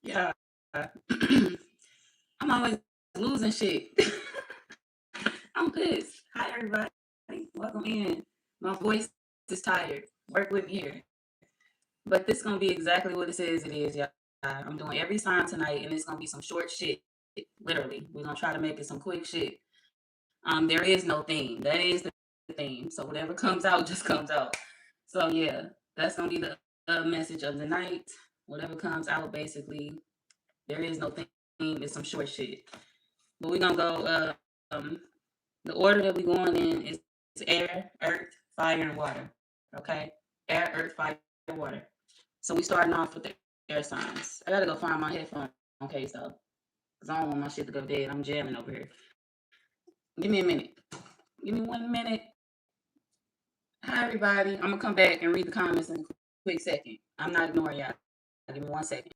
Yeah. I'm always losing shit. I'm pissed. Hi, everybody. Welcome in. My voice is tired. Work with me here. But this is going to be exactly what it says it is, y'all. I'm doing every sign tonight, and it's going to be some short shit. Literally. We're going to try to make it some quick shit. There is no theme. That is the theme. So whatever comes out just comes out. So yeah, that's going to be the message of the night. Whatever comes out, basically, there is no theme. It's some short shit. But we're gonna go. The order that we're going in is air, earth, fire, and water. Okay, air, earth, fire, and water. So we starting off with the air signs. I gotta go find my headphone case though, cause I don't want my shit to go dead. I'm jamming over here. Give me a minute. Give me 1 minute. Hi everybody. I'm gonna come back and read the comments in a quick second. I'm not ignoring y'all. Give me 1 second.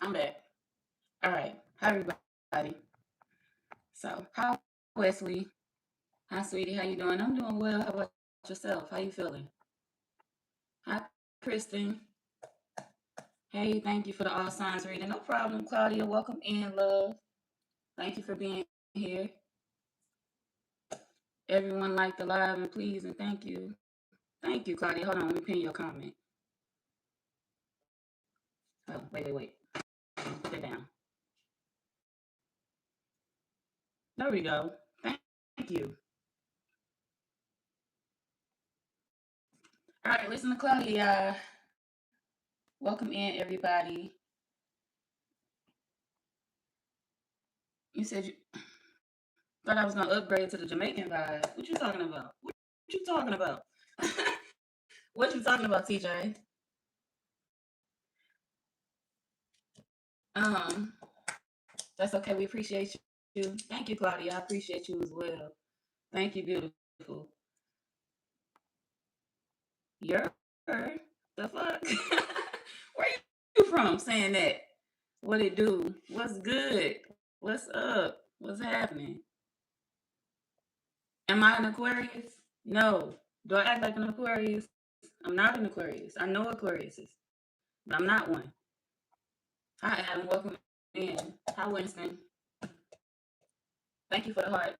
I'm back. All right. Hi everybody. So, hi Wesley. Hi sweetie. How you doing? I'm doing well. How about yourself? How you feeling? Hi Kristen. Hey, thank you for the all signs reading. No problem, Claudia. Welcome in, love. Thank you for being here. Everyone like the live and please and thank you. Thank you, Claudia. Hold on, let me pin your comment. Oh, wait. Put it down. There we go. Thank you. All right, listen to Claudia. Welcome in, everybody. You said you thought I was gonna upgrade to the Jamaican vibe. What you talking about? What you talking about? What you talking about, TJ? Um, that's okay. We appreciate you. Thank you, Claudia. I appreciate you as well. Thank you, beautiful. You're the fuck? Where you from saying that? What it do? What's good? What's up? What's happening? Am I an Aquarius? No. Do I act like an Aquarius? I'm not an Aquarius. I know Aquariuses, but I'm not one. Hi, Adam. Welcome in. Hi, Winston. Thank you for the hearts.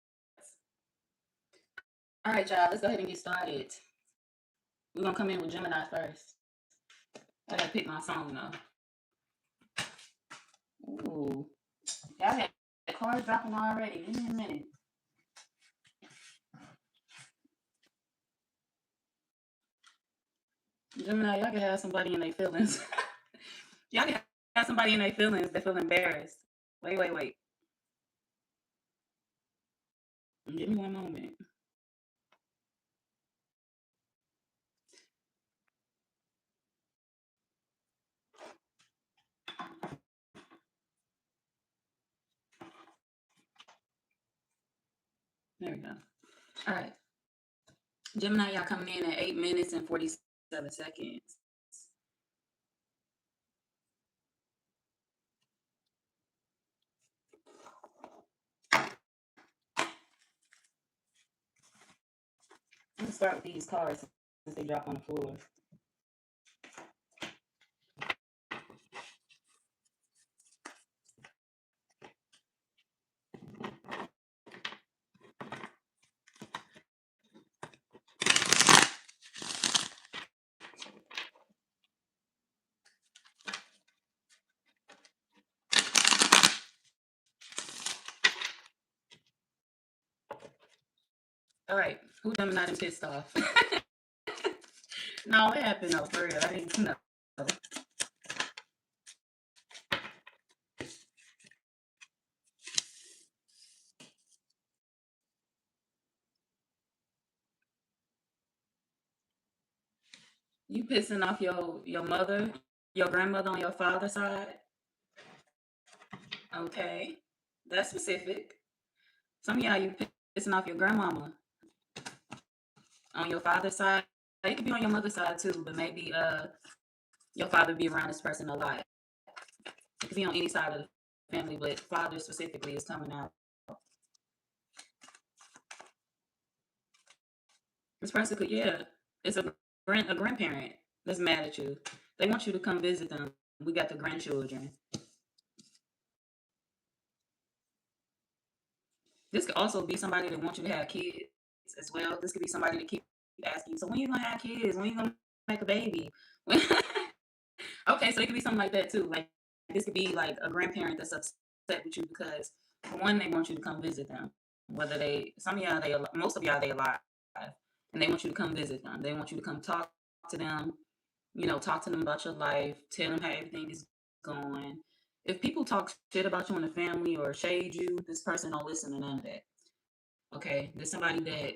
All right, y'all. Let's go ahead and get started. We're gonna come in with Gemini first. I gotta pick my song though. Ooh, y'all had the cards dropping already. Give me a minute. Gemini, y'all can have somebody in their feelings. Y'all can have somebody in their feelings that feel embarrassed. Wait. Give me 1 moment. There we go. All right. Gemini, y'all coming in at 8 minutes and 47 seconds. I'm gonna start with these cards since they drop on the floor. All right, who Gemini done pissed off? No, it happened though, for real. I didn't know. You pissing off your mother, your grandmother on your father's side? Okay, that's specific. Some of y'all you pissing off your grandmama on your father's side. It could be on your mother's side too, but maybe your father be around this person a lot. It could be on any side of the family, but father specifically is coming out. This person could, yeah, it's a grandparent that's mad at you. They want you to come visit them. We got the grandchildren. This could also be somebody that wants you to have kids as well. This could be somebody that keep asking you, so when you gonna have kids? When you gonna make a baby? Okay, so it could be something like that too. Like this could be like a grandparent that's upset with you because for one, they want you to come visit them. Whether they, some of y'all, most of y'all, they alive, and they want you to come visit them. They want you to come talk to them. You know, talk to them about your life. Tell them how everything is going. If people talk shit about you in the family or shade you, this person don't listen to none of that. Okay, there's somebody that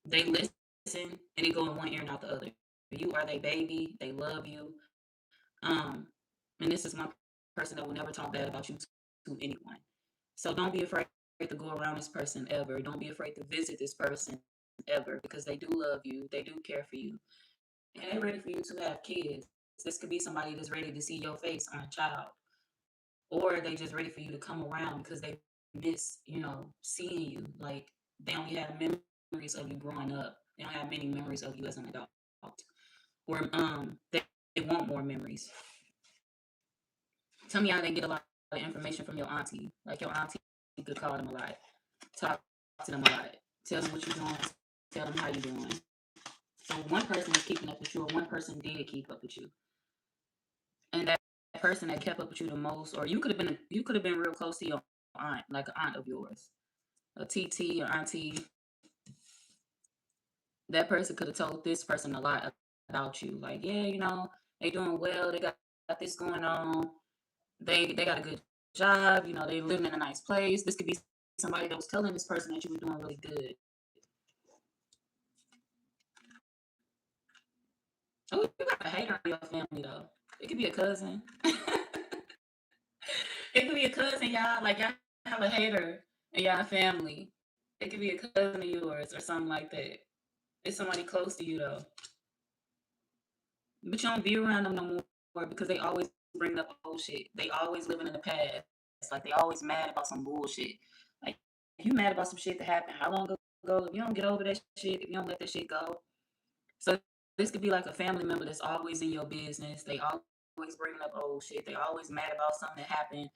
they listen and they go in one ear and out the other. You are their baby. They love you. Um, and this is one person that will never talk bad about you to anyone. So don't be afraid to go around this person ever. Don't be afraid to visit this person ever because they do love you. They do care for you. And they're ready for you to have kids. This could be somebody that's ready to see your face on a child. Or they just ready for you to come around because they miss, seeing you. Like they only have memories of you growing up. They don't have many memories of you as an adult. Or they want more memories. Tell me how they get a lot of information from your auntie. Like your auntie could call them a lot, talk to them a lot, tell them what you're doing, tell them how you're doing. So one person is keeping up with you, or one person did keep up with you, and that person that kept up with you the most, or you could have been real close to your aunt, like an aunt of yours, a TT or auntie. That person could have told this person a lot about you. Like, yeah, they doing well. They got this going on. They got a good job, they living in a nice place. This could be somebody that was telling this person that you were doing really good. Oh, you got a hater in your family though. It could be a cousin. It could be a cousin, y'all. Like y'all have a hater in y'all family. It could be a cousin of yours or something like that. It's somebody close to you though. But you don't be around them no more because they always bring up old shit. They always living in the past. It's like they always mad about some bullshit. Like if you mad about some shit that happened how long ago, if you don't get over that shit, if you don't let that shit go. So this could be like a family member that's always in your business. They always bringing up old shit. They always mad about something that happened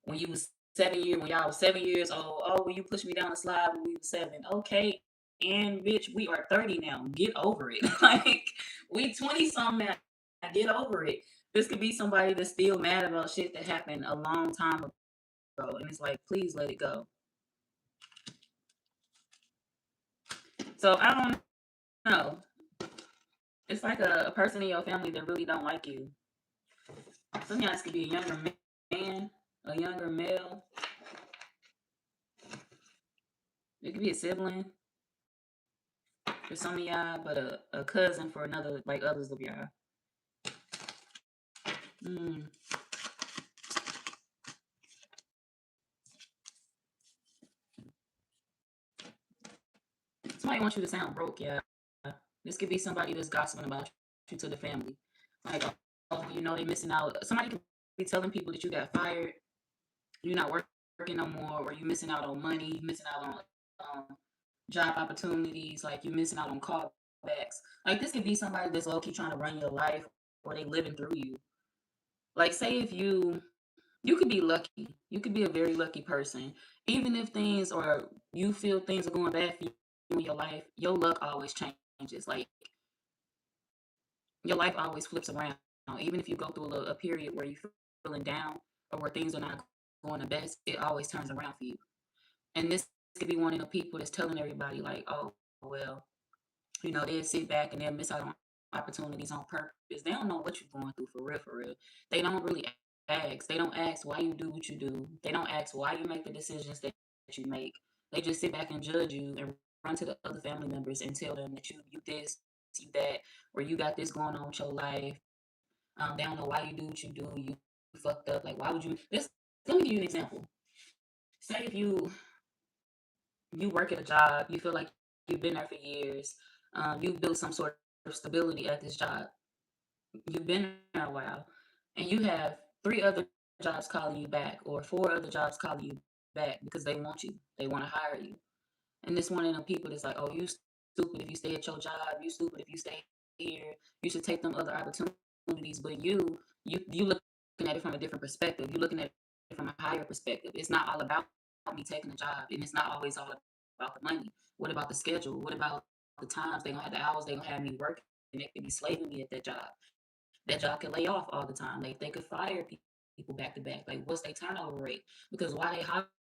when you was when y'all was 7 years old. Oh, well, you pushed me down the slide when we was 7. Okay. And bitch, we are 30 now. Get over it. Like we 20 something now. Get over it. This could be somebody that's still mad about shit that happened a long time ago. And it's like, please let it go. So I don't know. It's like a person in your family that really don't like you. Sometimes it could be a younger man, a younger male. It could be a sibling for some of y'all, but a cousin for another, like others of y'all. Mm. Somebody wants you to sound broke, yeah. This could be somebody that's gossiping about you to the family. Like, oh, they missing out. Somebody could be telling people that you got fired, you're not working no more, or you missing out on money, you missing out on job opportunities, like you missing out on callbacks. Like this could be somebody that's low key trying to run your life, or they living through you. Like say if you could be lucky, you could be a very lucky person, even if things or you feel things are going bad for you in your life. Your luck always changes. Like your life always flips around. Even if you go through a period where you're feeling down or where things are not going the best, it always turns around for you. And this could be one of the people that's telling everybody like, oh well, they'll sit back and they'll miss out on opportunities on purpose. They don't know what you're going through for real, for real. They don't really ask. They don't ask why you do what you do. They don't ask why you make the decisions that you make. They just sit back and judge you and run to the other family members and tell them that you this, you that, or you got this going on with your life. They don't know why you do what you do. You fucked up. Like why would you? Let me give you an example. Say if you work at a job, you feel like you've been there for years, you've built some sort of stability at this job, you've been there a while, and you have 3 other jobs calling you back, or 4 other jobs calling you back because they want you, they want to hire you, and this one of them people that's like, oh, you stupid if you stay at your job. You stupid if you stay here. You should take them other opportunities. But you looking at it from a different perspective. You looking at it from a higher perspective. It's not all about me taking a job, and it's not always all about the money. What about the schedule? What about the times they gonna have the hours they gonna have me working? And they could be slaving me at that job. That job could lay off all the time. Like they could fire people back to back. Like what's their turnover rate? Because why they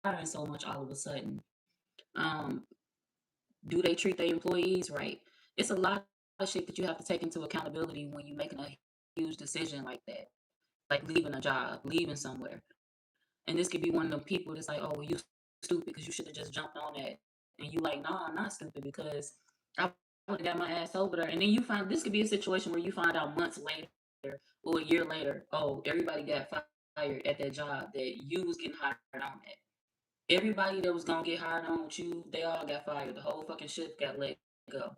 hiring so much all of a sudden? Um, do they treat their employees right? It's a lot of shit that you have to take into accountability when you're making a huge decision like that, like leaving a job, leaving somewhere. And this could be one of them people that's like, oh, well, you stupid because you should have just jumped on that. And you like, no, I'm not stupid because I would have got my ass over there. And then you find this could be a situation where you find out months later or a year later, oh, everybody got fired at that job that you was getting hired on at. Everybody that was gonna get hired on with you, they all got fired. The whole fucking ship got let go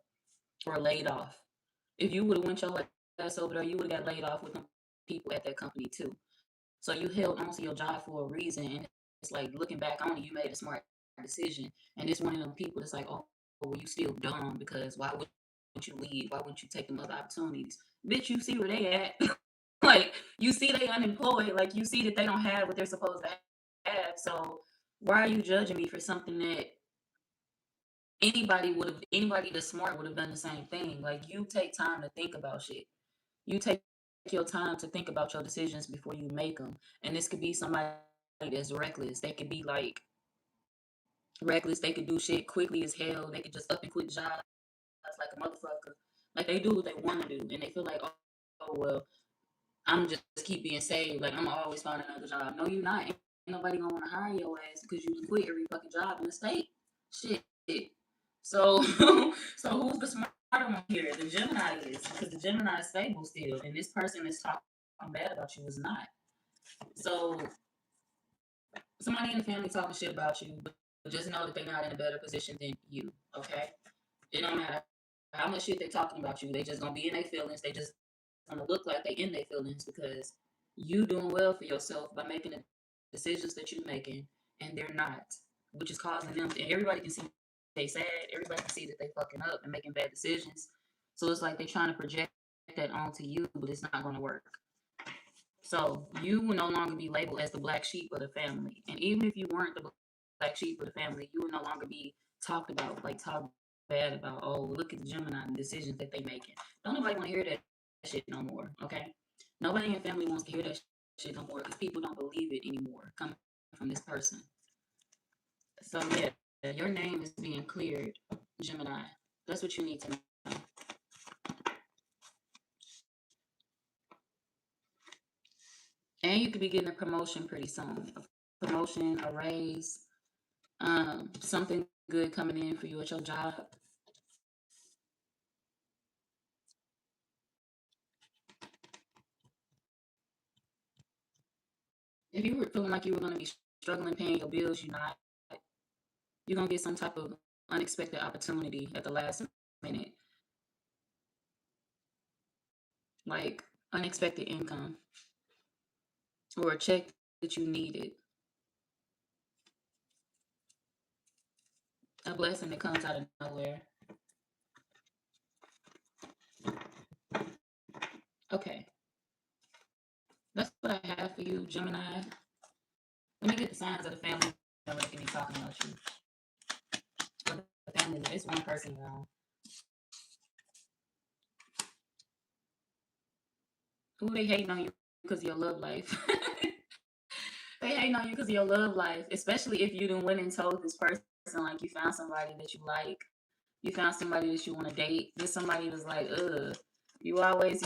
or laid off. If you would have went your ass over there, you would have got laid off with them people at that company too. So you held on to your job for a reason, and it's like looking back on it, you made a smart decision. And it's one of them people that's like, oh, well, you still dumb because why wouldn't you leave? Why wouldn't you take them other opportunities? Bitch, you see where they at. Like you see they unemployed. Like you see that they don't have what they're supposed to have. So why are you judging me for something that anybody that's smart would have done the same thing? Like you take time to think about shit. You take your time to think about your decisions before you make them. And this could be somebody that's reckless. They could be like reckless. They could do shit quickly as hell. They could just up and quit jobs like a motherfucker. Like they do what they want to do, and they feel like, oh well, I'm just keep being saved. Like I'm gonna always find another job. No, you're not. Ain't nobody gonna want to hire your ass because you quit every fucking job in the state. Shit. So, so who's the smarter one here? The Gemini is, because the Gemini is stable still, and this person that's talking bad about you is not. So, somebody in the family talking shit about you, but just know that they're not in a better position than you. Okay, it don't matter how much shit they talking about you. They just gonna be in their feelings. They just gonna look like they in their feelings because you doing well for yourself by making the decisions that you're making, and they're not, which is causing them. And everybody can see they sad. Everybody can see that they fucking up and making bad decisions. So it's like they're trying to project that onto you, but it's not gonna work. So you will no longer be labeled as the black sheep of the family, and even if you weren't the black sheep of the family, you will no longer be talked about, like talked bad about. Oh, look at the Gemini and the decisions that they making. Don't nobody want to hear that shit no more. Okay, nobody in your family wants to hear that shit no more because people don't believe it anymore coming from this person. So yeah, your name is being cleared, Gemini. That's what you need to know. And you could be getting a promotion pretty soon. A promotion, a raise, something good coming in for you at your job. If you were feeling like you were going to be struggling paying your bills, you're not. You're going to get some type of unexpected opportunity at the last minute, like unexpected income or a check that you needed, a blessing that comes out of nowhere. Okay, that's what I have for you, Gemini. Let me get the signs of the family member that can be talking about you. Or the family, it's one person around. Who they hating on you because of your love life? They hating on you because of your love life, especially if you done went and told this person like you found somebody that you like, you found somebody that you want to date. This somebody that's like, you always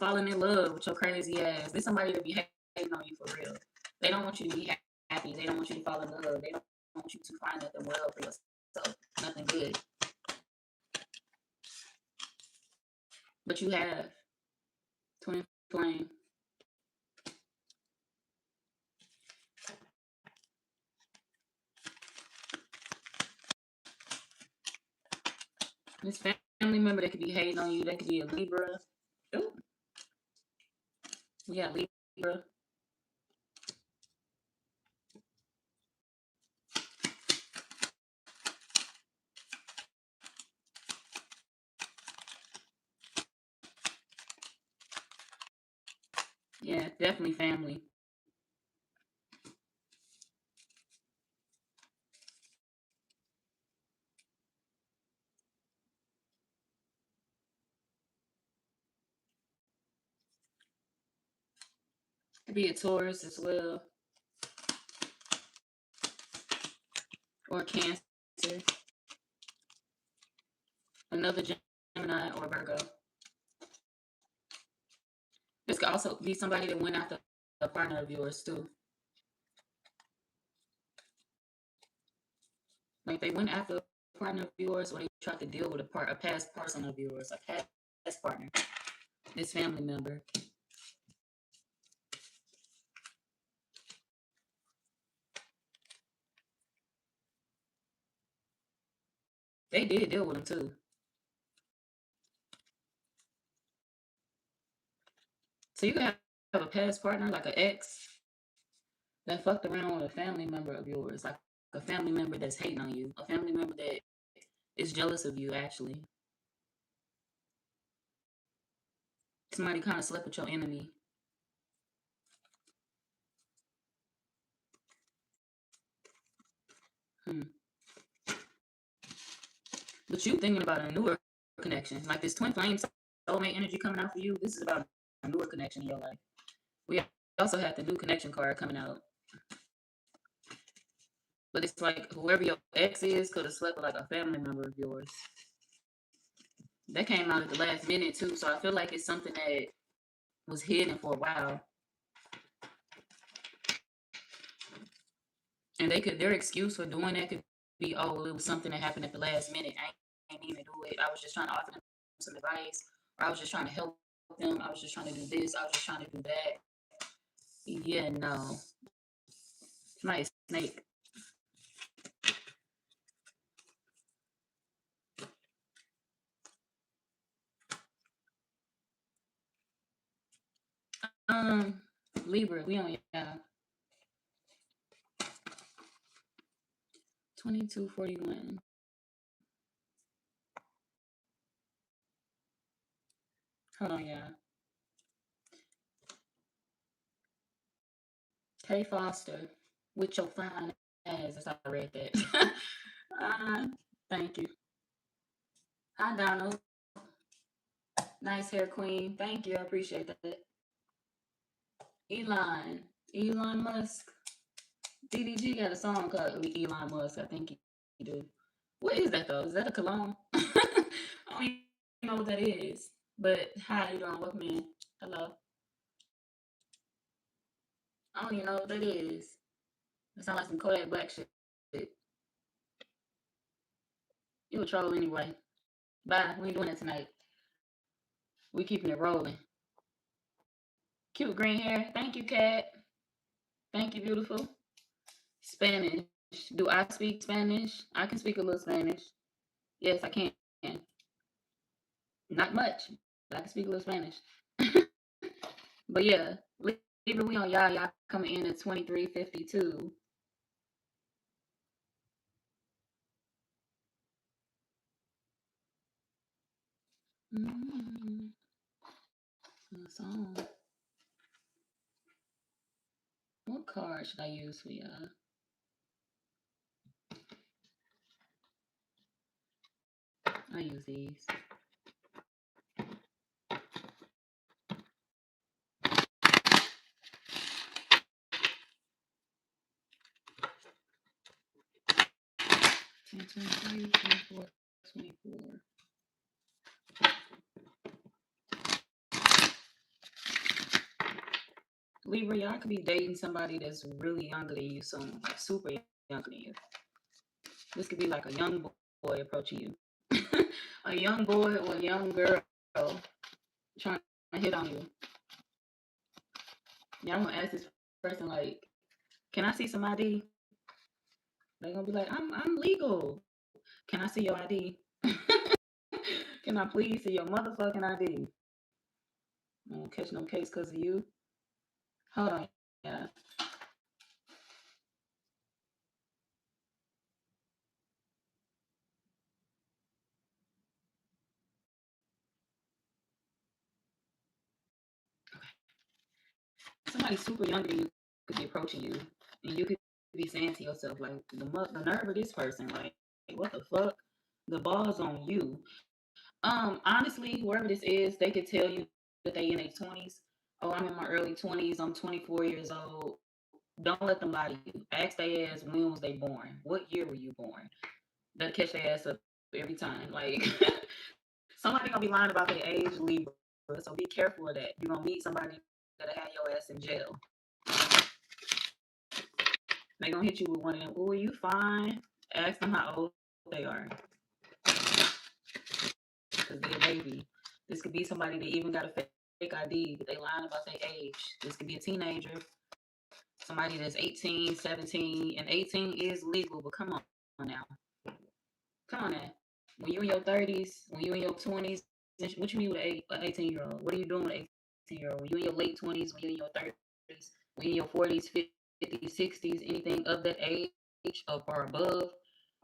falling in love with your crazy ass. This somebody that be hating on you for real. They don't want you to be happy. They don't want you to fall in love. They don't want you to find nothing well for yourself, nothing good. But you have twin flame. This family member that could be hating on you. That could be a Libra. Ooh, we got Libra. Yeah, definitely family. Could be a Taurus as well, or Cancer, another Gemini or Virgo. This could also be somebody that went after a partner of yours too. Like they went after a partner of yours, or they tried to deal with a past person of yours, a past partner, this family member. They did deal with them too. So you can have a past partner, like an ex, that fucked around with a family member of yours, like a family member that's hating on you, a family member that is jealous of you, actually. Somebody kind of slept with your enemy. Hmm. But you thinking about a newer connection, like this twin flame soulmate energy coming out for you. This is about a newer connection in your life. We also have the new connection card coming out, but it's like whoever your ex is could have slept with like a family member of yours. That came out at the last minute too, so I feel like it's something that was hidden for a while, and their excuse for doing that could be, oh, it was something that happened at the last minute. I ain't even do it. I was just trying to offer them some advice, or I was just trying to help them. I was just trying to do this. I was just trying to do that. Yeah, no, it's not a snake. Um, Libra, we on, yeah, 2241. Hold on, yeah. Tay Foster, with your fine ass. That's how I read that. uh, Thank you. Hi, Donald. Nice hair, queen. Thank you. I appreciate that. Elon Musk. DDG got a song called Elon Musk. I think he do. What is that though? Is that a cologne? I don't even know what that is. But hi, you doing? Welcome in. Hello. I don't even know what that is. It sounds like some Kodak Black shit. You a troll anyway. Bye. We ain't doing it tonight. We keeping it rolling. Cute green hair. Thank you, Kat. Thank you, beautiful. Spanish. Do I speak Spanish? I can speak a little Spanish. Yes, I can. Not much, but I can speak a little Spanish. But yeah, Libra, we on y'all. Y'all coming in at 2352. Mm-hmm. Song. What card should I use for y'all? I use these. Twenty 24, 24. Libra, y'all could be dating somebody that's really younger than you soon, like super younger than you. This could be like a young boy approaching you. A young boy or a young girl trying to hit on you. Y'all gonna ask this person like, "Can I see some ID?" They're gonna be like, "I'm legal. Can I see your ID? Can I please see your motherfucking ID? I won't catch no case because of you. Hold on, yeah. somebody super younger than you could be approaching you, and you could be saying to yourself, like, the nerve of this person, like, what the fuck? The ball's on you. Honestly, whoever this is, they could tell you that they in their 20s. Oh, I'm in my early 20s. I'm 24 years old. Don't let them lie to you. Ask their ass, when was they born? What year were you born? They'll catch their ass up every time. Like, somebody gonna be lying about their age, Libra. So be careful of that. You're gonna meet somebody that'll have your ass in jail. They gonna hit you with one of them. Oh, you fine? Ask them how old they are, because they're a baby. This could be somebody that even got a fake ID, but they lying about their age. This could be a teenager, somebody that's 18, 17, and 18 is legal. But come on now, come on now. When you in your 30s, when you in your 20s, what you mean with an 18-year-old? What are you doing with an 18-year-old? When you in your late 20s, when you in your 30s, when you in your 40s, 50s, 60s, anything of that age or above,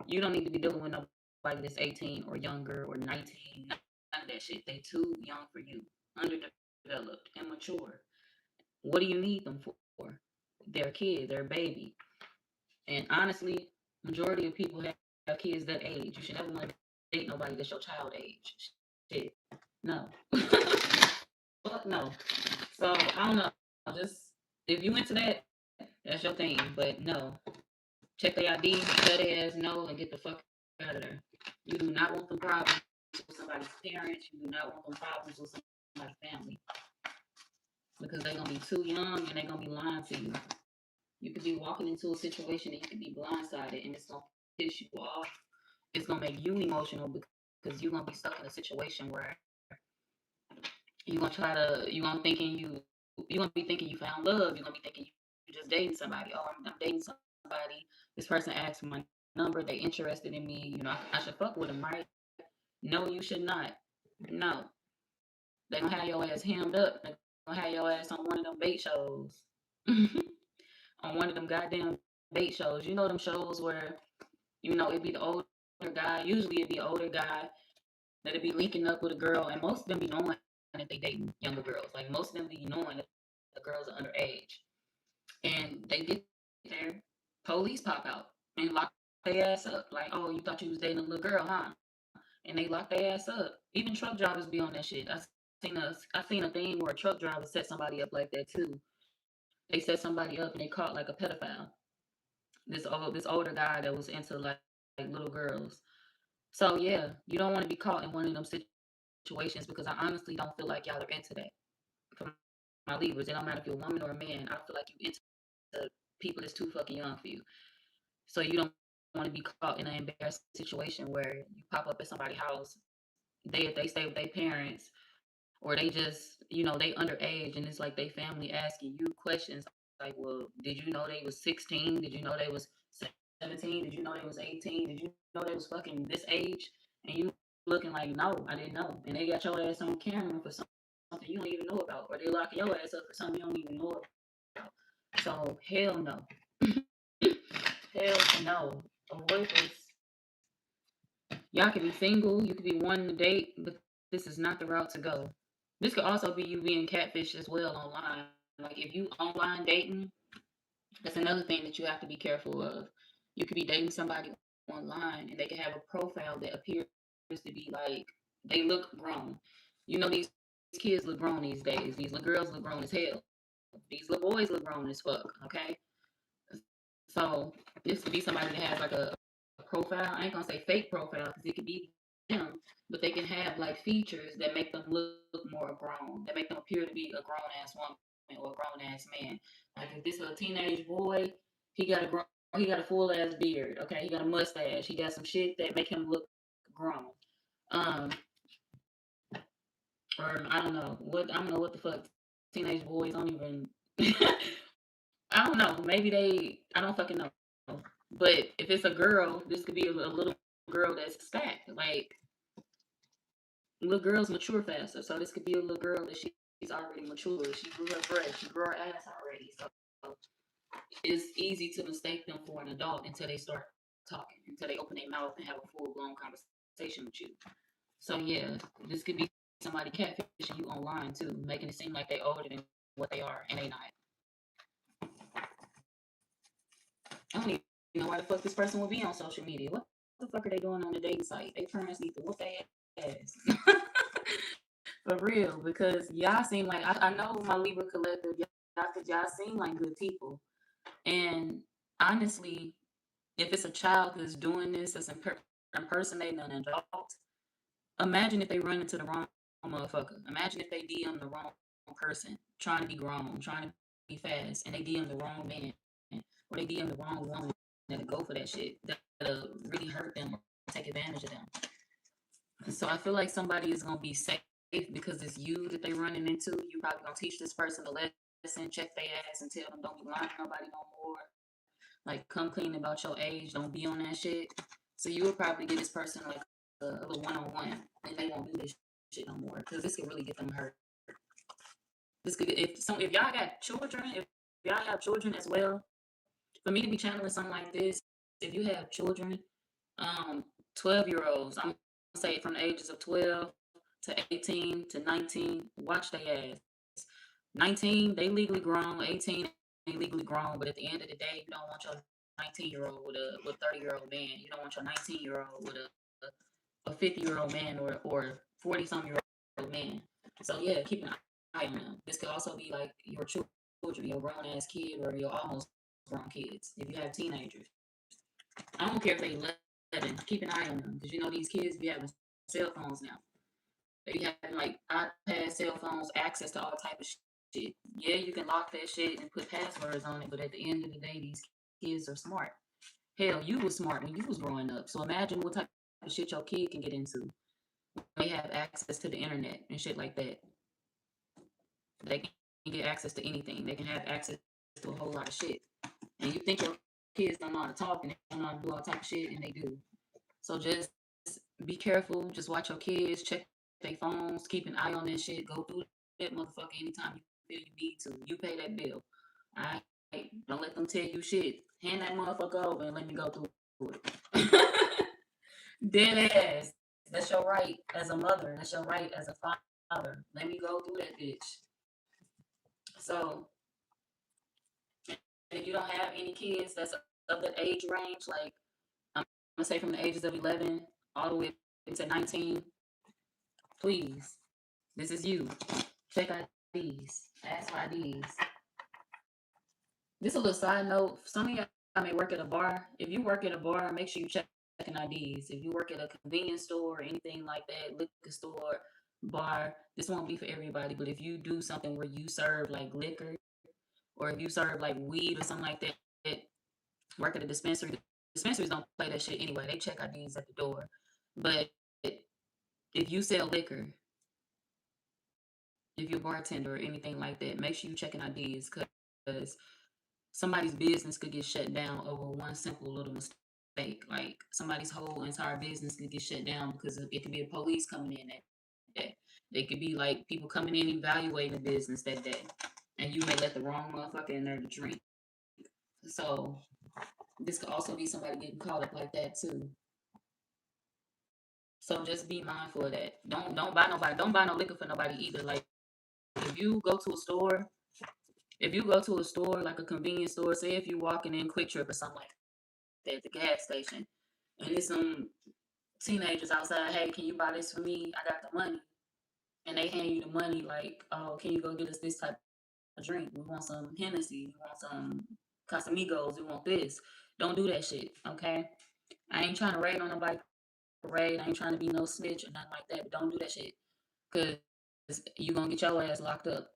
you don't need to be dealing with nobody that's 18 or younger or 19. None of that shit. They too young for you, underdeveloped, immature. What do you need them for? They're a kid, they're a baby. And honestly, majority of people have kids that age. You should never want to date nobody that's your child age. Shit. No. Fuck no. So I don't know. Just if you into that, that's your thing. But no. Check their ID, tell their ass no, and get the fuck out of there. You do not want them problems with somebody's parents. You do not want them problems with somebody's family. Because they're gonna be too young and they're gonna be lying to you. You could be walking into a situation and you could be blindsided and it's gonna piss you off. It's gonna make you emotional because you're gonna be stuck in a situation where you're gonna be thinking you found love. You're gonna be thinking you just dating somebody. Oh, I'm dating somebody. This person asked for my number. They interested in me. I should fuck with them, right? No, you should not. No, they gonna have your ass hemmed up. They gonna have your ass on one of them bait shows. On one of them goddamn bait shows. You know them shows where it'd be the older guy. Usually it'd be the older guy that'd be linking up with a girl, and most of them be knowing that they dating younger girls. Like most of them be knowing that the girls are underage, and they get there, police pop out and lock their ass up. Like, oh, you thought you was dating a little girl, huh? And they lock their ass up. Even truck drivers be on that shit. I seen a thing where a truck driver set somebody up like that too. They set somebody up and they caught like a pedophile. This older guy that was into like little girls. So yeah, you don't want to be caught in one of them situations because I honestly don't feel like y'all are into that. For my Libras, it don't matter if you're a woman or a man. I feel like you into people that's too fucking young for you. So you don't want to be caught in an embarrassing situation where you pop up at somebody's house. If they stay with their parents or they just they underage and it's like they family asking you questions like, well, did you know they was 16? Did you know they was 17? Did you know they was 18? Did you know they was fucking this age? And you looking like, no, I didn't know. And they got your ass on camera for something you don't even know about, or they locking your ass up for something you don't even know about. So hell no. Hell no. Avoid this. Y'all could be single, you could be wanting to date, but this is not the route to go. This could also be you being catfished as well online. Like if you online dating, that's another thing that you have to be careful of. You could be dating somebody online and they can have a profile that appears to be like they look grown. These kids look grown these days. These little girls look grown as hell. These little boys look grown as fuck. Okay, so this could be somebody that has like a profile. I ain't gonna say fake profile because it could be them, but they can have like features that make them look more grown, that make them appear to be a grown ass woman or a grown ass man. Like if this is a teenage boy, he got a full ass beard. Okay, he got a mustache. He got some shit that make him look grown. Um, or I don't know what the fuck teenage boys don't even. I don't know. Maybe I don't fucking know. But if it's a girl, this could be a little girl that's stacked. Like, little girls mature faster. So this could be a little girl that she's already mature. She grew her breasts. She grew her ass already. So it's easy to mistake them for an adult until they start talking, until they open their mouth and have a full-blown conversation with you. So yeah, this could be somebody catfishing you online too, making it seem like they're older than what they are, and they not. don't even know why the fuck this person would be on social media. What the fuck are they doing on the dating site? They parents need to whoop their ass. For real, because y'all seem like, I know my Libra collective, y'all seem like good people. And honestly, if it's a child that's doing this, that's impersonating an adult, imagine if they run into the wrong motherfucker. Imagine if they DM the wrong person, trying to be grown, trying to be fast, and they DM the wrong man, or they DM the wrong woman that'll go for that shit, that'll really hurt them or take advantage of them. So I feel like somebody is gonna be safe because it's you that they running into. You probably gonna teach this person a lesson, check their ass, and tell them don't be lying to nobody no more. Like, come clean about your age. Don't be on that shit. So you would probably get this person like a little one-on-one, and they won't do this shit no more because this could really get them hurt. This could if y'all got children, if y'all have children as well. For me to be channeling something like this, if you have children, 12-year-olds, I'm gonna say from the ages of 12 to 18 to 19, watch their ass. 19, they legally grown. 18, they legally grown. But at the end of the day, you don't want your 19-year-old with a 30-year-old man. You don't want your 19-year-old with a 50-year-old man or 40-some-year-old man. So yeah, keep an eye on them. This could also be like your children, your grown ass kid, or your almost grown kids. If you have teenagers, I don't care if they 11. Keep an eye on them because you know these kids be having cell phones now. They be having like iPads, cell phones, access to all type of shit. Yeah, you can lock that shit and put passwords on it, but at the end of the day, these kids are smart. Hell, you was smart when you was growing up. So imagine what type of shit your kid can get into. They have access to the internet and shit like that. They can get access to anything. They can have access to a whole lot of shit. And you think your kids don't know how to talk and they don't know how to do all type of shit, and they do. So just be careful. Just watch your kids. Check their phones. Keep an eye on that shit. Go through that motherfucker anytime you feel you need to. You pay that bill. Alright? Don't let them tell you shit. Hand that motherfucker over and let me go through it. Dead ass. That's your right as a mother. That's your right as a father. Let me go through that bitch. So if you don't have any kids that's of the age range, like I'm gonna say from the ages of 11 all the way to 19, please, this is you. Check IDs. Ask for IDs. Just a little side note. Some of y'all may work at a bar. If you work at a bar, make sure you check IDs. If you work at a convenience store or anything like that, liquor store, bar, this won't be for everybody. But if you do something where you serve like liquor, or if you serve like weed or something like that, work at a dispensary. Dispensaries don't play that shit anyway. They check IDs at the door. But if you sell liquor, if you're a bartender or anything like that, make sure you checking IDs because somebody's business could get shut down over one simple little mistake. Like somebody's whole entire business could get shut down because it could be a police coming in that day. They could be like people coming in evaluating the business that day, and you may let the wrong motherfucker in there to drink. So this could also be somebody getting caught up like that too. So just be mindful of that. Don't buy nobody. Don't buy no liquor for nobody either. Like if you go to a store, like a convenience store, say if you're walking in Quick Trip or something like that at the gas station, and there's some teenagers outside, hey, can you buy this for me? I got the money. And they hand you the money like, oh, can you go get us this type of drink? We want some Hennessy. We want some Casamigos. We want this. Don't do that shit, okay? I ain't trying to raid on nobody parade. I ain't trying to be no snitch or nothing like that, but don't do that shit. Because you going to get your ass locked up.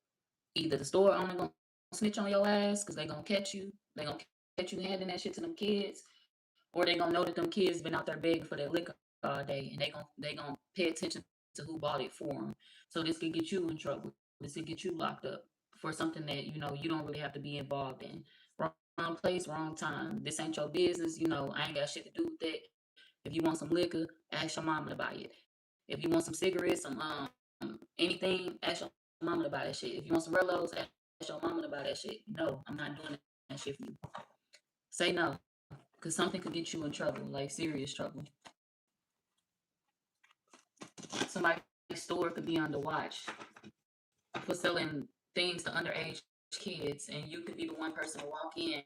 Either the store owner going to snitch on your ass because they going to catch you. They going to catch you handing that shit to them kids. Or they going to know that them kids been out there begging for their liquor all day. And they gonna pay attention to who bought it for them. So this could get you in trouble. This could get you locked up for something that, you don't really have to be involved in. Wrong place, wrong time. This ain't your business. I ain't got shit to do with that. If you want some liquor, ask your mama to buy it. If you want some cigarettes, some anything, ask your mama to buy that shit. If you want some Rellos, ask your mama to buy that shit. No, I'm not doing that shit for you. Say no, because something could get you in trouble, like serious trouble. Somebody's store could be under watch for selling things to underage kids, and you could be the one person to walk in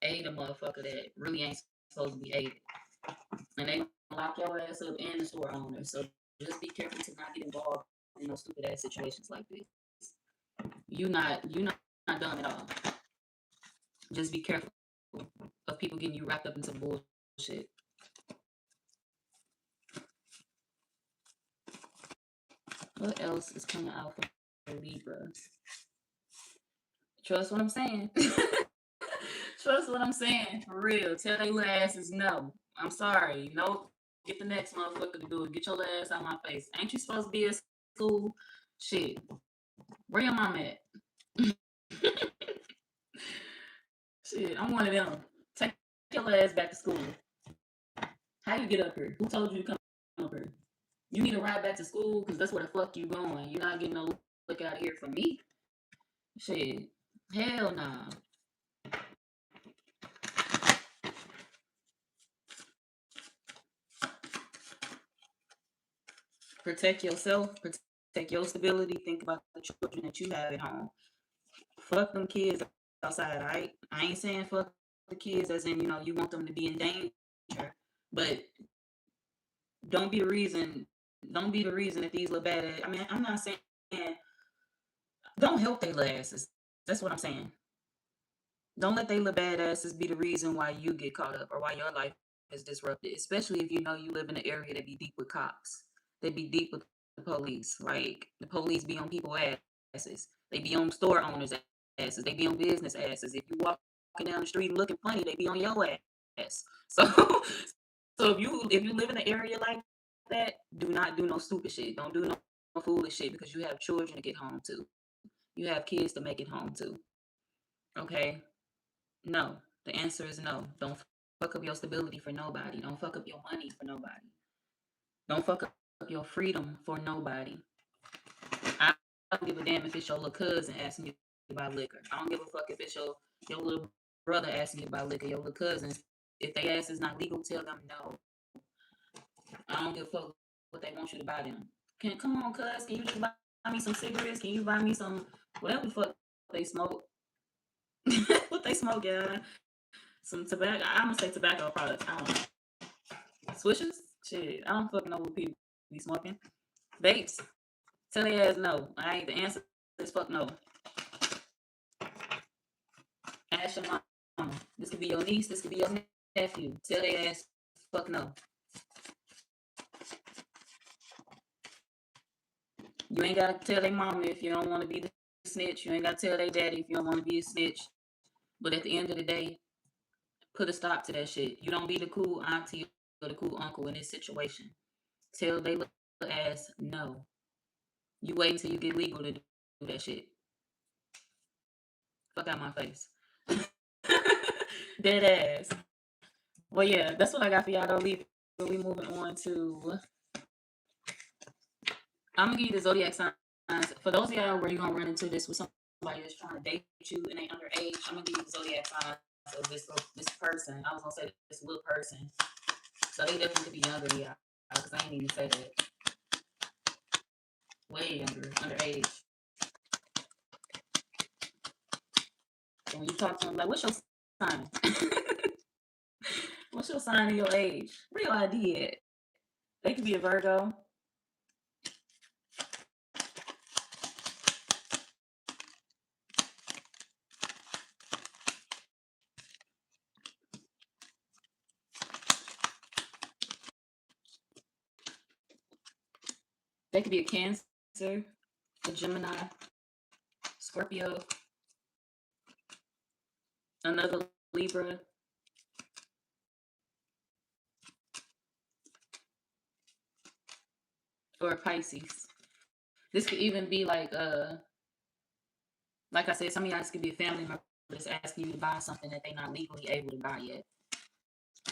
aid a motherfucker that really ain't supposed to be aided. And they lock your ass up and the store owner. So just be careful to not get involved in those stupid ass situations like this. You're not dumb at all. Just be careful of people getting you wrapped up into bullshit. What else is coming out for Libra? Trust what I'm saying. Trust what I'm saying. For real. Tell they little asses no. I'm sorry. Nope. Get the next motherfucker to do it. Get your ass out my face. Ain't you supposed to be at school? Shit. Where your mom at? Shit, I'm one of them. Take your ass back to school. How you get up here? Who told you to come up here? You need to ride back to school because that's where the fuck you going. You're not getting no look out of here from me. Shit. Hell nah. Protect yourself. Protect your stability. Think about the children that you have at home. Fuck them kids outside, alright? I ain't saying fuck the kids as in, you want them to be in danger. But don't be the reason that these little bad ass, I mean, I'm not saying don't help their little asses. That's what I'm saying. Don't let they little bad asses be the reason why you get caught up or why your life is disrupted. Especially if you know you live in an area that be deep with cops. They be deep with the police. Like the police be on people asses. They be on store owners asses. They be on business asses. If you walking down the street looking funny, they be on your ass. So so if you live in an area like that, do not do no stupid shit. Don't do no foolish shit because you have children to get home to. You have kids to make it home to. Okay? No. The answer is no. Don't fuck up your stability for nobody. Don't fuck up your money for nobody. Don't fuck up your freedom for nobody. I don't give a damn if it's your little cousin asking you about liquor. I don't give a fuck if it's your little brother asking you about liquor, your little cousins. If they ass is not legal, tell them no. I don't give a fuck what they want you to buy them. Come on, cuz, can you just buy me some cigarettes? Can you buy me some whatever the fuck they smoke? What they smoke, yeah. Some tobacco. I'm gonna say tobacco products. I don't know. Swishers? Shit. I don't fucking know what people be smoking. Vapes. Tell their ass no. I ain't the answer is fuck no. Ask your mom. This could be your niece, this could be your nephew. Tell their ass fuck no. You ain't gotta tell their mama if you don't want to be the snitch. You ain't gotta tell their daddy if you don't want to be a snitch. But at the end of the day, put a stop to that shit. You don't be the cool auntie or the cool uncle in this situation. Tell they little ass no. You wait until you get legal to do that shit. Fuck out my face. Dead ass. Well, yeah, that's what I got for y'all. Don't leave. We moving on to. I'm gonna give you the zodiac signs. For those of y'all where you're gonna run into this with somebody that's trying to date you and they underage, I'm gonna give you the zodiac signs of this person. I was gonna say this little person. So they definitely could be younger than y'all, because I ain't even say that. Way younger, underage. So when you talk to them, like, what's your sign? What's your sign and your age? Real idea. They could be a Virgo. They could be a Cancer, a Gemini, Scorpio, another Libra, or a Pisces. This could even be like I said, some of y'all could be a family member that's asking you to buy something that they're not legally able to buy yet.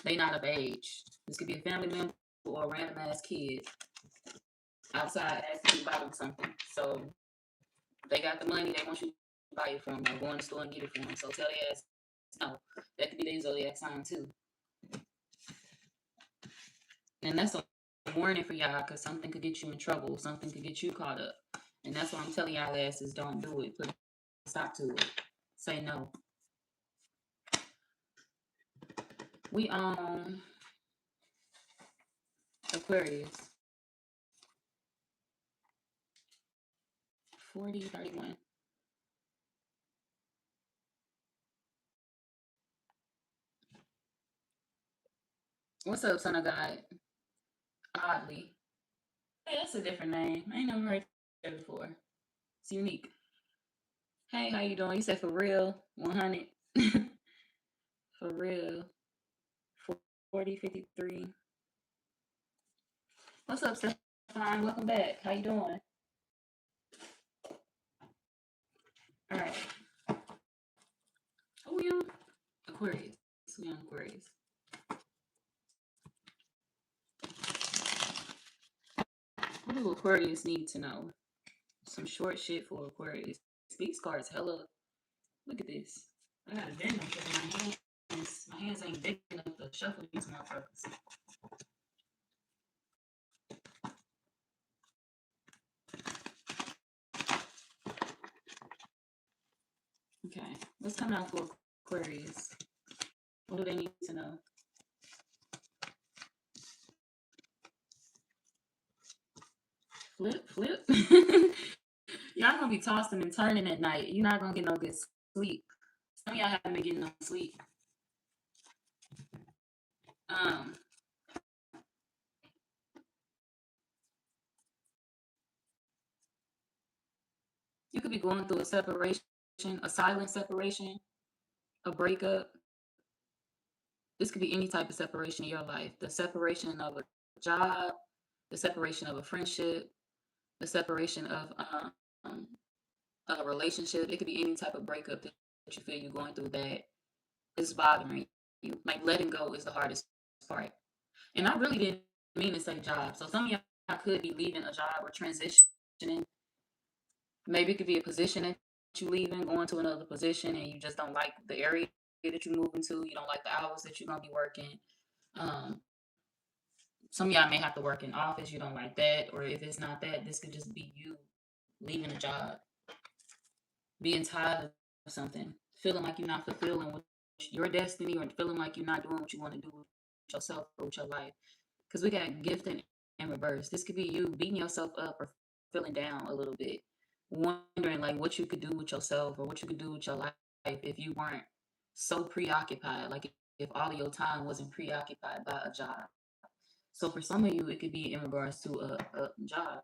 They not of age. This could be a family member or a random ass kid outside asking you to buy them something. So they got the money, they want you to buy it from, or go in the store and get it from them. So tell their ass no. That could be their zodiac sign too. And that's a warning for y'all, because something could get you in trouble. Something could get you caught up. And that's why I'm telling y'all asses, don't do it. Put a stop to it. Say no. We own Aquarius. 4031. What's up, son of God? Oddly. Hey, that's a different name. I ain't never heard that before. It's unique. Hey, how you doing? You said for real, 100. For real, 4053. What's up, Stefan? Welcome back. How you doing? All right. Oh, we on Aquarius. We on Aquarius. What do Aquarius need to know? Some short shit for Aquarius. These cards hella. Look at this. I gotta bend them because my hands ain't big enough to shuffle these motherfuckers. Okay, what's coming out for Aquarius? What do they need to know? Flip, flip. Y'all gonna be tossing and turning at night. You're not gonna get no good sleep. Some of y'all haven't been getting no sleep. Um, you could be going through a separation, a silent separation, a breakup. This could be any type of separation in your life. The separation of a job, the separation of a friendship, the separation of a relationship. It could be any type of breakup that you feel you're going through that is bothering you. Like letting go is the hardest part. And I really didn't mean to say job. So some of y'all could be leaving a job or transitioning. Maybe it could be a position that you leaving, going to another position, and you just don't like the area that you move into. You don't like the hours that you're gonna be working. Um, some of y'all may have to work in office. You don't like that, or if it's not that, this could just be you leaving a job, being tired of something, feeling like you're not fulfilling with your destiny, or feeling like you're not doing what you want to do with yourself or with your life. Because we got gifting and reverse. This could be you beating yourself up or feeling down a little bit, wondering like what you could do with yourself or what you could do with your life if you weren't so preoccupied. Like if all of your time wasn't preoccupied by a job. So for some of you, it could be in regards to a job,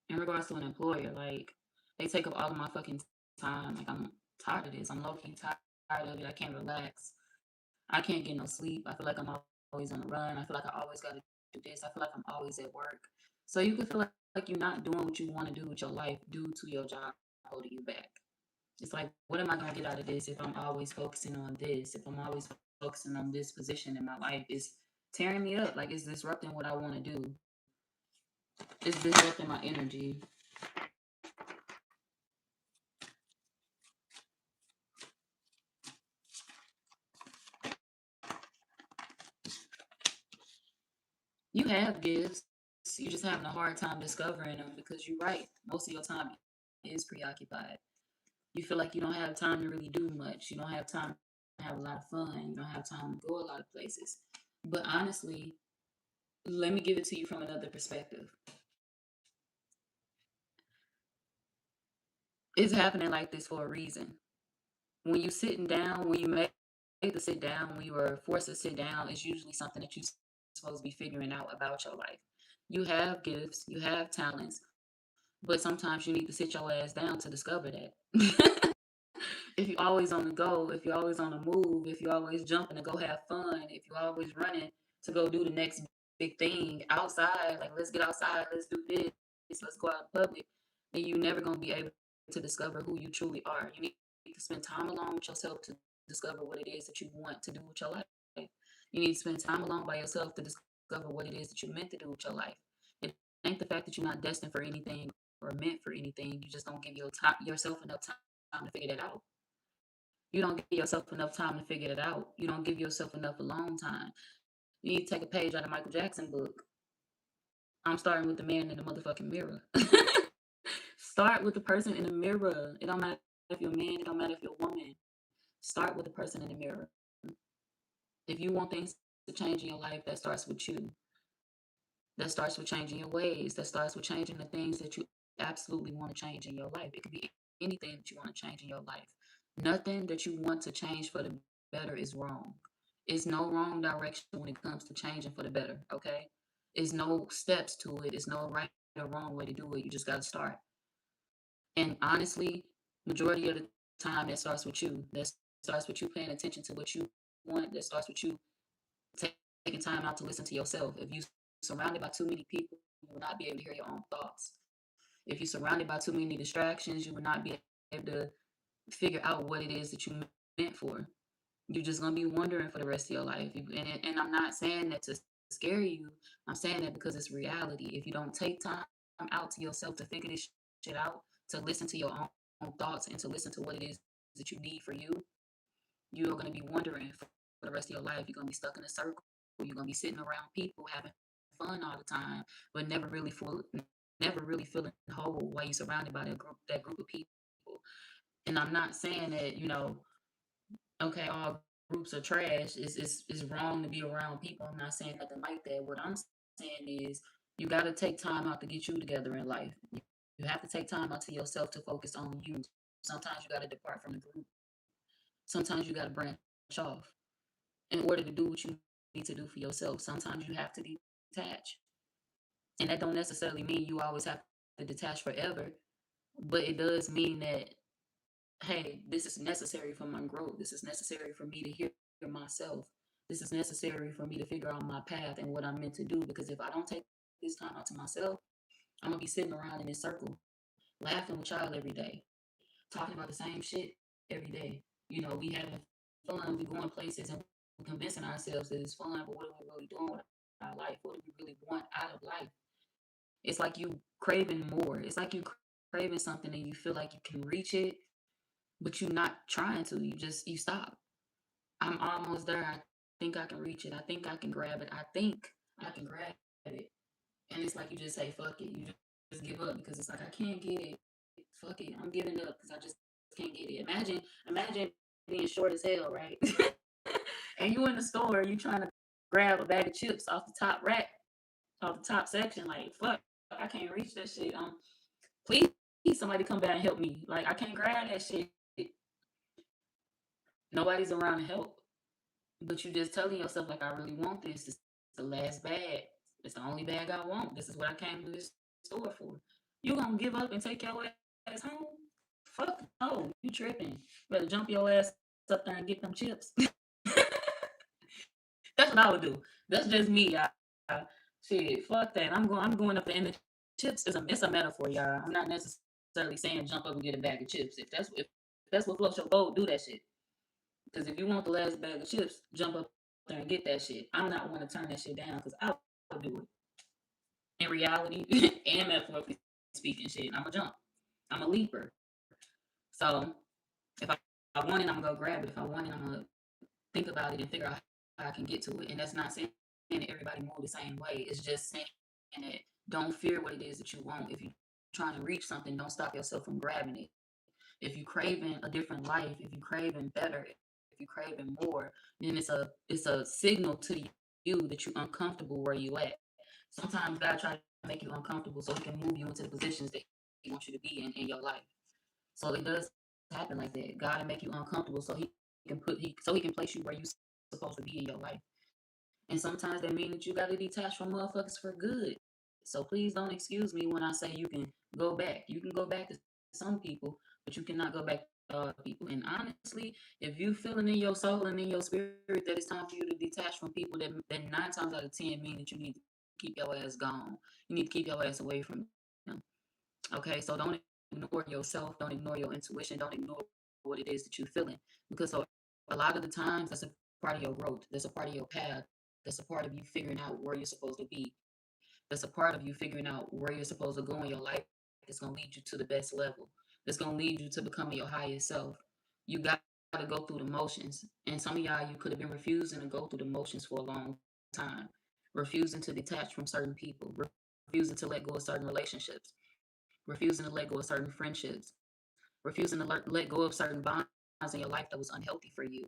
in regards to an employer. Like they take up all of my fucking time. Like I'm tired of this. I'm low key tired of it. I can't relax. I can't get no sleep. I feel like I'm always on the run. I feel like I always got to do this. I feel like I'm always at work. So you can feel like you're not doing what you want to do with your life due to your job holding you back. It's like, what am I going to get out of this if I'm always focusing on this? If I'm always focusing on this position in my life, it's tearing me up. Like it's disrupting what I want to do. It's disrupting my energy. You have gifts. You're just having a hard time discovering them because you're right. Most of your time is preoccupied. You feel like you don't have time to really do much. You don't have time to have a lot of fun. You don't have time to go a lot of places. But honestly, let me give it to you from another perspective. It's happening like this for a reason. When you sitting down, when you made to sit down, when you were forced to sit down, it's usually something that you're supposed to be figuring out about your life. You have gifts, you have talents, but sometimes you need to sit your ass down to discover that. If you're always on the go, if you're always on the move, if you're always jumping to go have fun, if you're always running to go do the next big thing outside, like let's get outside, let's do this, let's go out in public, then you're never going to be able to discover who you truly are. You need to spend time alone with yourself to discover what it is that you want to do with your life. You need to spend time alone by yourself to discover what it is that you're meant to do with your life. It ain't the fact that you're not destined for anything or meant for anything. You just don't give yourself enough time to figure that out. You don't give yourself enough time to figure it out. You don't give yourself enough alone time. You need to take a page out of Michael Jackson book. I'm starting with the man in the motherfucking mirror. Start with the person in the mirror. It don't matter if you're a man, it don't matter if you're a woman. Start with the person in the mirror. If you want things to change in your life, that starts with you. That starts with changing your ways. That starts with changing the things that you absolutely want to change in your life. It could be anything that you want to change in your life. Nothing that you want to change for the better is wrong. It's no wrong direction when it comes to changing for the better, okay? It's no steps to it. It's no right or wrong way to do it. You just got to start. And honestly, majority of the time, that starts with you. That starts with you paying attention to what you want. That starts with you taking time out to listen to yourself. If you surrounded by too many people, you will not be able to hear your own thoughts. If you're surrounded by too many distractions, you will not be able to figure out what it is that you meant for. You're just gonna be wondering for the rest of your life. And I'm not saying that to scare you. I'm saying that because it's reality. If you don't take time out to yourself to figure this shit out, to listen to your own thoughts and to listen to what it is that you need for you, you're gonna be wondering for the rest of your life. You're gonna be stuck in a circle. You're gonna be sitting around people having fun all the time, but never really feeling whole while you're surrounded by that group of people. And I'm not saying that, okay, all groups are trash. It's wrong to be around people. I'm not saying nothing like that. What I'm saying is you got to take time out to get you together in life. You have to take time out to yourself to focus on you. Sometimes you got to depart from the group. Sometimes you got to branch off in order to do what you need to do for yourself. Sometimes you have to detach. And that don't necessarily mean you always have to detach forever, but it does mean that, hey, this is necessary for my growth. This is necessary for me to hear myself. This is necessary for me to figure out my path and what I'm meant to do. Because if I don't take this time out to myself, I'm gonna be sitting around in this circle, laughing with y'all every day, talking about the same shit every day. We having fun, we going places and convincing ourselves that it's fun, but what are we really doing with our life? What do we really want out of life? It's like you craving more. It's like you craving something and you feel like you can reach it, but you're not trying to. You stop. I'm almost there. I think I can reach it. I think I can grab it. I think I can grab it. And it's like you just say, fuck it. You just give up because it's like, I can't get it. Fuck it. I'm giving up because I just can't get it. Imagine being short as hell, right? And you in the store, you trying to grab a bag of chips off the top rack, off the top section, like, fuck, I can't reach that shit. Please, somebody come back and help me. Like, I can't grab that shit. Nobody's around to help. But you just telling yourself, like, I really want this. This is the last bag. It's the only bag I want. This is what I came to this store for. You gonna give up and take your ass home? Fuck no, you tripping. Better jump your ass up there and get them chips. That's what I would do. That's just me. Shit, fuck that. I'm going up there and the chips is it's a metaphor, y'all. I'm not necessarily saying jump up and get a bag of chips. If that's what floats your boat, do that shit. Because if you want the last bag of chips, jump up there and get that shit. I'm not one to turn that shit down because I would do it. In reality, and metaphorically speaking, shit, I'm a jump. I'm a leaper. So if I want it, I'm gonna go grab it. If I want it, I'm gonna think about it and figure out how I can get to it. And that's not saying that everybody move the same way. It's just saying that don't fear what it is that you want. If you're trying to reach something, don't stop yourself from grabbing it. If you're craving a different life, if you're craving better, if you're craving more, then it's a signal to you that you're uncomfortable where you at. Sometimes God try to make you uncomfortable so he can move you into the positions that he wants you to be in your life. So it does happen like that. God will make you uncomfortable so he can place you where you're supposed to be in your life. And sometimes that means that you gotta detach from motherfuckers for good. So please don't excuse me when I say you can go back. You can go back to some people, but you cannot go back to other people. And honestly, if you feeling in your soul and in your spirit that it's time for you to detach from people, that 9 times out of 10 mean that you need to keep your ass gone. You need to keep your ass away from them. Okay, so don't ignore yourself. Don't ignore your intuition. Don't ignore what it is that you're feeling. Because a lot of the times that's a part of your growth. That's a part of your path. That's a part of you figuring out where you're supposed to be. That's a part of you figuring out where you're supposed to go in your life. That's going to lead you to the best level. That's going to lead you to becoming your highest self. You got to go through the motions. And some of y'all, you could have been refusing to go through the motions for a long time. Refusing to detach from certain people. Refusing to let go of certain relationships. Refusing to let go of certain friendships. Refusing to let go of certain bonds in your life that was unhealthy for you.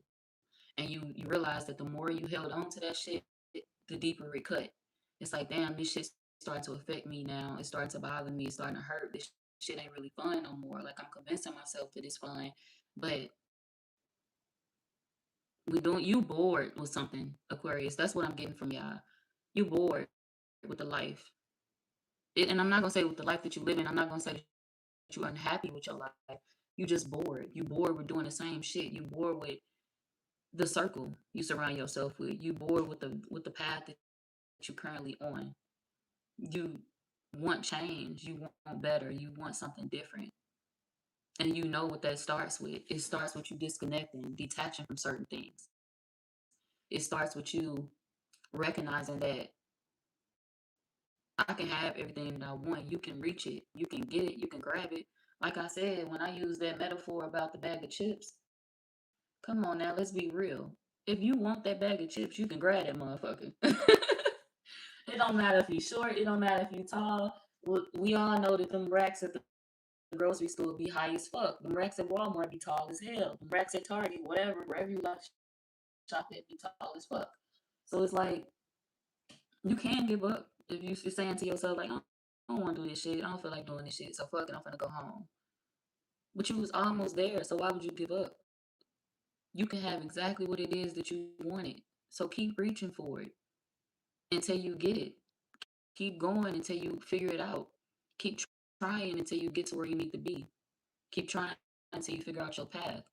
And you realize that the more you held on to that shit, the deeper it cut. It's like, damn, this shit starting to affect me now. It's starting to bother me. It's starting to hurt. This shit ain't really fun no more. Like, I'm convincing myself that it's fun, but you bored with something, Aquarius. That's what I'm getting from y'all. You bored with the life. And I'm not gonna say with the life that you live in. I'm not gonna say that you're unhappy with your life. You just bored. You bored with doing the same shit. You bored with the circle you surround yourself with. You bored with the path that you're currently on. You want change. You want better. You want something different. And you know what that starts with. It starts with you disconnecting, detaching from certain things. It starts with you recognizing that I can have everything that I want. You can reach it. You can get it. You can grab it. Like I said, when I use that metaphor about the bag of chips, come on now, let's be real. If you want that bag of chips, you can grab that motherfucker. It don't matter if you're short. It don't matter if you're tall. We all know that them racks at the grocery store be high as fuck. Them racks at Walmart be tall as hell. Them racks at Target, whatever, wherever you like to shop at, be tall as fuck. So it's like, you can give up if you're saying to yourself, like, I don't want to do this shit. I don't feel like doing this shit. So fuck it, I'm gonna go home. But you was almost there, so why would you give up? You can have exactly what it is that you wanted. So keep reaching for it until you get it. Keep going until you figure it out. Keep trying until you get to where you need to be. Keep trying until you figure out your path.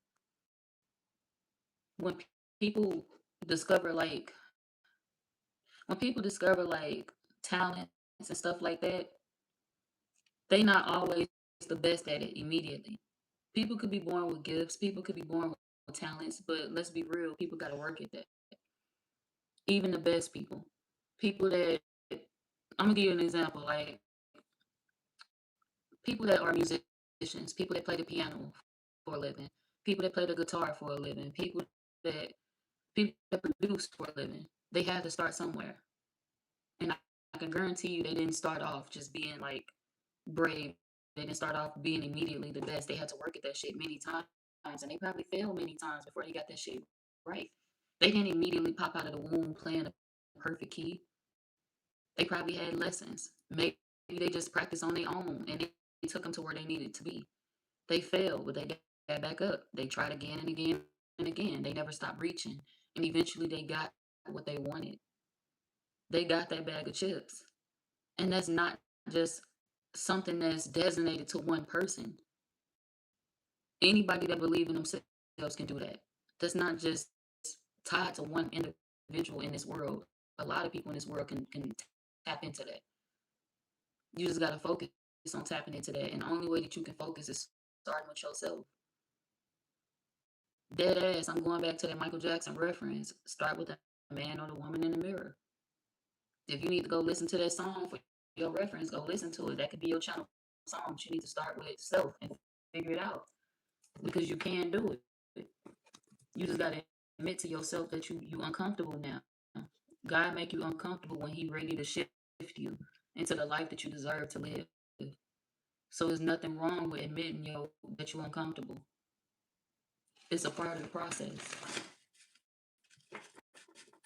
When people discover like when people discover like talents and stuff like that, they not always the best at it immediately. People could be born with gifts, people could be born with talents, but let's be real, people got to work at that. Even the best people, people that I'm gonna give you an example, like people that are musicians, people that play the piano for a living, people that play the guitar for a living, that people that produce for a living. They had to start somewhere, and I can guarantee you they didn't start off just being like brave. They didn't start off being immediately the best. They had to work at that shit many times, and they probably failed many times before they got that shit right. They didn't immediately pop out of the womb playing a perfect key. They probably had lessons. Maybe they just practiced on their own, and it took them to where they needed to be. They failed, but they got back up. They tried again and again and again. They never stopped reaching, and eventually they got what they wanted. They got that bag of chips, and that's not just something that's designated to one person. Anybody that believes in themselves can do that. That's not just tied to one individual in this world. A lot of people in this world can tap into that. You just gotta focus on tapping into that. And the only way that you can focus is starting with yourself. Dead ass. I'm going back to that Michael Jackson reference. Start with the man or the woman in the mirror. If you need to go listen to that song for your reference, go listen to it. That could be your channel song. But you need to start with self and figure it out. Because you can do it. You just gotta admit to yourself that you uncomfortable now. God make you uncomfortable when He ready to shift you into the life that you deserve to live. So there's nothing wrong with admitting that you're uncomfortable. It's a part of the process,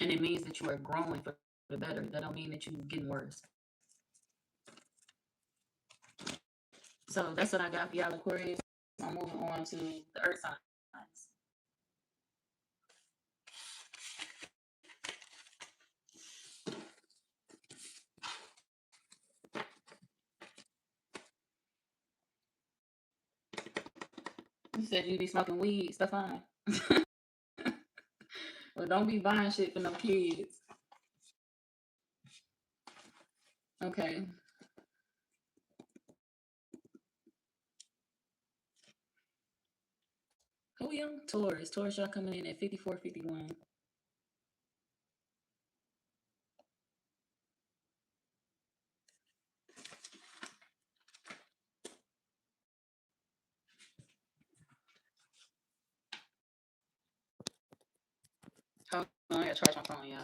and it means that you are growing for the better. That don't mean that you're getting worse. So that's what I got for y'all, Aquarius. I'm moving on to the Earth signs. You said you be smoking weed, stuff on. Well, don't be buying shit for no kids. Okay. Who you? Taurus. Taurus, y'all coming in at 54-51. Hold on, I gotta charge my phone, y'all.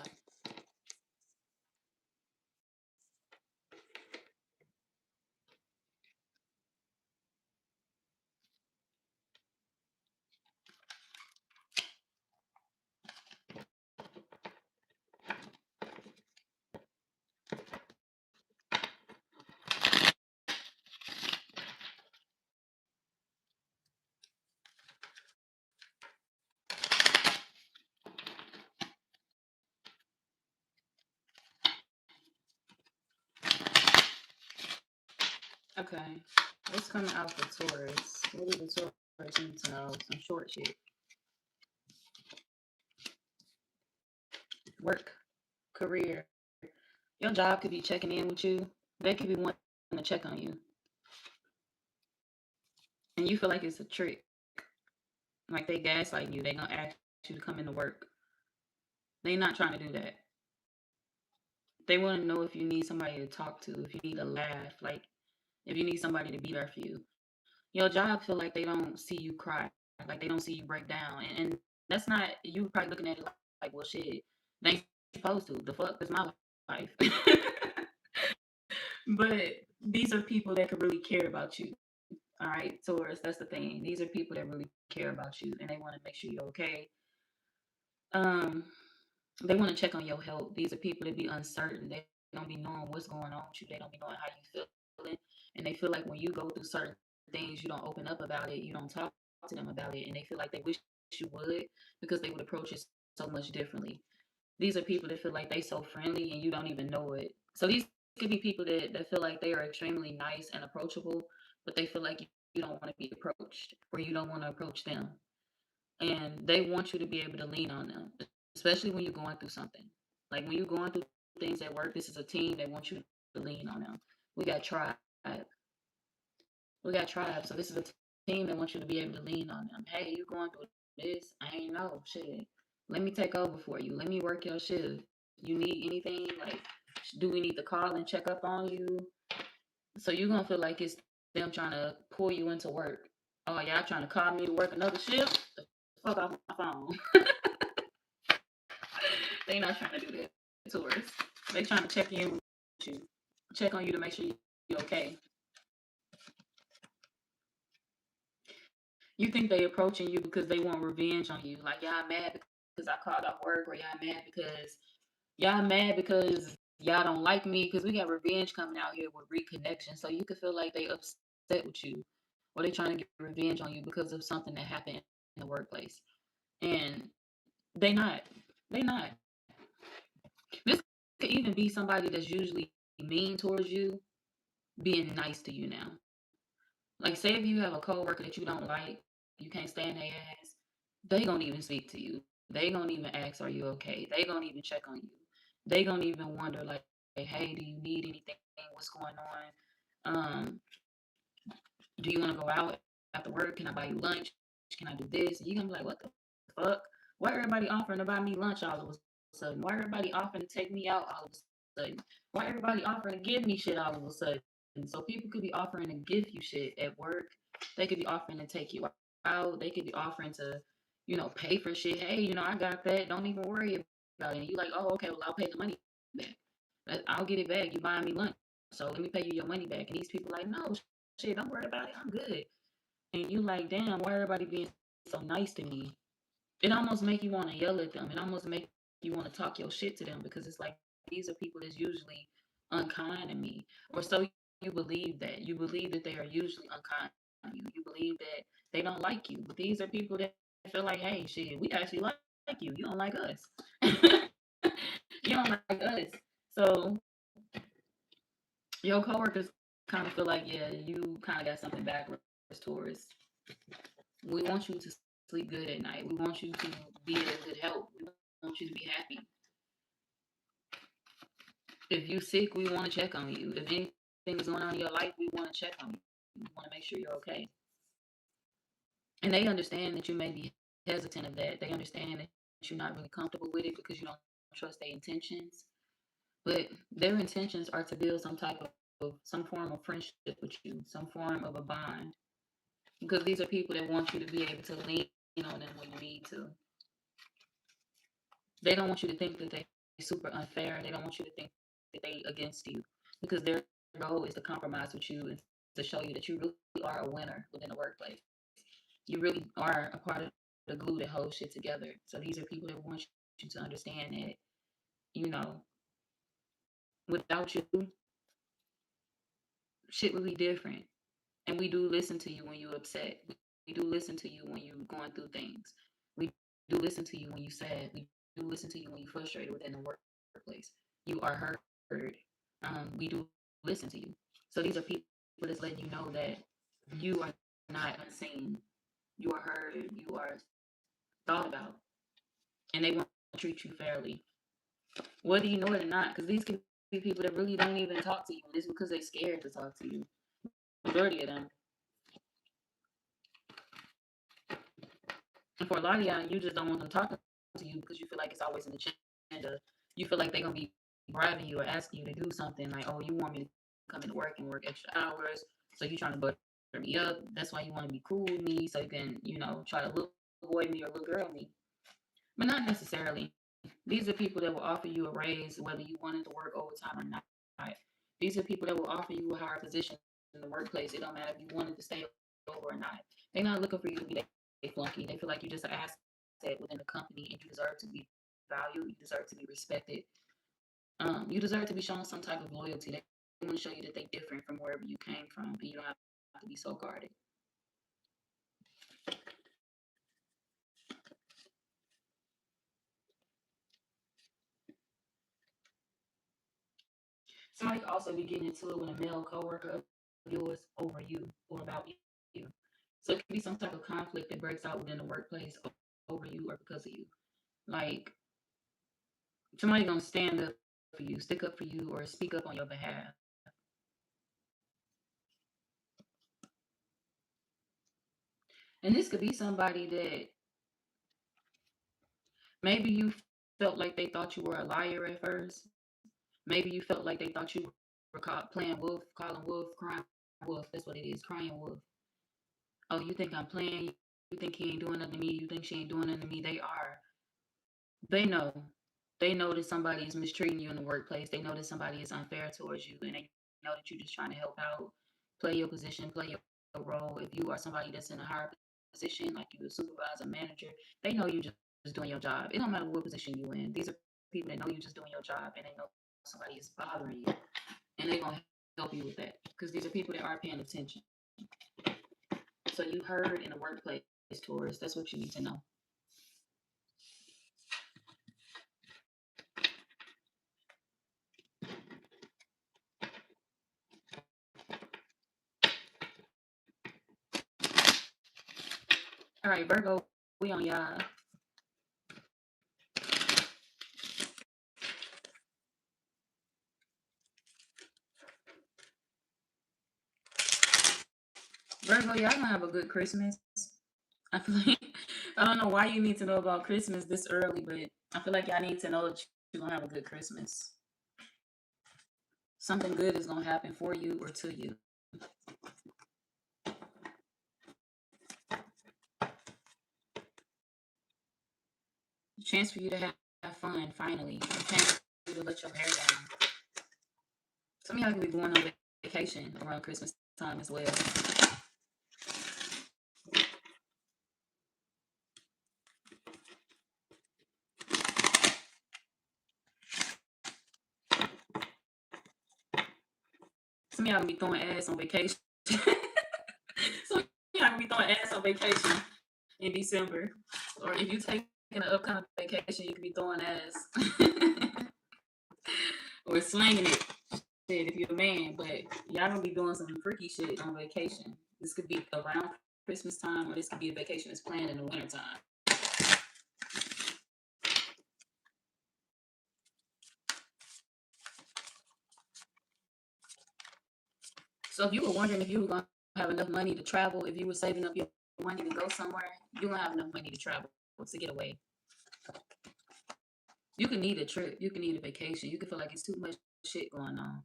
Okay. What's coming out for Taurus? What do the Taurus need to know? Some short shit. Work, career. Your job could be checking in with you. They could be wanting to check on you. And you feel like it's a trick. Like they gaslight you. They gonna ask you to come into work. They not trying to do that. They want to know if you need somebody to talk to, if you need a laugh, like if you need somebody to be there for you. Your job feel like they don't see you cry, like they don't see you break down, and that's not you. Probably looking at it like well, shit, they ain't supposed to. The fuck is my life. But these are people that could really care about you. All right, Taurus, that's the thing. These are people that really care about you, and they want to make sure you're okay. Um, they want to check on your health. These are people that be uncertain. They don't be knowing what's going on with you. They don't be knowing how you feeling, and they feel like when you go through certain things, you don't open up about it. You don't talk to them about it, and they feel like they wish you would because they would approach it so much differently. These are people that feel like they so friendly and you don't even know it. So these could be people that feel like they are extremely nice and approachable, but they feel like you don't want to be approached or you don't want to approach them. And they want you to be able to lean on them, especially when you're going through something. Like when you're going through things at work, this is a team that wants you to lean on them. We got tribe. We got tribe. So this is a team that wants you to be able to lean on them. Hey, you going through this? I ain't know. Shit. Let me take over for you. Let me work your shift. You need anything? Like, do we need to call and check up on you? So you're gonna feel like it's them trying to pull you into work. Oh, y'all trying to call me to work another shift? The fuck off my phone. They not trying to do that to us. They trying to check in with you, check on you to make sure you're okay. You think they approaching you because they want revenge on you? Like y'all mad because I called off work, or y'all mad because y'all don't like me because we got revenge coming out here with reconnection. So you could feel like they upset with you, or they trying to get revenge on you because of something that happened in the workplace. And they not. They not. This could even be somebody that's usually mean towards you being nice to you now. Like, say if you have a coworker that you don't like, you can't stand their ass, they gonna even speak to you. They gonna even ask, "Are you okay?" They gonna even check on you. They gonna even wonder, like, "Hey, do you need anything? What's going on? Do you want to go out after work? Can I buy you lunch? Can I do this?" And you gonna be like, "What the fuck? Why everybody offering to buy me lunch all of a sudden? Why everybody offering to take me out all of a sudden? Why everybody offering to give me shit all of a sudden?" So people could be offering to give you shit at work. They could be offering to take you out. They could be offering to, pay for shit. Hey, I got that. Don't even worry about it. And you like, oh, okay, well, I'll pay the money back. I'll get it back. You buying me lunch. So let me pay you your money back. And these people like, no, shit, don't worry about it. I'm good. And you like, damn, why everybody being so nice to me? It almost make you want to yell at them. It almost make you want to talk your shit to them because it's like these are people that's usually unkind to me. Or so you believe that. You believe that they are usually unkind to you. You believe that they don't like you. But these are people that feel like, hey, shit, we actually like you. You don't like us. You don't like us. So your coworkers kind of feel like, yeah, you kind of got something backwards, Taurus. We want you to sleep good at night. We want you to be in good health. We want you to be happy. If you're sick, we want to check on you. If anything is going on in your life, we want to check on you. We want to make sure you're okay. And they understand that you may be hesitant of that. They understand that you're not really comfortable with it because you don't trust their intentions. But their intentions are to build some form of friendship with you, some form of a bond. Because these are people that want you to be able to lean on them when you need to. They don't want you to think that they're super unfair. They don't want you to think that they against you because their goal is to compromise with you and to show you that you really are a winner within the workplace. You really are a part of the glue that holds shit together. So these are people that want you to understand that, you know, without you, shit would be different. And we do listen to you when you're upset. We do listen to you when you're going through things. We do listen to you when you're sad. We do listen to you when you're frustrated within the workplace. You are heard. We do listen to you. So these are people that's letting you know that you are not unseen. You are heard. You are thought about. And they want to treat you fairly. Whether you know it or not, because these can be people that really don't even talk to you. And it's because they're scared to talk to you. Majority of them. And for a lot of y'all, you just don't want them talking to you because you feel like it's always an agenda. You feel like they're going to be bribing you or asking you to do something like, oh, you want me to come into work and work extra hours. So you're trying to butter me up. That's why you want to be cool with me. So you can, try to look boy me or little girl me. But not necessarily. These are people that will offer you a raise whether you wanted to work overtime or not. These are people that will offer you a higher position in the workplace. It don't matter if you wanted to stay over or not. They're not looking for you to be a flunky. They feel like you're just an asset within the company and you deserve to be valued. You deserve to be respected. You deserve to be shown some type of loyalty. They want to show you that they're different from wherever you came from and you don't have to be so guarded. Somebody could also be getting into it with a male coworker of yours over you or about you. So it could be some type of conflict that breaks out within the workplace over you or because of you. Like somebody gonna stand up for you, stick up for you, or speak up on your behalf. And this could be somebody that maybe you felt like they thought you were a liar at first. Maybe you felt like they thought you were caught playing wolf, calling wolf, crying wolf. That's what it is, crying wolf. Oh, you think I'm playing? You think he ain't doing nothing to me? You think she ain't doing nothing to me? They are. They know. They know that somebody is mistreating you in the workplace. They know that somebody is unfair towards you, and they know that you're just trying to help out, play your position, play your role. If you are somebody that's in a higher position, like you a supervisor, manager, they know you just doing your job. It don't matter what position you in. These are people that know you just doing your job, and they know somebody is bothering you, and they gonna help you with that because these are people that are paying attention. So you heard in the workplace, Taurus. That's what you need to know. All right, Virgo, we on y'all. Virgo, y'all gonna have a good Christmas. I feel like I don't know why you need to know about Christmas this early, but I feel like y'all need to know that you're gonna have a good Christmas. Something good is gonna happen for you or to you. A chance for you to have fun finally. A chance for you to let your hair down. Some of y'all can be going on vacation around Christmas time as well. Some of y'all can be throwing ass on vacation. Some of y'all can be throwing ass on vacation in December. Or if you take an upcoming vacation, you could be throwing ass. Or slanging it. Shit, if you're a man, but y'all gonna be doing some freaky shit on vacation. This could be around Christmas time, or this could be a vacation that's planned in the winter time. So if you were wondering if you were gonna have enough money to travel, if you were saving up your money to go somewhere, you're gonna have enough money to travel to get away. You can need a trip, you can need a vacation, you can feel like it's too much shit going on.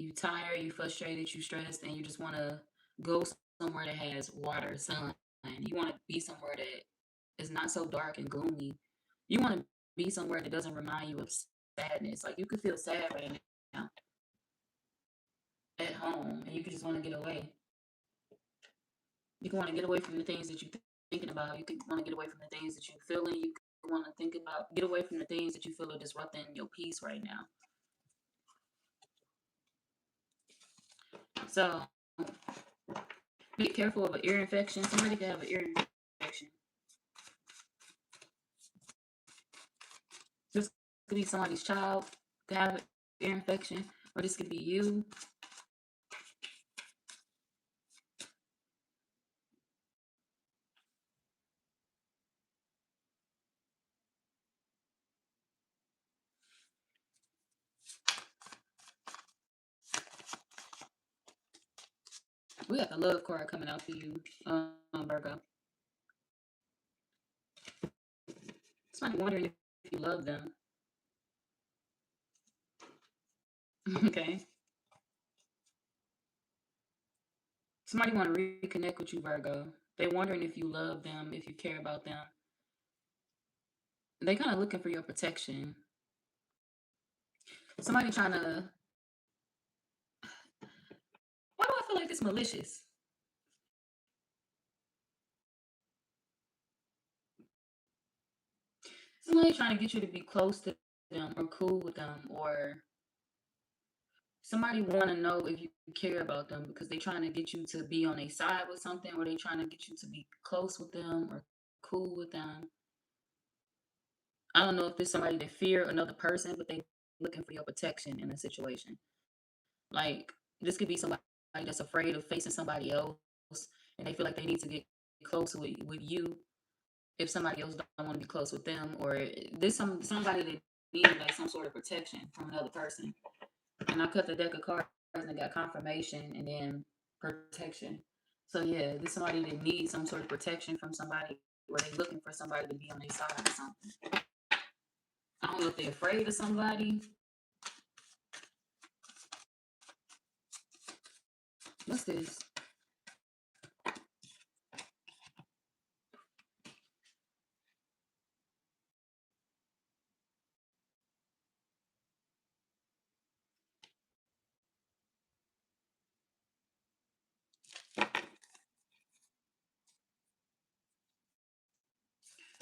You tired, you frustrated, you stressed, and you just wanna go somewhere that has water, sun. You wanna be somewhere that is not so dark and gloomy. You want to be somewhere that doesn't remind you of sadness. Like you could feel sad right now at home, and you could just want to get away. You can want to get away from the things that you're thinking about. You could want to get away from the things that you're feeling. You could want to think about get away from the things that you feel are disrupting your peace right now. So be careful of an ear infection. Somebody could have an ear infection. This could be somebody's child could have an ear infection, or this could be you. We got the love card coming out for you, Virgo. Somebody wondering if you love them. Okay. Somebody want to reconnect with you, Virgo. They wondering if you love them, if you care about them. They kind of looking for your protection. Somebody trying to. Why do I feel like it's malicious? Somebody trying to get you to be close to them or cool with them, or somebody want to know if you care about them because they trying to get you to be on their side with something, or they trying to get you to be close with them or cool with them. I don't know if it's somebody that fear another person, but they looking for your protection in a situation. Like this could be somebody that's afraid of facing somebody else, and they feel like they need to get close with you if somebody else don't want to be close with them, or there's somebody that needs like some sort of protection from another person. And I cut the deck of cards and I got confirmation and then protection. So yeah, this somebody that needs some sort of protection from somebody, or they looking for somebody to be on their side or something. I don't know if they're afraid of somebody. What's this?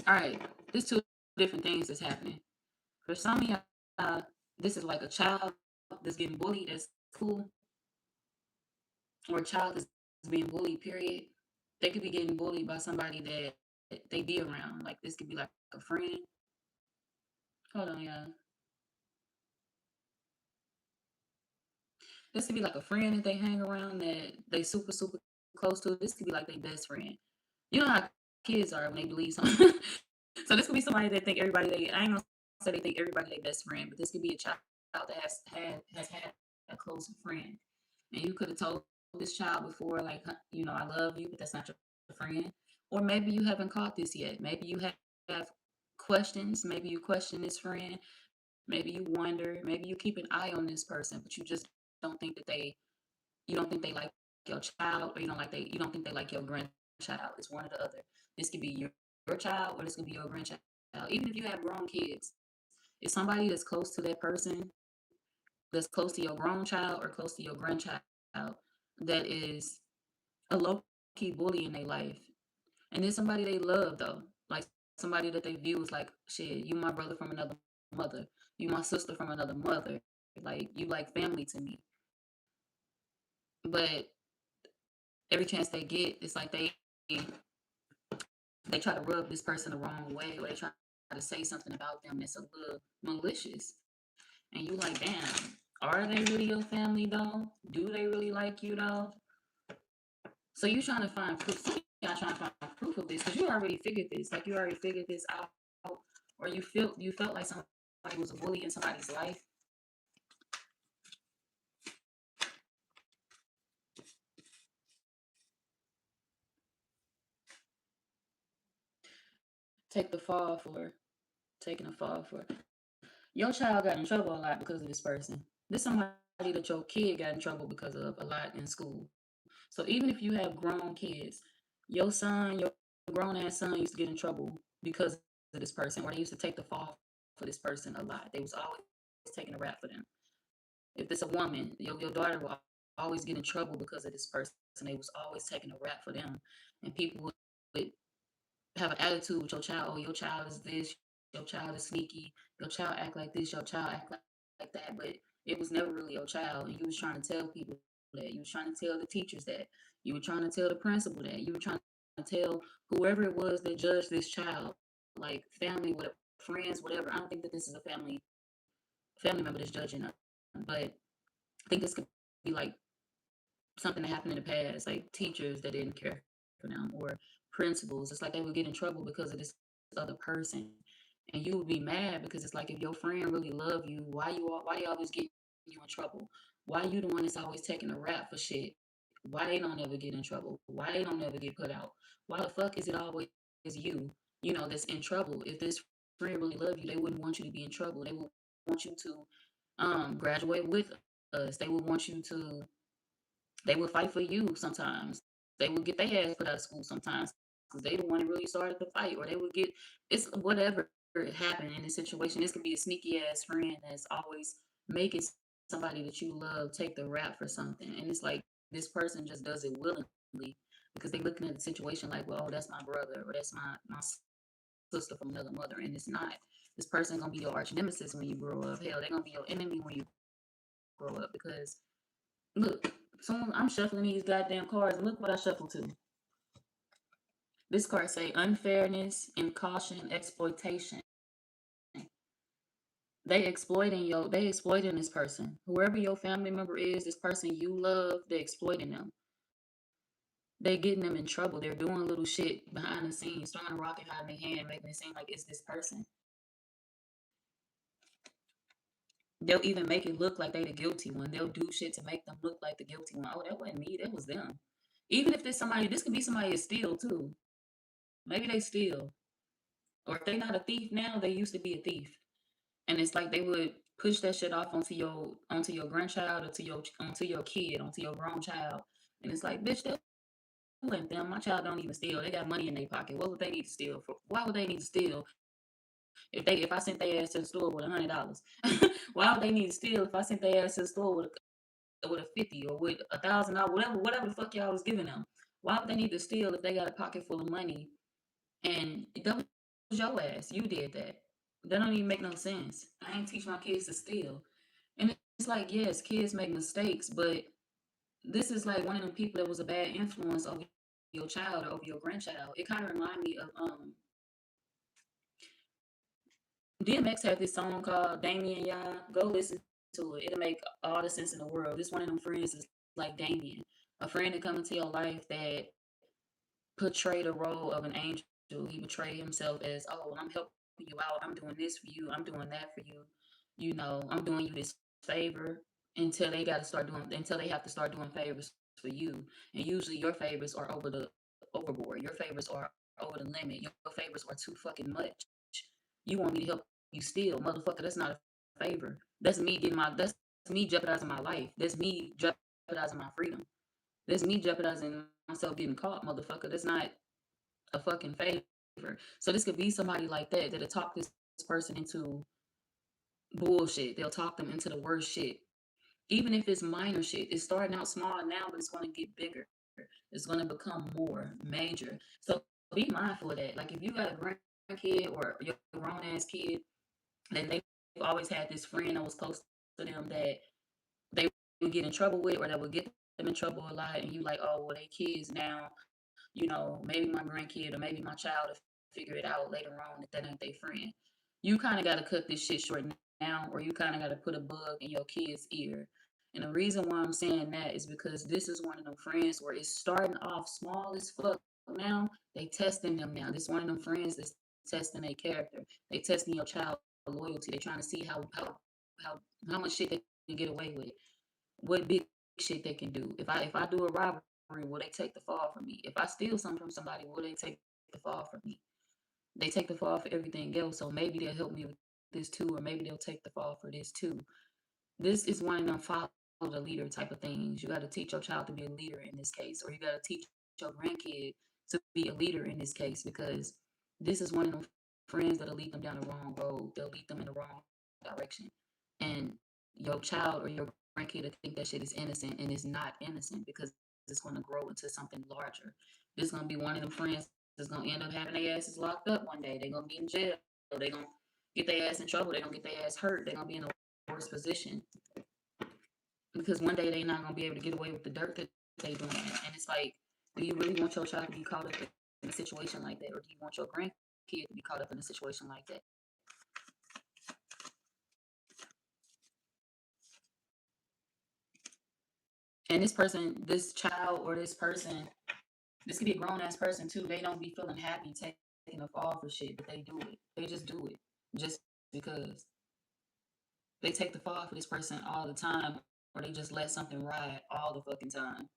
All right, there's two different things that's happening. For some of y'all, this is like a child that's getting bullied. That's cool, or a child that's being bullied. Period. They could be getting bullied by somebody that they be around. Like this could be like a friend. Hold on, y'all. This could be like a friend that they hang around that they super close to. This could be like their best friend. You know how kids are when they believe something. So this could be somebody that think everybody they I ain't gonna say they think everybody their best friend, but this could be a child that has had a close friend. And you could have told this child before, like, I love you, but that's not your friend. Or maybe you haven't caught this yet. Maybe you have questions. Maybe you question this friend. Maybe you wonder. Maybe you keep an eye on this person, but you just don't think that you don't think they like your child, or you don't think they like your grandchild. It's one or the other. This could be your child, or this could be your grandchild. Even if you have grown kids, if somebody that's close to that person, that's close to your grown child or close to your grandchild, that is a low key bully in their life, and then somebody they love though, like somebody that they view as like, shit, you my brother from another mother, you my sister from another mother, like you like family to me. But every chance they get, it's like they try to rub this person the wrong way, or they try to say something about them that's a little malicious. And you like, damn, are they really your family though? Do they really like you though? So you trying to find proof. Y'all trying to find proof of this because you already figured this. Like you already figured this out, or you felt like somebody was a bully in somebody's life. Take the fall for taking a fall for. Your child got in trouble a lot because of this person. This somebody that your kid got in trouble because of a lot in school. So even if you have grown kids, your grown ass son used to get in trouble because of this person, or they used to take the fall for this person a lot. They was always taking a rap for them. If it's a woman, your daughter will always get in trouble because of this person. They was always taking a rap for them. And people would have an attitude with your child. Oh, your child is this, your child is sneaky, your child act like this, your child act like that. But it was never really your child. And you was trying to tell people that. You was trying to tell the teachers that. You were trying to tell the principal that. You were trying to tell whoever it was that judged this child, like family, whatever, friends, whatever. I don't think that this is a family member that's judging them. But I think this could be like something that happened in the past, like teachers that didn't care for them, or principals. It's like they would get in trouble because of this other person, and you would be mad because it's like if your friend really love you, why you always getting you in trouble? Why you the one that's always taking a rap for shit? Why they don't ever get in trouble? Why they don't ever get put out? Why the fuck is it always you, that's in trouble? If this friend really love you, they wouldn't want you to be in trouble. They would want you to graduate with us. They would want you to, they would fight for you sometimes. They would get their ass put out of school sometimes because they the one that really started the fight, or they would get, it's whatever happened in this situation. This could be a sneaky ass friend that's always making somebody that you love take the rap for something, and it's like this person just does it willingly because they looking at the situation like, well, oh, that's my brother or that's my sister from another mother, and it's not. This person gonna be your arch nemesis when you grow up. Hell, they're gonna be your enemy when you grow up because look, someone, I'm shuffling these goddamn cards, and look what I shuffled to. This card say unfairness and caution, exploitation. They exploiting this person. Whoever your family member is, this person you love, they exploiting them. They getting them in trouble. They're doing little shit behind the scenes, throwing a rock behind their hand, making it seem like it's this person. They'll even make it look like they the guilty one. They'll do shit to make them look like the guilty one. Oh, that wasn't me. That was them. Even if there's somebody, this could be somebody that steal too. Maybe they steal. Or if they not a thief now, they used to be a thief. And it's like they would push that shit off onto your grandchild or onto your kid, onto your grown child. And it's like, bitch, that wasn't them. My child don't even steal. They got money in their pocket. What would they need to steal for? Why would they need to steal if I sent their ass to the store with $100? Why would they need to steal if I sent their ass to the store with a 50 or with $1,000, whatever the fuck y'all was giving them? Why would they need to steal if they got a pocket full of money? And that was your ass. You did that. That don't even make no sense. I ain't teach my kids to steal. And it's like, yes, kids make mistakes, but this is like one of them people that was a bad influence over your child or over your grandchild. It kind of remind me of DMX had this song called Damien, y'all. Go listen to it. It'll make all the sense in the world. This one of them friends is like Damien, a friend that come into your life that portray the role of an angel. He portrayed himself as, oh, well, I'm helping you out. I'm doing this for you. I'm doing that for you. I'm doing you this favor until they have to start doing favors for you. And usually your favors are overboard. Your favors are over the limit. Your favors are too fucking much. You want me to help you steal, motherfucker? That's not a favor. That's me jeopardizing my life. That's me jeopardizing my freedom. That's me jeopardizing myself getting caught, motherfucker. That's not a fucking favor. So this could be somebody like that that'll talk this person into bullshit. They'll talk them into the worst shit. Even if it's minor shit. It's starting out small now, but it's gonna get bigger. It's gonna become more major. So be mindful of that. Like if you got a grandkid or your grown ass kid, then they've always had this friend that was close to them that they would get in trouble with or that would get them in trouble a lot, and you like, oh well, they kids now, maybe my grandkid or maybe my child will figure it out later on if that ain't their friend. You kind of got to cut this shit short now, or you kind of got to put a bug in your kid's ear. And the reason why I'm saying that is because this is one of them friends where it's starting off small as fuck. Now they testing them now. This is one of them friends that's testing their character. They testing your child loyalty. They trying to see how much shit they can get away with. What big shit they can do. If I do a robbery, will they take the fall from me? If I steal something from somebody, will they take the fall from me? They take the fall for everything else, so maybe they'll help me with this too, or maybe they'll take the fall for this too. This is one of them follow the leader type of things. You got to teach your child to be a leader in this case, or you got to teach your grandkid to be a leader in this case, because this is one of them friends that'll lead them down the wrong road. They'll lead them in the wrong direction. And your child or your grandkid will think that shit is innocent, and it's not innocent because it's going to grow into something larger. This is going to be one of them friends that's going to end up having their asses locked up one day. They're going to be in jail. They're going to get their ass in trouble. They're going to get their ass hurt. They're going to be in a worse position because one day they're not going to be able to get away with the dirt that they doing. And it's like, do you really want your child to be caught up in a situation like that, or do you want your grandkid to be caught up in a situation like that? And this child or this person, this could be a grown ass person too. They don't be feeling happy taking a fall for shit, but they do it. They just do it just because they take the fall for this person all the time, or they just let something ride all the fucking time.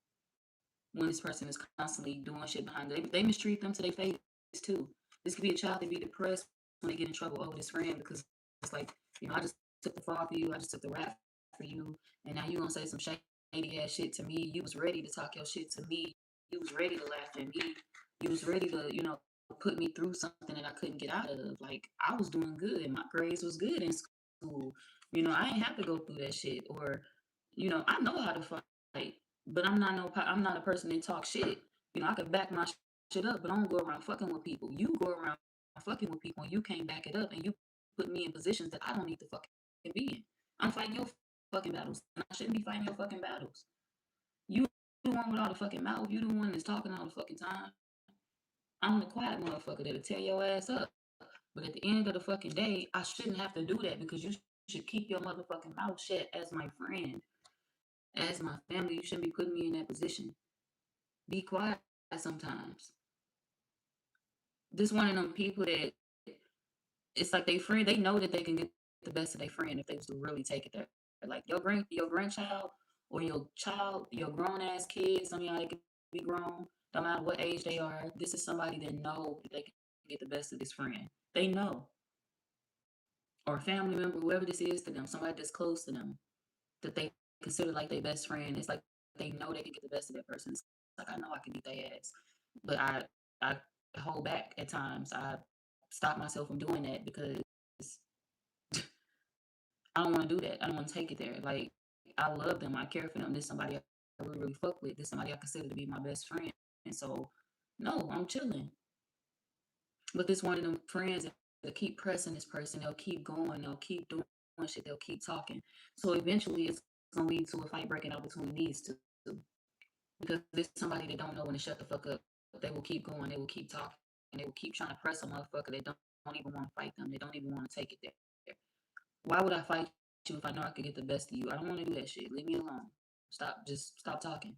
when this person is constantly doing shit behind them. They mistreat them to their face too. This could be a child that be depressed when they get in trouble over this friend because it's like, I just took the fall for you, I just took the rap for you, and now you gonna say some shady ass shit to me. You was ready to talk your shit to me. You was ready to laugh at me. You was ready to, put me through something that I couldn't get out of. Like, I was doing good. My grades was good in school. I ain't have to go through that shit. Or, I know how to fight, but I'm not a person that talks shit. I can back my shit up, but I don't go around fucking with people. You go around fucking with people and you can't back it up, and you put me in positions that I don't need to fucking be in. I'm fighting your fucking battles, and I shouldn't be fighting your fucking battles. You the one with all the fucking mouth. You the one that's talking all the fucking time. I'm the quiet motherfucker that'll tear your ass up. But at the end of the fucking day, I shouldn't have to do that because you should keep your motherfucking mouth shut as my friend, as my family. You shouldn't be putting me in that position. Be quiet sometimes. This one of them people that it's like they friend, they know that they can get the best of their friend if they was to really take it there. Like your grandchild or your child, your grown ass kids, some of y'all they can be grown, no matter what age they are. This is somebody that know that they can get the best of this friend. They know. Or a family member, whoever this is to them, somebody that's close to them, that they consider like their best friend. It's like they know they can get the best of that person. It's like I know I can beat their ass. But I hold back at times. I stop myself from doing that because I don't want to do that. I don't want to take it there. Like, I love them. I care for them. This is somebody I really, really fuck with. This is somebody I consider to be my best friend. And so, no, I'm chilling. But this one of them friends that keep pressing this person, they'll keep going. They'll keep doing shit. They'll keep talking. So eventually, it's gonna lead to a fight breaking out between these two. Because there's somebody that don't know when to shut the fuck up. They will keep going. They will keep talking. And they will keep trying to press a motherfucker. They don't even want to fight them. They don't even want to take it there. Why would I fight you if I know I could get the best of you? I don't want to do that shit. Leave me alone. Just stop talking.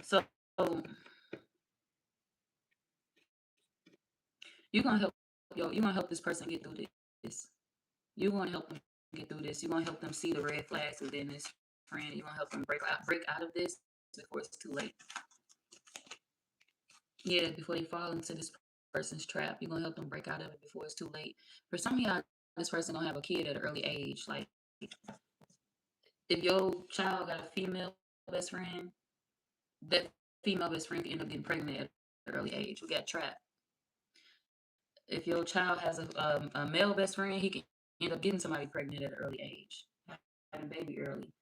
So you're gonna help you're gonna help this person get through this. You're gonna help them get through this. You're gonna help them see the red flags within this friend. You're gonna help them break out of this before it's too late. Yeah, before they fall into this person's trap. You're gonna help them break out of it before it's too late. For some of y'all, this person gonna have a kid at an early age. Like, if your child got a female best friend, that female best friend can end up getting pregnant at an early age. We got trapped. If your child has a male best friend, he can end up getting somebody pregnant at an early age, having a baby early.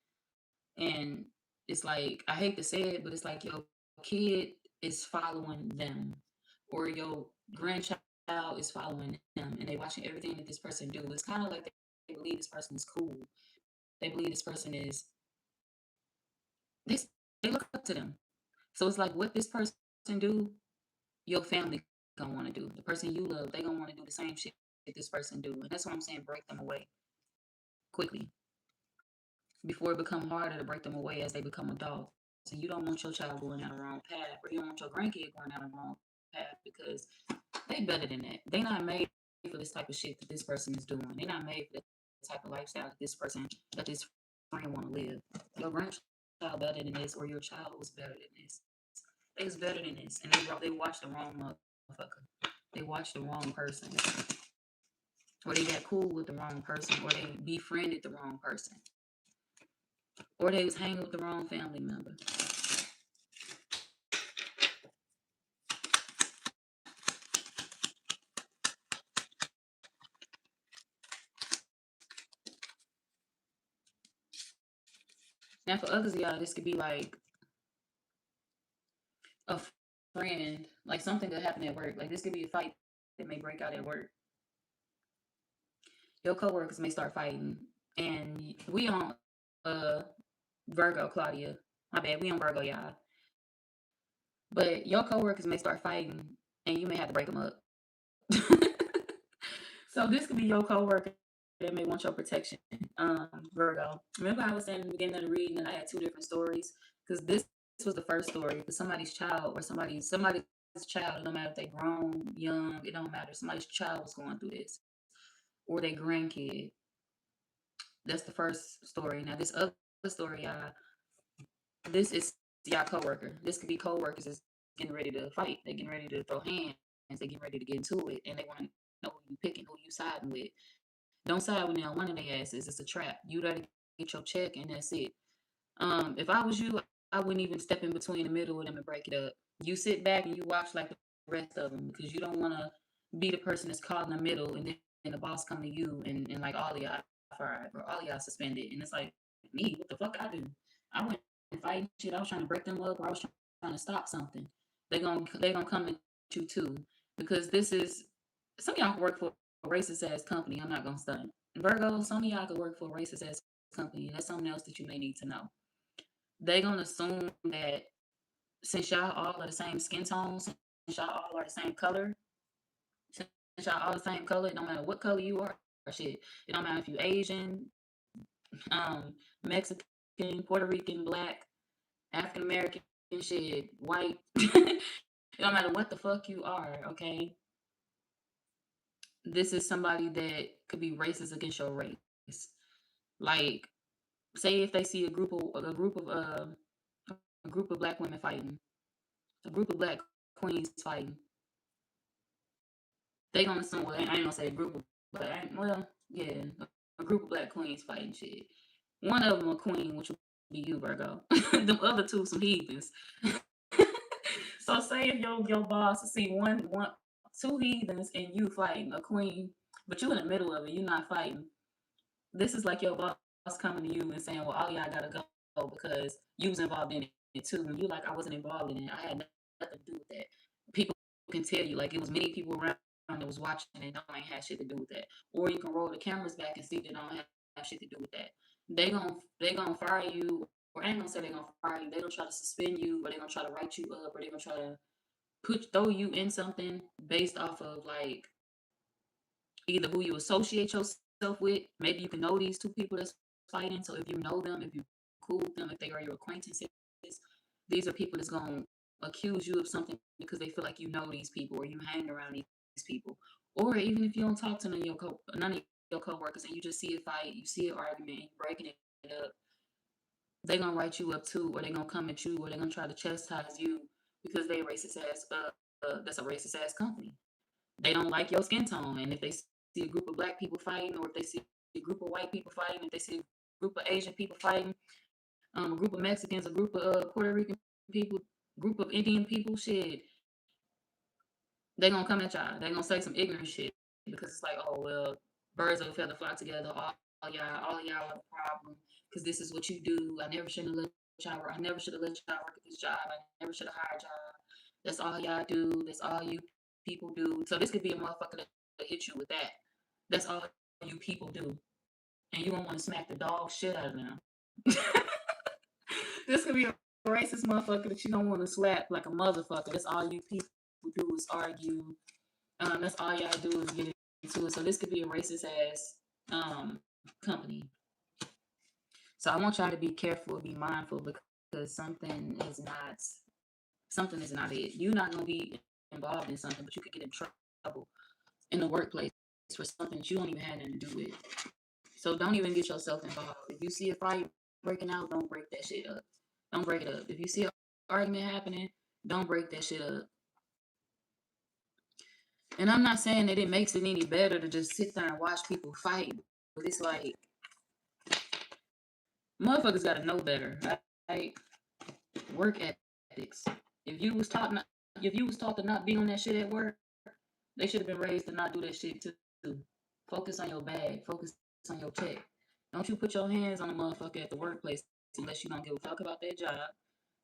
And it's like, I hate to say it, but it's like your kid is following them, or your grandchild is following them, and they watching everything that this person do. It's kind of like they believe this person is cool. They believe this person is this. They look up to them. So it's like what this person do, your family gonna want to do. The person you love, they gonna want to do the same shit that this person do, and that's what I'm saying. Break them away quickly before it become harder to break them away as they become adults. So you don't want your child going down the wrong path, or you don't want your grandkid going down the wrong path because they better than that. They not made for this type of shit that this person is doing. They not made for the type of lifestyle that this friend want to live. Your grandchild better than this, or your child was better than this. They was better than this, and they watched the wrong motherfucker. They watched the wrong person, or they got cool with the wrong person, or they befriended the wrong person, or they was hanging with the wrong family member. Now, for others of y'all, this could be like a friend, like something that happened at work. Like, this could be a fight that may break out at work. Your coworkers may start fighting, and we on Virgo, Claudia. My bad, we on Virgo, y'all. But your coworkers may start fighting, and you may have to break them up. So this could be your coworker that may want your protection, Virgo. Remember I was saying in the beginning of the reading that I had two different stories? Because this was the first story. Because somebody's child or somebody's child, no matter if they grown, young, it don't matter. Somebody's child was going through this. or their grandkid. That's the first story. Now this other story, this is y'all coworker. This could be coworkers that's getting ready to fight. They're getting ready to throw hands. They getting ready to get into it, and they want to know who you picking, who you siding with. Don't side with them. One of their asses. It's a trap. You gotta get your check, and that's it. If I was you, I wouldn't even step in between the middle of them and break it up. You sit back and you watch like the rest of them because you don't want to be the person that's caught in the middle, and then the boss come to you and like all of y'all fired or all of y'all suspended, and it's like me. What the fuck I do? I went fighting shit. I was trying to break them up, or I was trying to stop something. They gonna come at you too because this is some of y'all can work for a racist ass company. I'm not gonna stunt. Virgo, some of y'all could work for a racist ass company. That's something else that you may need to know. They gonna assume that since y'all all are the same skin tone, since y'all all are the same color, since y'all all the same color, it don't matter what color you are, or shit. It don't matter if you Asian, Mexican, Puerto Rican, black, African American, shit, white. It don't matter what the fuck you are, okay? This is somebody that could be racist against your race. Like, say if they see a group of black women fighting, a group of black queens fighting, they gonna assume. Well, I ain't gonna say a group of, but yeah, a group of black queens fighting shit. One of them a queen, which would be you, Virgo. The other two some heathens. So say if your boss see two heathens and you fighting a queen, but you in the middle of it, you not fighting. This is like your boss coming to you and saying, "Well, all y'all gotta go because you was involved in it too." And you like, "I wasn't involved in it. I had nothing to do with that." People can tell you like it was many people around that was watching and don't ain't had shit to do with that. Or you can roll the cameras back and see they don't have shit to do with that. They gonna fire you, or I ain't gonna say they gonna fire you. They gonna try to suspend you, or they gonna try to write you up, or they gonna try to throw you in something based off of like either who you associate yourself with. Maybe you can know these two people that's fighting. So if you know them, if you cool with them, if they are your acquaintances, these are people that's gonna accuse you of something because they feel like you know these people or you hang around these people. Or even if you don't talk to none of your coworkers and you just see a fight, you see an argument, and you're breaking it up, they're gonna write you up too, or they're gonna come at you, or they're gonna try to chastise you because they racist ass. That's a racist ass company. They don't like your skin tone, and if they see a group of black people fighting, or if they see a group of white people fighting, if they see a group of Asian people fighting, a group of Mexicans, a group of Puerto Rican people, group of Indian people, shit, they gonna come at y'all. They gonna say some ignorant shit because it's like, oh well, birds of a feather flock together. All y'all are the problem because this is what you do. I never should have let y'all work. I never should have let y'all work at this job. I never should have hired y'all. That's all y'all do. That's all you people do. So this could be a motherfucker that hit you with that. That's all you people do, and you don't want to smack the dog shit out of them. This could be a racist motherfucker that you don't want to slap like a motherfucker. That's all you people do is argue. That's all y'all do is get into it. So this could be a racist ass company. So I want y'all to be careful, be mindful because something is not it. You're not gonna be involved in something, but you could get in trouble in the workplace for something that you don't even have nothing to do with. So don't even get yourself involved. If you see a fight breaking out, don't break that shit up. Don't break it up. If you see an argument happening, don't break that shit up. And I'm not saying that it makes it any better to just sit there and watch people fight, but it's like motherfuckers gotta know better, right? Work ethics. If you was taught to not be on that shit at work, they should have been raised to not do that shit too. Focus on your bag. Focus on your check. Don't you put your hands on a motherfucker at the workplace unless you don't give a fuck about that job,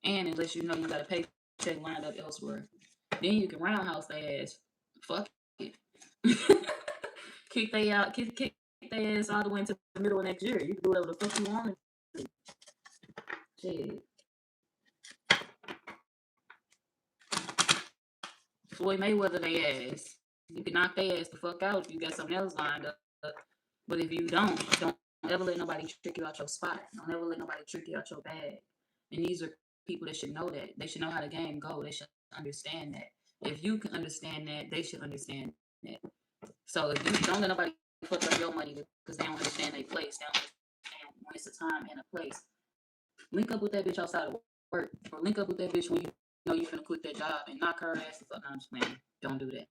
and unless you know you got a paycheck lined up elsewhere. Then you can roundhouse their ass. Fuck it. Kick they out. Kick their ass all the way into the middle of next year. You can do whatever the fuck you want. Shit. Floyd Mayweather they ass. You can knock their ass the fuck out if you got something else lined up. But if you don't ever let nobody trick you out your spot. Don't ever let nobody trick you out your bag. And these are people that should know that. They should know how the game go. They should understand that. If you can understand that, they should understand that. So if you don't let nobody fuck up your money because they don't understand their place. They don't understand when it's a time and a place. Link up with that bitch outside of work, or link up with that bitch when you know you're finna quit that job and knock her ass the fuck. I'm just playing. Don't do that.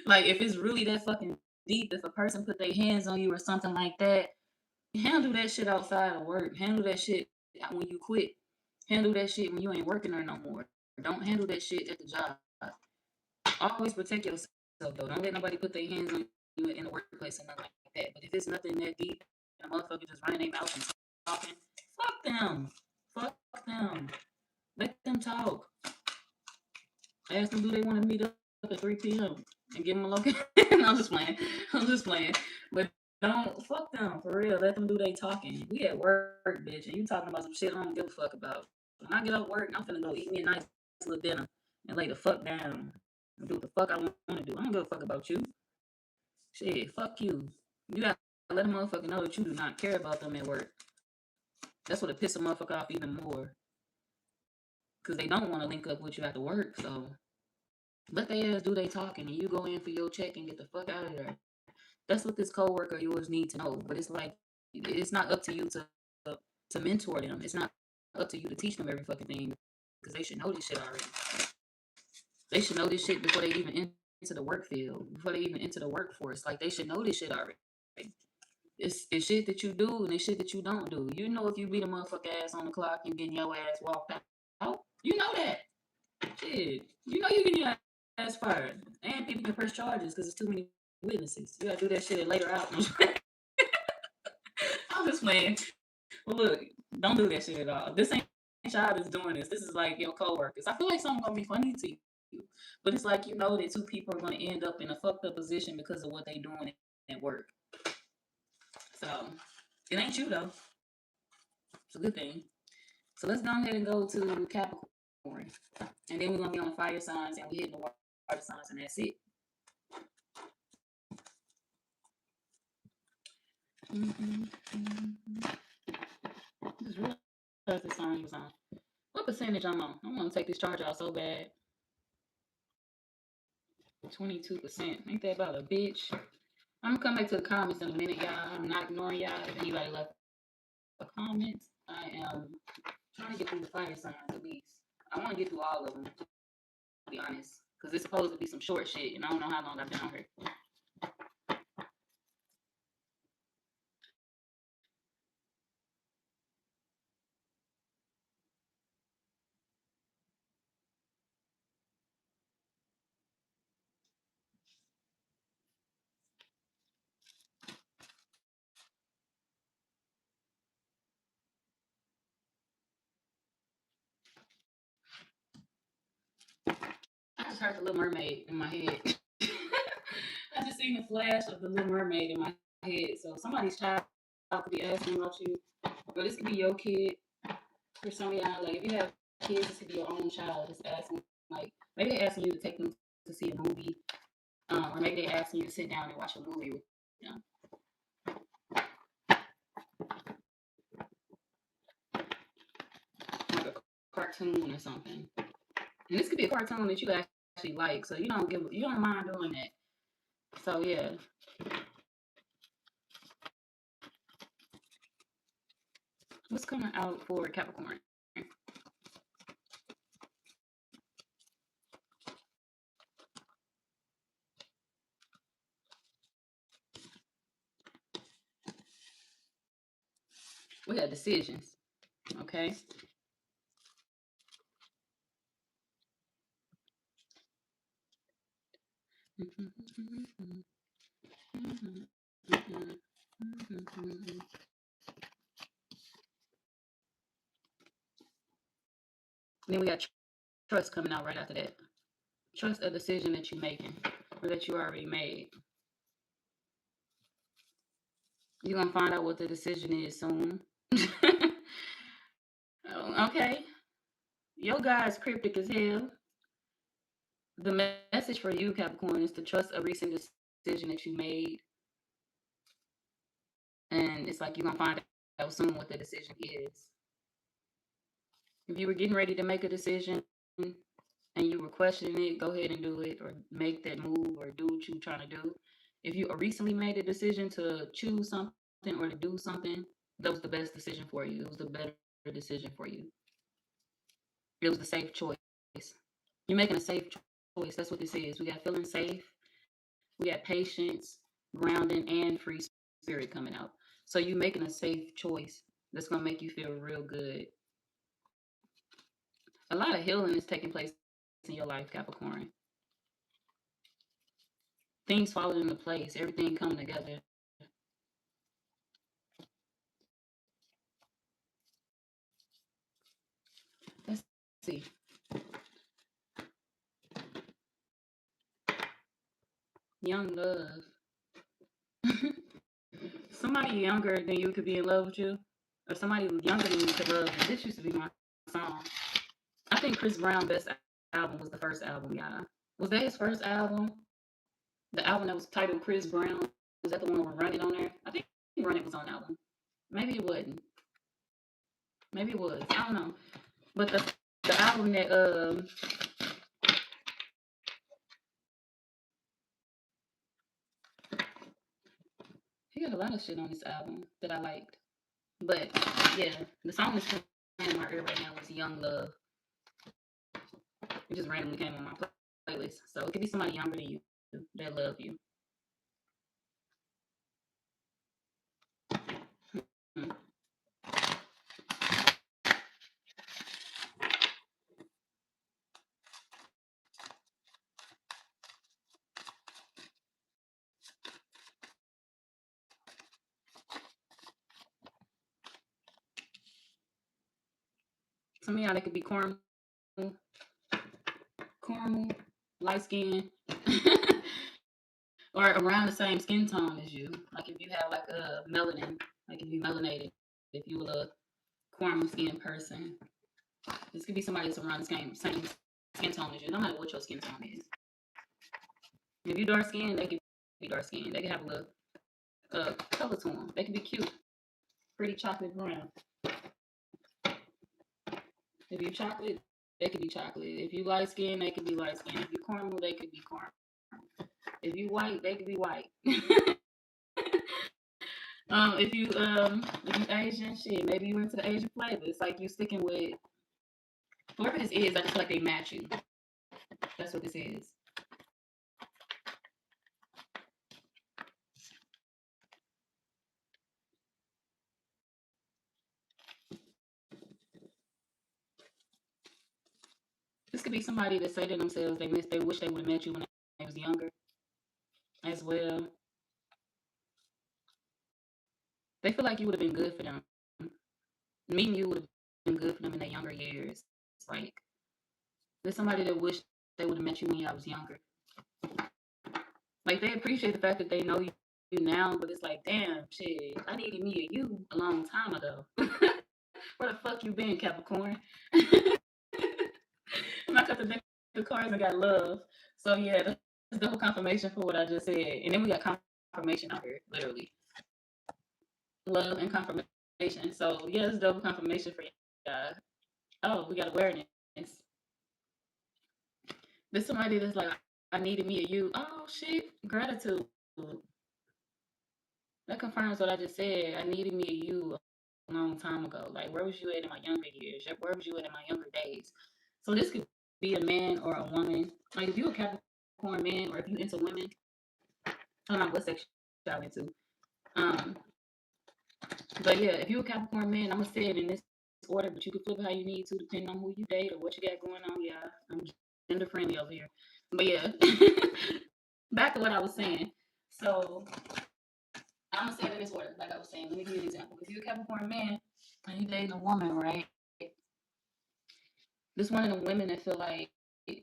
Like, if it's really that fucking deep, if a person put their hands on you or something like that, handle that shit outside of work. Handle that shit when you quit. Handle that shit when you ain't working there no more. Don't handle that shit at the job. Always protect yourself, though. Don't let nobody put their hands on you in the workplace and nothing like that. But if it's nothing that deep and a motherfucker just running their mouth and talking, fuck them. Fuck them. Let them talk. Ask them, do they want to meet up at 3 p.m. and give them a location? I'm just playing. I'm just playing. But don't fuck them for real. Let them do their talking. We at work, bitch, and you talking about some shit I don't give a fuck about. When I get off work, I'm finna go eat me a nice little dinner and lay the fuck down and do what the fuck I want to do. I don't give a fuck about you. Shit, fuck you. You gotta let a motherfucker know that you do not care about them at work. That's what it piss a motherfucker off even more. Because they don't want to link up with you after work, so let their ass do they talking and you go in for your check and get the fuck out of there. That's what this coworker of yours need to know. But it's like, it's not up to you to mentor them. It's not up to you to teach them every fucking thing, because they should know this shit already. They should know this shit before they even enter the work field, before they even enter the workforce. Like, they should know this shit already. It's shit that you do and it's shit that you don't do. You know, if you beat a motherfucker ass on the clock and getting your ass walked out, you know that. Shit. You know you getting your ass fired. And people can press charges because it's too many witnesses. You gotta do that shit later out. I'm just playing. Well, look, don't do that shit at all. This ain't y'all that's doing this. This is like your coworkers. I feel like something's gonna be funny to you, but it's like, you know that two people are gonna end up in a fucked up position because of what they doing at work. So it ain't you though. It's a good thing. So let's go ahead and go to Capricorn, and then we're gonna be on the fire signs and we hit the water signs, and that's it. Just realized the sign was on. What percentage I'm on? I want to take this charge out so bad. 22%. Ain't that about a bitch? I'm gonna come back to the comments in a minute, y'all. I'm not ignoring y'all. If anybody left a comment, I am trying to get through the fire signs at least. I want to get through all of them, to be honest, because it's supposed to be some short shit, and I don't know how long I've been on here. I just heard the Little Mermaid in my head. I just seen the flash of the Little Mermaid in my head. So somebody's child could be asking about you, or this could be your kid. For some of y'all, like, if you have kids, this could be your own child. Just asking, like, maybe they're asking you to take them to see a movie, or maybe they're asking you to sit down and watch a movie with them. Like a cartoon or something. And this could be a cartoon that you actually like, so you don't mind doing that. So yeah. What's coming out for Capricorn? We got decisions. Okay. Then we got trust coming out right after that. Trust a decision that you're making, or that you already made. You're gonna find out what the decision is soon. Okay. Your guy's cryptic as hell. The message for you, Capricorn, is to trust a recent decision that you made. And it's like you're gonna find out soon what the decision is. If you were getting ready to make a decision and you were questioning it, go ahead and do it, or make that move, or do what you're trying to do. If you recently made a decision to choose something or to do something, that was the best decision for you. It was the better decision for you. It was the safe choice. You're making a safe choice. That's what this is. We got feeling safe. We got patience, grounding, and free spirit coming out. So you're making a safe choice that's gonna make you feel real good. A lot of healing is taking place in your life, Capricorn. Things falling into place, everything coming together. Let's see. Young love. Somebody younger than you could be in love with you, or somebody younger than you could love you. This used to be my song. I think Chris Brown's best album was the first album, y'all. Was that his first album? The album that was titled Chris Brown? Was that the one with Run It on there? I think Run It was on that album. Maybe it wasn't. Maybe it was. I don't know. But the album that he had a lot of shit on this album that I liked. But yeah, the song that's coming in my ear right now is Young Love. It just randomly came on my playlist. So it could be somebody younger than you that love you. Hmm. Some of y'all, they could be caramel, light skin, or around the same skin tone as you. Like if you have like a melanin, like if you melanated, if you were a caramel skin person, this could be somebody that's around the same skin tone as you, no matter what your skin tone is. If you dark skin, they could be dark skin. They could have a little color to them. They could be cute, pretty chocolate brown. If you chocolate, they could be chocolate. If you light skin, they could be light skin. If you caramel, they could be caramel. If you white, they could be white. If you Asian, shit, maybe you into the Asian flavor. It's like you sticking with whoever this is. I just feel like they match you. That's what this is. This could be somebody that say to themselves they wish they would have met you when they was younger as well. They feel like you would have been good for them. Meeting you would have been good for them in their younger years. It's like there's somebody that wish they would have met you when y'all was younger. Like they appreciate the fact that they know you now, but it's like, damn, shit, I needed me a you a long time ago. Where the fuck you been, Capricorn? And I got the deck of cards and got love. So yeah, that's double confirmation for what I just said. And then we got confirmation out here, literally. Love and confirmation. So yeah, it's double confirmation for y'all. Oh, we got awareness. There's somebody that's like, I needed me a you. Oh shit, gratitude. That confirms what I just said. I needed me a you a long time ago. Like, where was you at in my younger years? Where was you at in my younger days? So this could be a man or a woman. Like, if you're a Capricorn man or if you into women, I don't know what section y'all into. Um, but yeah, if you're a Capricorn man, I'm gonna say it in this order, but you can flip it how you need to, depending on who you date or what you got going on. Yeah, I'm gender friendly over here. But yeah, back to what I was saying. So I'm gonna say it in this order, like I was saying. Let me give you an example. If you're a Capricorn man and you're dating a woman, right? This one of the women that feel like, they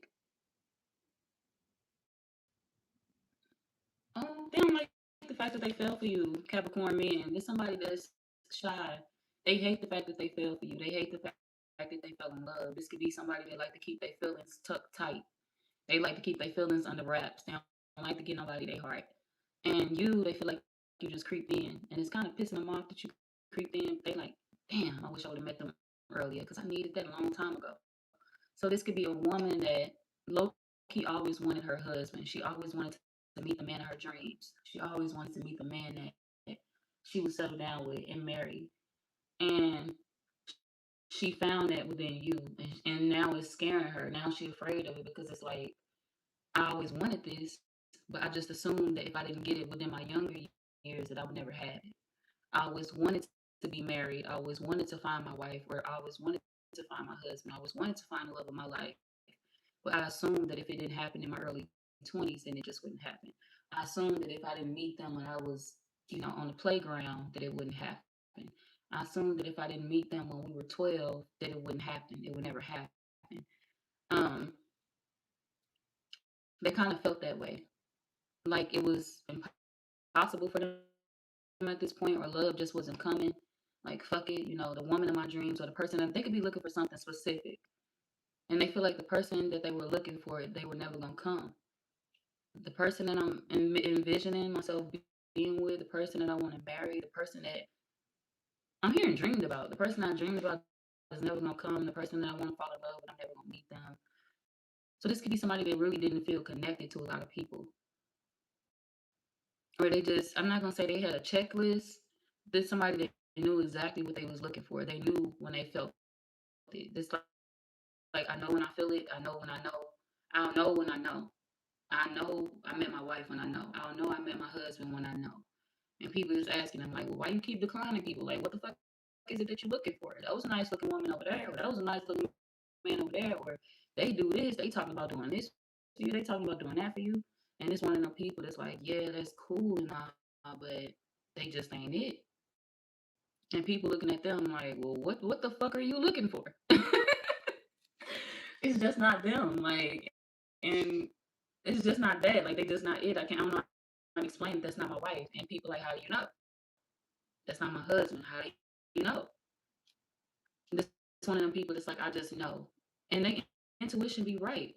don't like the fact that they fell for you, Capricorn men. There's somebody that's shy. They hate the fact that they fell for you. They hate the fact that they fell in love. This could be somebody that like to keep their feelings tucked tight. They like to keep their feelings under wraps. They don't like to get nobody their heart. And you, they feel like you just creeped in, and it's kind of pissing them off that you creeped in. They like, damn, I wish I would have met them earlier because I needed that a long time ago. So this could be a woman that low key always wanted her husband. She always wanted to meet the man of her dreams. She always wanted to meet the man that she would settle down with and marry. And she found that within you, and now it's scaring her. Now she's afraid of it because it's like, I always wanted this, but I just assumed that if I didn't get it within my younger years, that I would never have it. I always wanted to be married. I always wanted to find my wife, or I always wanted to find my husband. I always wanted to find the love of my life. But I assumed that if it didn't happen in my early 20s, then it just wouldn't happen. I assumed that if I didn't meet them when I was, on the playground, that it wouldn't happen. I assumed that if I didn't meet them when we were 12, that it wouldn't happen. It would never happen. Um, they kind of felt that way. Like it was impossible for them at this point, or love just wasn't coming. Like, fuck it, the woman of my dreams, or the person that they could be looking for something specific. And they feel like the person that they were looking for, they were never going to come. The person that I'm envisioning myself being with, the person that I want to marry, the person that I'm hearing dreamed about, the person I dreamed about is never going to come. The person that I want to fall in love with, I'm never going to meet them. So this could be somebody that really didn't feel connected to a lot of people. Or they just, I'm not going to say they had a checklist. There's somebody that knew exactly what they was looking for. They knew when they felt it. It's like I know when I feel it. I know when I know. I don't know when I know. I know I met my wife when I know. I don't know I met my husband when I know. And people just asking them, like, well, why you keep declining people? Like, what the fuck is it that you're looking for? That was a nice looking woman over there. Or that was a nice looking man over there. Or they do this. They talking about doing this for you. They talking about doing that for you. And it's one of them people that's like, yeah, that's cool and all, but they just ain't it. And people looking at them like, well, what the fuck are you looking for? It's just not them. Like, and it's just not that. Like, they just not it. I'm not explaining that's not my wife. And people like, how do you know? That's not my husband. How do you know? This is one of them people that's like, I just know. And their intuition be right.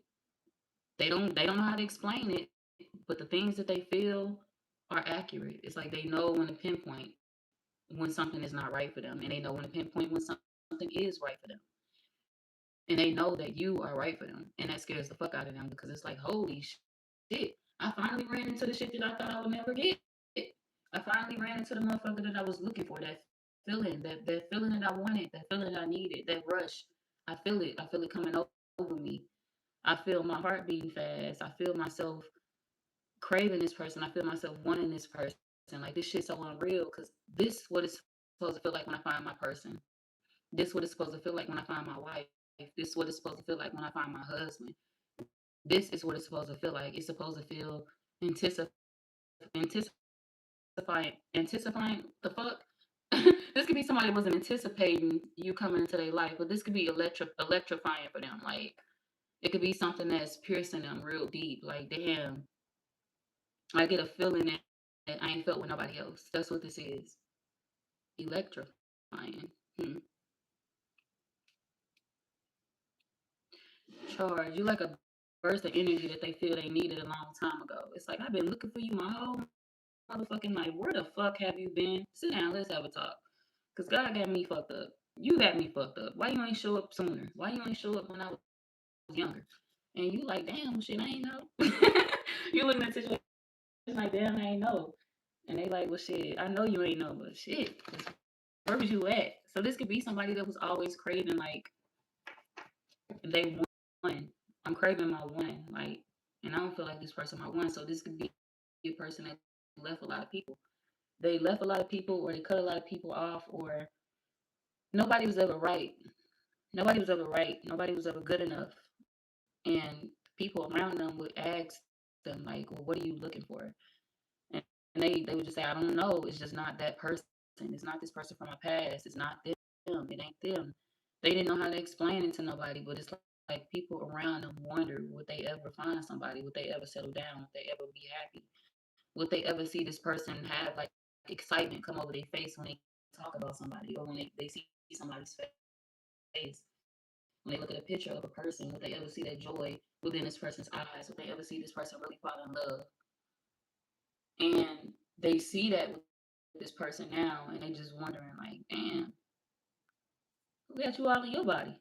They don't know how to explain it, but the things that they feel are accurate. It's like they know when to pinpoint when something is not right for them, and they know when to pinpoint when something is right for them. And they know that you are right for them, and that scares the fuck out of them because it's like, holy shit, I finally ran into the shit that I thought I would never get. I finally ran into the motherfucker that I was looking for, that feeling, that feeling that I wanted, that feeling that I needed, that rush. I feel it coming over me. I feel my heart beating fast. I feel myself craving this person. I feel myself wanting this person. Like, this shit's so unreal because this what it's supposed to feel like when I find my person. This what it's supposed to feel like when I find my wife. This is what it's supposed to feel like when I find my husband. This is what it's supposed to feel like. It's supposed to feel anticipying the fuck. This could be somebody that wasn't anticipating you coming into their life, but this could be electrifying for them. Like, it could be something that's piercing them real deep. Like, damn, I get a feeling that I ain't felt with nobody else. That's what this is. Electrifying. Charge. You like a burst of energy that they feel they needed a long time ago. It's like, I've been looking for you my whole motherfucking life. Where the fuck have you been? Sit down, let's have a talk. Because God got me fucked up. You got me fucked up. Why you ain't show up sooner? Why you ain't show up when I was younger? And you like, damn, shit, I ain't know. You looking at the situation like, damn, I ain't know. And they like, well, shit, I know you ain't know, but shit, where was you at? So this could be somebody that was always craving, like, they one. I'm craving my one, like, and I don't feel like this person my one. So this could be a person that left a lot of people. They left a lot of people, or they cut a lot of people off, or nobody was ever right. Nobody was ever right. Nobody was ever good enough. And people around them would ask them, like, well, what are you looking for? And they would just say, I don't know. It's just not that person. It's not this person from my past. It's not them. It ain't them. They didn't know how to explain it to nobody, but it's like people around them wonder, would they ever find somebody? Would they ever settle down? Would they ever be happy? Would they ever see this person have like excitement come over their face when they talk about somebody, or when they see somebody's face? When they look at a picture of a person, would they ever see that joy within this person's eyes? Would they ever see this person really fall in love? And they see that with this person now, and they just wondering, like, damn, who got you all in your body?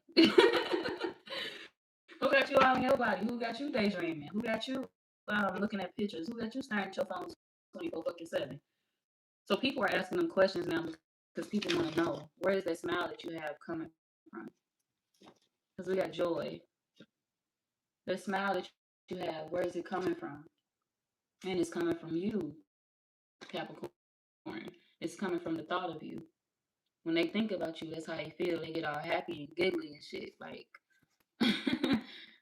Who got you all in your body? Who got you daydreaming? Who got you looking at pictures. Who got you staring at your phone 24/7? So people are asking them questions now because people want to know, where is that smile that you have coming from? Because we got joy. That smile that you have, where is it coming from? And it's coming from you, Capricorn. It's coming from the thought of you. When they think about you, that's how they feel. They get all happy and giggly and shit. Like,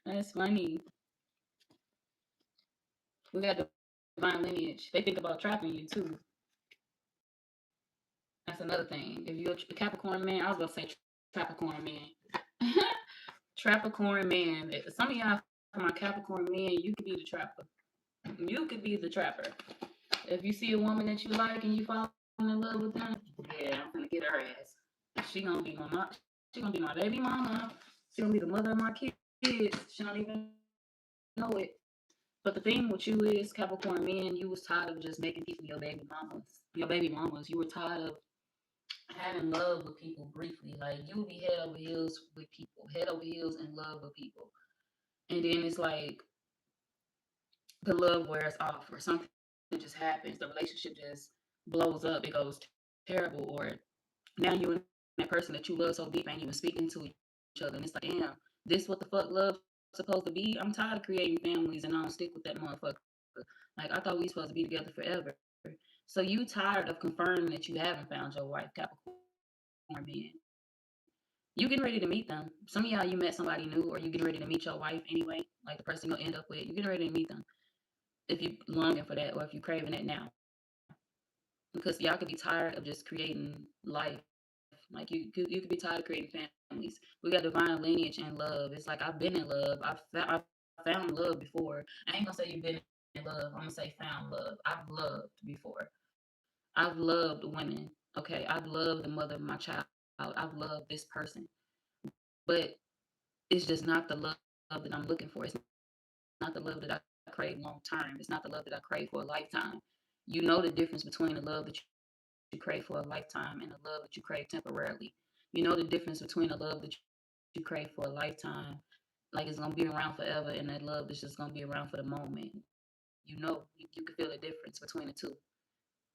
that's funny. We got divine lineage. They think about trapping you too. That's another thing. If you're a Capricorn man, I was gonna say Capricorn man. Capricorn man. Some of y'all from my Capricorn men, you could be the trapper. You could be the trapper. If you see a woman that you like and you fall in love with them, yeah, I'm gonna get her ass. She gonna be my mom. She gonna be my baby mama. She gonna be the mother of my kids. She don't even know it. But the thing with you is, Capricorn men, you was tired of just making peace with your baby mamas. Your baby mamas. You were tired of having love with people briefly. Like, you would be head over heels with people, head over heels in love with people. And then it's like the love wears off, or something just happens. The relationship just blows up. It goes terrible. Or now you and that person that you love so deep ain't even speaking to each other. And it's like, damn, this what the fuck love supposed to be? I'm tired of creating families and I don't stick with that motherfucker. Like, I thought we supposed to be together forever. So you tired of confirming that you haven't found your wife, Capricorn man. You getting ready to meet them. Some of y'all, you met somebody new, or you getting ready to meet your wife anyway, like the person you'll end up with. You getting ready to meet them if you longing for that, or if you craving it now. Because y'all could be tired of just creating life. Like, you could be tired of creating families. We got divine lineage and love. It's like, I've been in love. I've found love before. I ain't gonna say you've been in love. I'm gonna say found love. I've loved before. I've loved women. Okay, I've loved the mother of my child. I've loved this person. But it's just not the love that I'm looking for. It's not the love that I crave long term. It's not the love that I crave for a lifetime. You know the difference between the love that you crave for a lifetime and the love that you crave temporarily. You know the difference between the love that you crave for a lifetime, like it's gonna be around forever, and that love that's just gonna be around for the moment. You know, you can feel the difference between the two.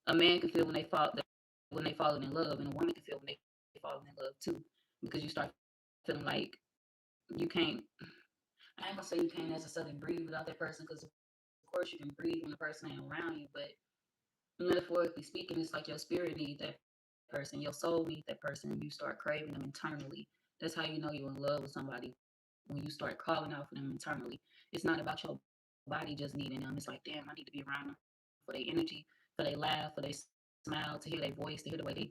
A man can feel when they falling in love, and a woman can feel when they falling in love too, because you start feeling like you can't. I ain't gonna say you can't necessarily breathe without that person, because of course you can breathe when the person ain't around you, but metaphorically speaking, it's like your spirit needs that person, your soul needs that person, and you start craving them internally. That's how you know you're in love with somebody, when you start calling out for them internally. It's not about your body just needing them. It's like, damn, I need to be around them for their energy, for their laugh, for their smile, to hear their voice, to hear the way they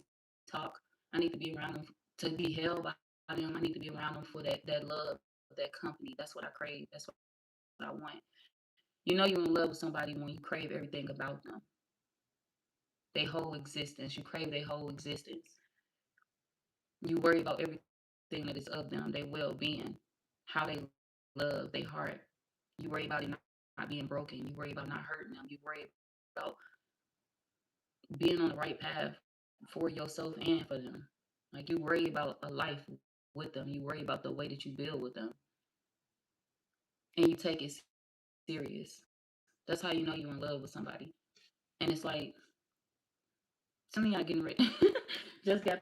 talk. I need to be around them to be held by them. I need to be around them for that love, that company. That's what I crave. That's what I want. You know you're in love with somebody when you crave everything about them. Their whole existence. You crave their whole existence. You worry about everything that is of them, their well-being, how they love, their heart. You worry about it not being broken. You worry about not hurting them. You worry about being on the right path for yourself and for them. Like, you worry about a life with them. You worry about the way that you build with them. And you take it serious. That's how you know you're in love with somebody. And it's like, some of y'all getting rich. Just got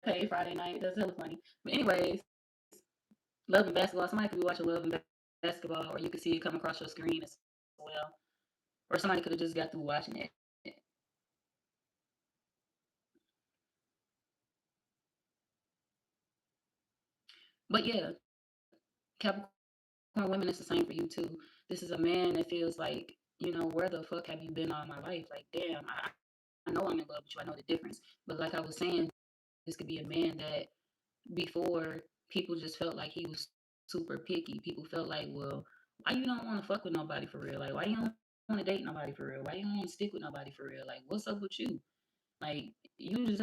paid Friday night. That's hella funny. But anyways, Love and Basketball. Somebody could be watching Love and Basketball, or you could see it come across your screen as well. Or somebody could have just got through watching it. But yeah, Capricorn women, it's the same for you too. This is a man that feels like, where the fuck have you been all my life? Like, damn, I know I'm in love with you. I know the difference. But like I was saying, this could be a man that before, people just felt like he was super picky. People felt like, well, why you don't want to fuck with nobody for real? Like, why you don't want to date nobody for real? Why you don't want to stick with nobody for real? Like, what's up with you? Like, you just,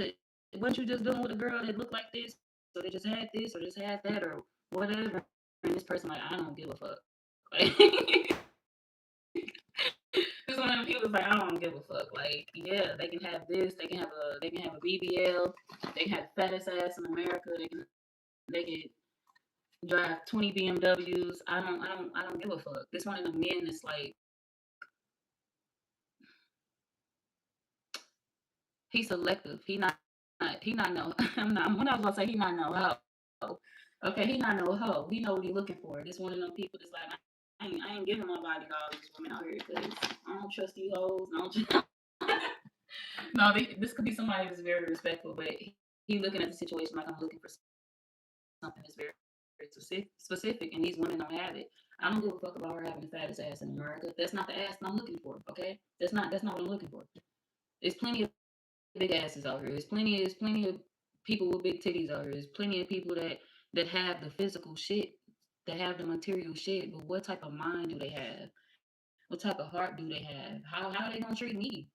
what you just doing with a girl that looked like this? So they just had this or just had that or whatever. And this person, like, I don't give a fuck. Like, this one of them people is like, I don't give a fuck. Like, yeah, they can have this, they can have a BBL, they can have the fattest ass in America, they can drive 20 BMWs. I don't give a fuck. This one of the men is like, He's selective. He not no. I'm not. When I was gonna say he not no hoe. Okay, he not no hoe. He know what he looking for. This one of them people that's like, I ain't giving my body to all these women out here because I don't trust these hoes. I don't trust. No, this could be somebody that's very respectful, but he looking at the situation like I'm looking for something that's very, very specific, and these women don't have it. I don't give a fuck about her having the fattest ass in America. That's not the ass that I'm looking for. Okay, that's not what I'm looking for. There's plenty of big asses out here. There's plenty of people with big titties out here. There's plenty of people that have the physical shit, that have the material shit. But what type of mind do they have? What type of heart do they have? How are they gonna treat me?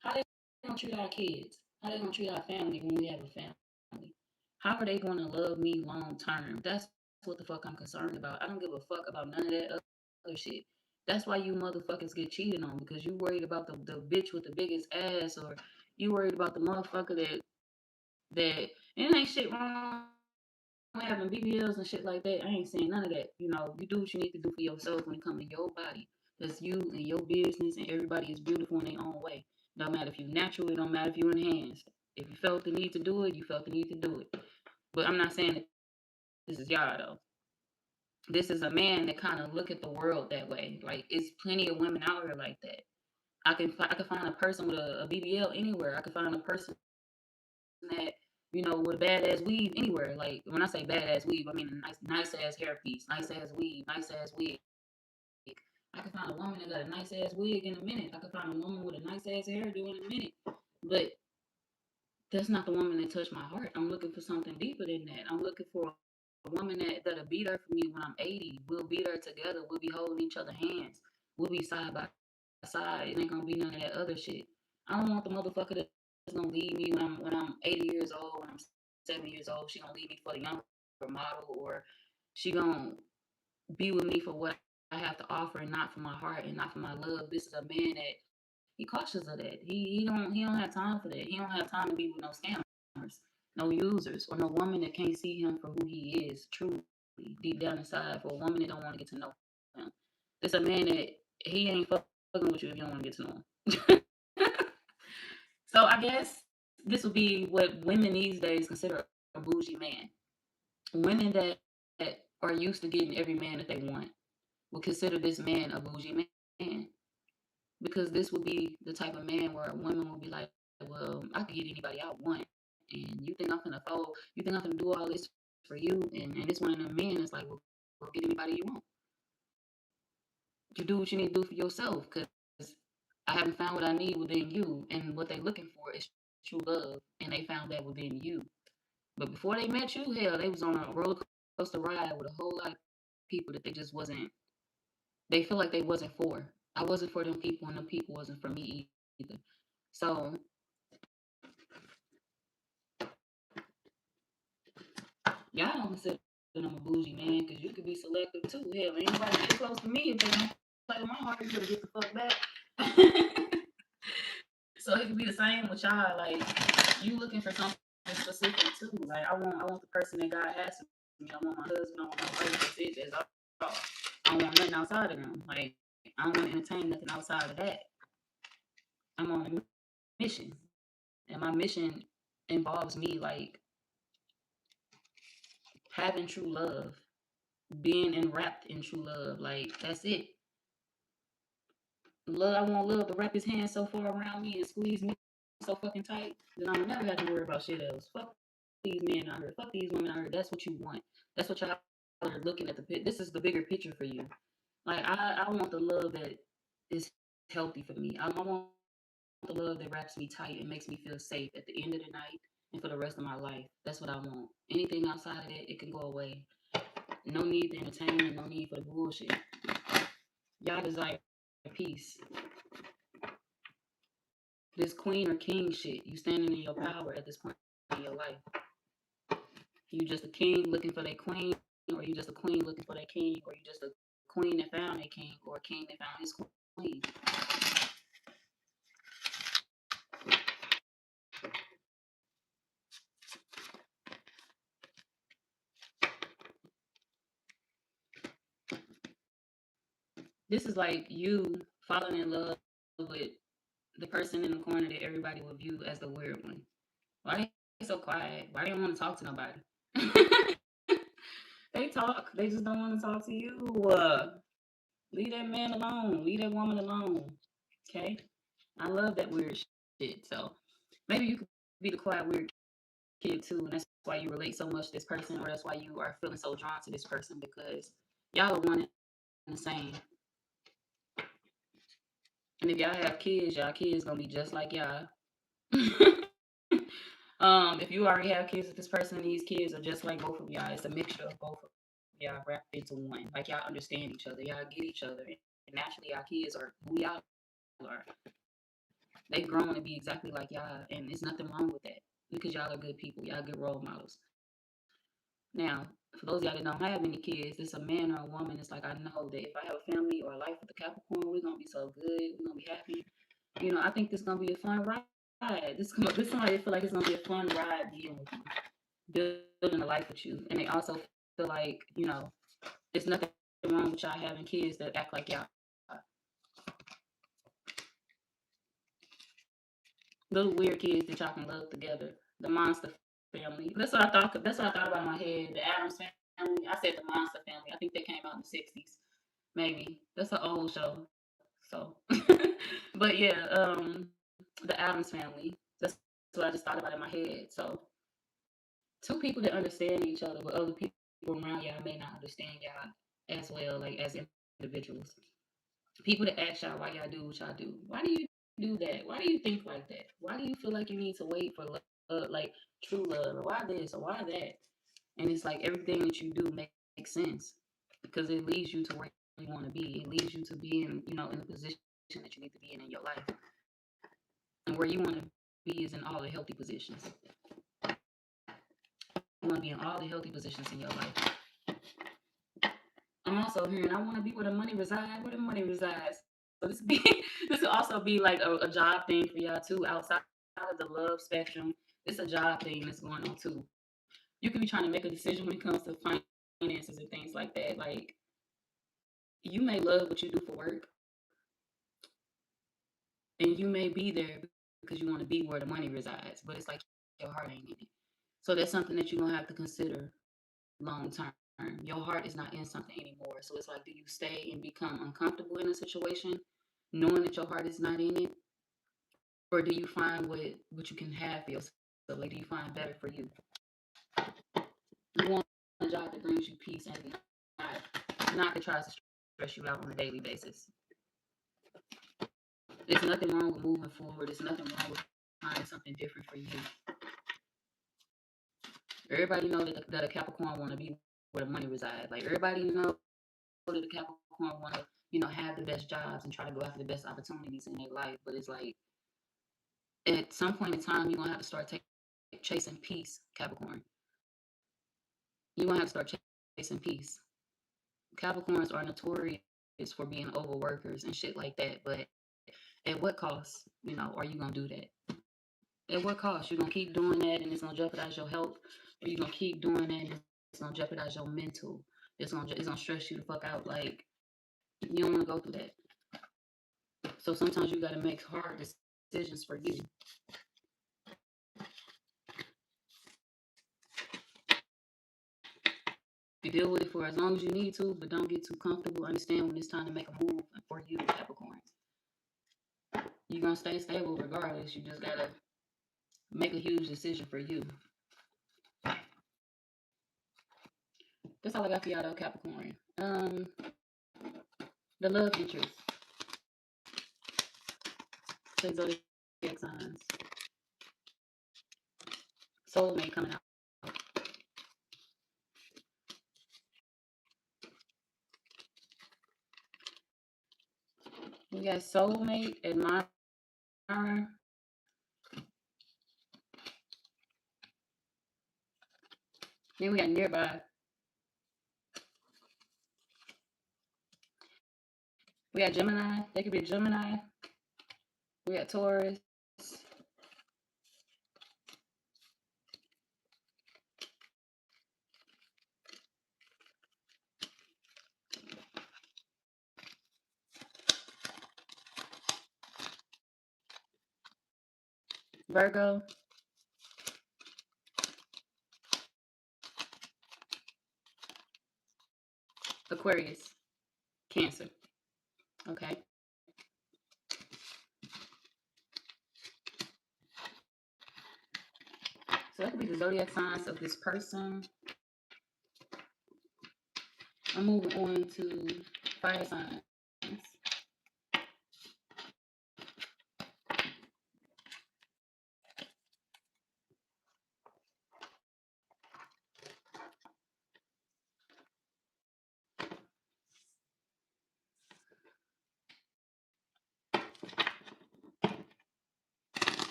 How are they gonna treat our kids? How are they gonna treat our family when we have a family? How are they gonna love me long term? That's what the fuck I'm concerned about. I don't give a fuck about none of that other shit. That's why you motherfuckers get cheated on, because you worried about the bitch with the biggest ass, or you worried about the motherfucker that and it ain't shit wrong with having BBLs and shit like that. I ain't saying none of that. You know, you do what you need to do for yourself when it comes to your body. That's you and your business, and everybody is beautiful in their own way. Don't matter if you natural, it don't matter if you enhanced. If you felt the need to do it, you felt the need to do it. But I'm not saying that this is y'all though. This is a man that kind of look at the world that way. Like, it's plenty of women out here like that. I can find a person with a BBL anywhere. I can find a person that, with badass weave anywhere. Like, when I say badass weave, I mean nice ass hairpiece, nice ass weave, nice ass wig. I can find a woman that got a nice ass wig in a minute. I can find a woman with a nice ass hairdo in a minute. But that's not the woman that touched my heart. I'm looking for something deeper than that. I'm looking for a woman that'll be there for me when I'm 80. We'll be there together. We'll be holding each other hands. We'll be side by side. It ain't gonna be none of that other shit. I don't want the motherfucker that's gonna leave me when I'm 80 years old, when I'm 70 years old. She gonna leave me for the younger model, or she gonna be with me for what I have to offer and not for my heart and not for my love. This is a man that he cautious of that. He don't have time for that. He don't have time to be with no scammers, no users, or no woman that can't see him for who he is truly deep down inside. For a woman that don't want to get to know him, it's a man that he ain't fucking with you if you don't want to get to know him. So I guess this would be what women these days consider a bougie man. Women that are used to getting every man that they want would consider this man a bougie man, because this would be the type of man where women will be like, well, I could get anybody I want, and you think I'm gonna fold? You think I'm gonna do all this for you? And this one of the men is like, well, get anybody you want. You do what you need to do for yourself, because I haven't found what I need within you, and what they're looking for is true love, and they found that within you. But before they met you, hell, they was on a roller coaster ride with a whole lot of people that they just wasn't. They feel like they wasn't for. I wasn't for them people, and them people wasn't for me either. So y'all don't consider I'm a bougie man, because you could be selective too. Hell, ain't nobody get close to me if they don't play with my heart. You better get the fuck back. So it could be the same with y'all. Like, you looking for something specific too. Like, I want the person that God has for me. I want my husband. I want my brother. That's it. That's all. I don't want nothing outside of them. Like, I don't want to entertain nothing outside of that. I'm on a mission, and my mission involves me, like, having true love, being enwrapped in true love. Like, that's it. Love, I want love to wrap his hands so far around me and squeeze me so fucking tight that I'm never have to worry about shit else. Fuck these men out here. Fuck these women out here. That's what you want. That's what y'all are looking at the pit. This is the bigger picture for you. Like, I want the love that is healthy for me. I want the love that wraps me tight and makes me feel safe at the end of the night and for the rest of my life. That's what I want. Anything outside of that, it can go away. No need to entertain, no need for the bullshit. Y'all desire peace. This queen or king shit, you standing in your power at this point in your life. You just a king looking for that queen, or you just a queen looking for that king, or you just a queen that found a king, or a king that found his queen. This is like you falling in love with the person in the corner that everybody would view as the weird one. Why they so quiet? Why they don't want to talk to nobody? They talk. They just don't want to talk to you. Leave that man alone. Leave that woman alone. Okay? I love that weird shit. So maybe you could be the quiet weird kid too, and that's why you relate so much to this person, or that's why you are feeling so drawn to this person, because y'all are one and the same. And if y'all have kids, y'all kids gonna be just like y'all. If you already have kids with this person, these kids are just like both of y'all. It's a mixture of both of y'all wrapped into one. Like y'all understand each other, y'all get each other, and naturally, our kids are who y'all are. They've grown to be exactly like y'all, and there's nothing wrong with that because y'all are good people. Y'all good role models. Now, for those of y'all that don't have any kids, it's a man or a woman. It's like I know that if I have a family or a life with a Capricorn, we're gonna be so good. We're gonna be happy. You know, I think this is gonna be a fun ride. This somebody feel like it's gonna be a fun ride dealing with you, building a life with you, and they also feel like there's nothing wrong with y'all having kids that act like y'all. Little weird kids that y'all can love together. The monster family. That's what I thought. That's what I thought about in my head. The Addams family. I said the monster family. I think they came out in the '60s. Maybe that's an old show. So, but yeah, the Addams family. That's what I just thought about in my head. So, two people that understand each other, but other people around y'all may not understand y'all as well, like as individuals. People that ask y'all why y'all do what y'all do. Why do you do that? Why do you think like that? Why do you feel like you need to wait for love, like true love, or why this or why that? And it's like everything that you do makes sense because it leads you to where you want to be. It leads you to be in the position that you need to be in your life, and where you want to be is in all the healthy positions. You want to be in all the healthy positions in your life. I'm also hearing I want to be where the money resides. Where the money resides. So this could also be like a job thing for y'all too, outside of the love spectrum. It's a job thing that's going on too. You can be trying to make a decision when it comes to finances and things like that. Like you may love what you do for work, and you may be there because you want to be where the money resides, but it's like your heart ain't in it. So that's something that you're gonna have to consider long term. Your heart is not in something anymore. So it's like, do you stay and become uncomfortable in a situation, knowing that your heart is not in it, or do you find what you can have for yourself? Like, do you find better for you? You want a job that brings you peace and not that tries to stress you out on a daily basis. There's nothing wrong with moving forward. There's nothing wrong with finding something different for you. Everybody know that a Capricorn want to be where the money resides. Like everybody know that a Capricorn want to have the best jobs and try to go after the best opportunities in their life. But it's like at some point in time, you're gonna have to start chasing peace, Capricorn. You're gonna have to start chasing peace. Capricorns are notorious for being overworkers and shit like that. But at what cost, are you gonna do that? At what cost? You're gonna keep doing that and it's gonna jeopardize your health, or you're gonna keep doing that and it's gonna jeopardize your mental. It's gonna stress you the fuck out. Like you don't wanna go through that. So sometimes you gotta make hard decisions for you. You deal with it for as long as you need to, but don't get too comfortable. Understand when it's time to make a move for you, Capricorn. You're gonna stay stable regardless. You just gotta make a huge decision for you. That's all I got for y'all though, Capricorn. The love interest. Zodiac signs. Soulmate coming out. We got soulmate, admirer. Then we got nearby. We got Gemini. They could be Gemini. We got Taurus. Virgo, Aquarius, Cancer. Okay. So that could be the zodiac signs of this person. I'm moving on to fire signs.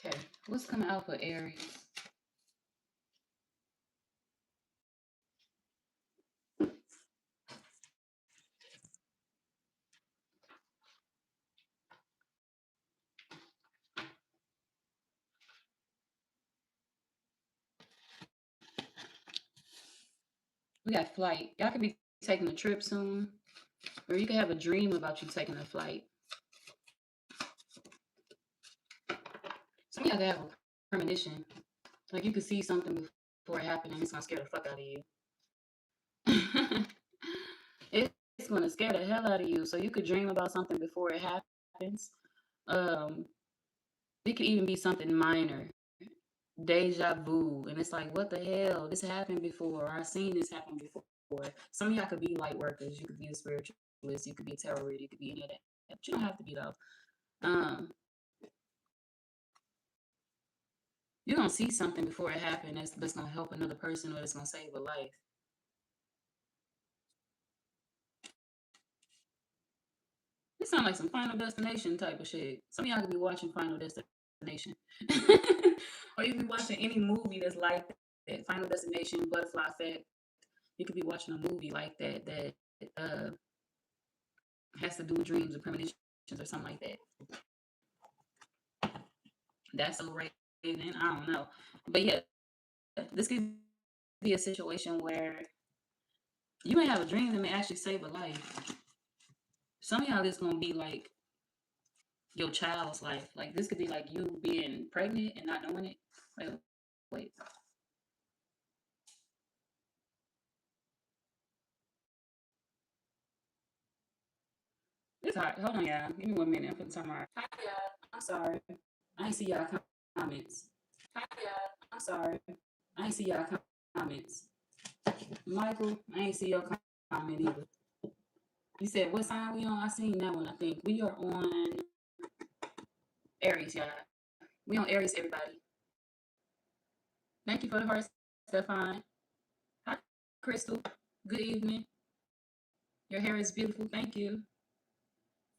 Okay, what's coming out for Aries? We got flight. Y'all could be taking a trip soon, or you could have a dream about you taking a flight. Some of y'all could have a premonition. Like you could see something before it happened and it's gonna scare the fuck out of you. It's gonna scare the hell out of you. So you could dream about something before it happens. Um, it could even be something minor. Deja vu. And it's like, what the hell? This happened before. Or I've seen this happen before. Some of y'all could be light workers. You could be a spiritualist. You could be a tarot reader. You could be any of that. But you don't have to be though. Um, you're gonna see something before it happens that's gonna help another person or that's gonna save a life. It sounds like some Final Destination type of shit. Some of y'all could be watching Final Destination. Or you could be watching any movie that's like that. Final Destination, Butterfly Effect. You could be watching a movie like that that has to do with dreams or premonitions or something like that. That's so Raven. I don't know. But yeah, this could be a situation where you may have a dream that may actually save a life. Some of y'all is gonna be like your child's life. Like this could be like you being pregnant and not knowing it. Wait. It's hard. Hold on, y'all. Give me 1 minute. I'm putting something on. Hi, y'all. I'm sorry. I ain't see y'all comments. Hi, y'all. I'm sorry. I ain't see y'all comments. Michael, I ain't see your comment either. You said what sign we on? I seen that one. I think we are on Aries, y'all. We on Aries, everybody. Thank you for the heart, Stefan. Hi, Crystal. Good evening. Your hair is beautiful. Thank you.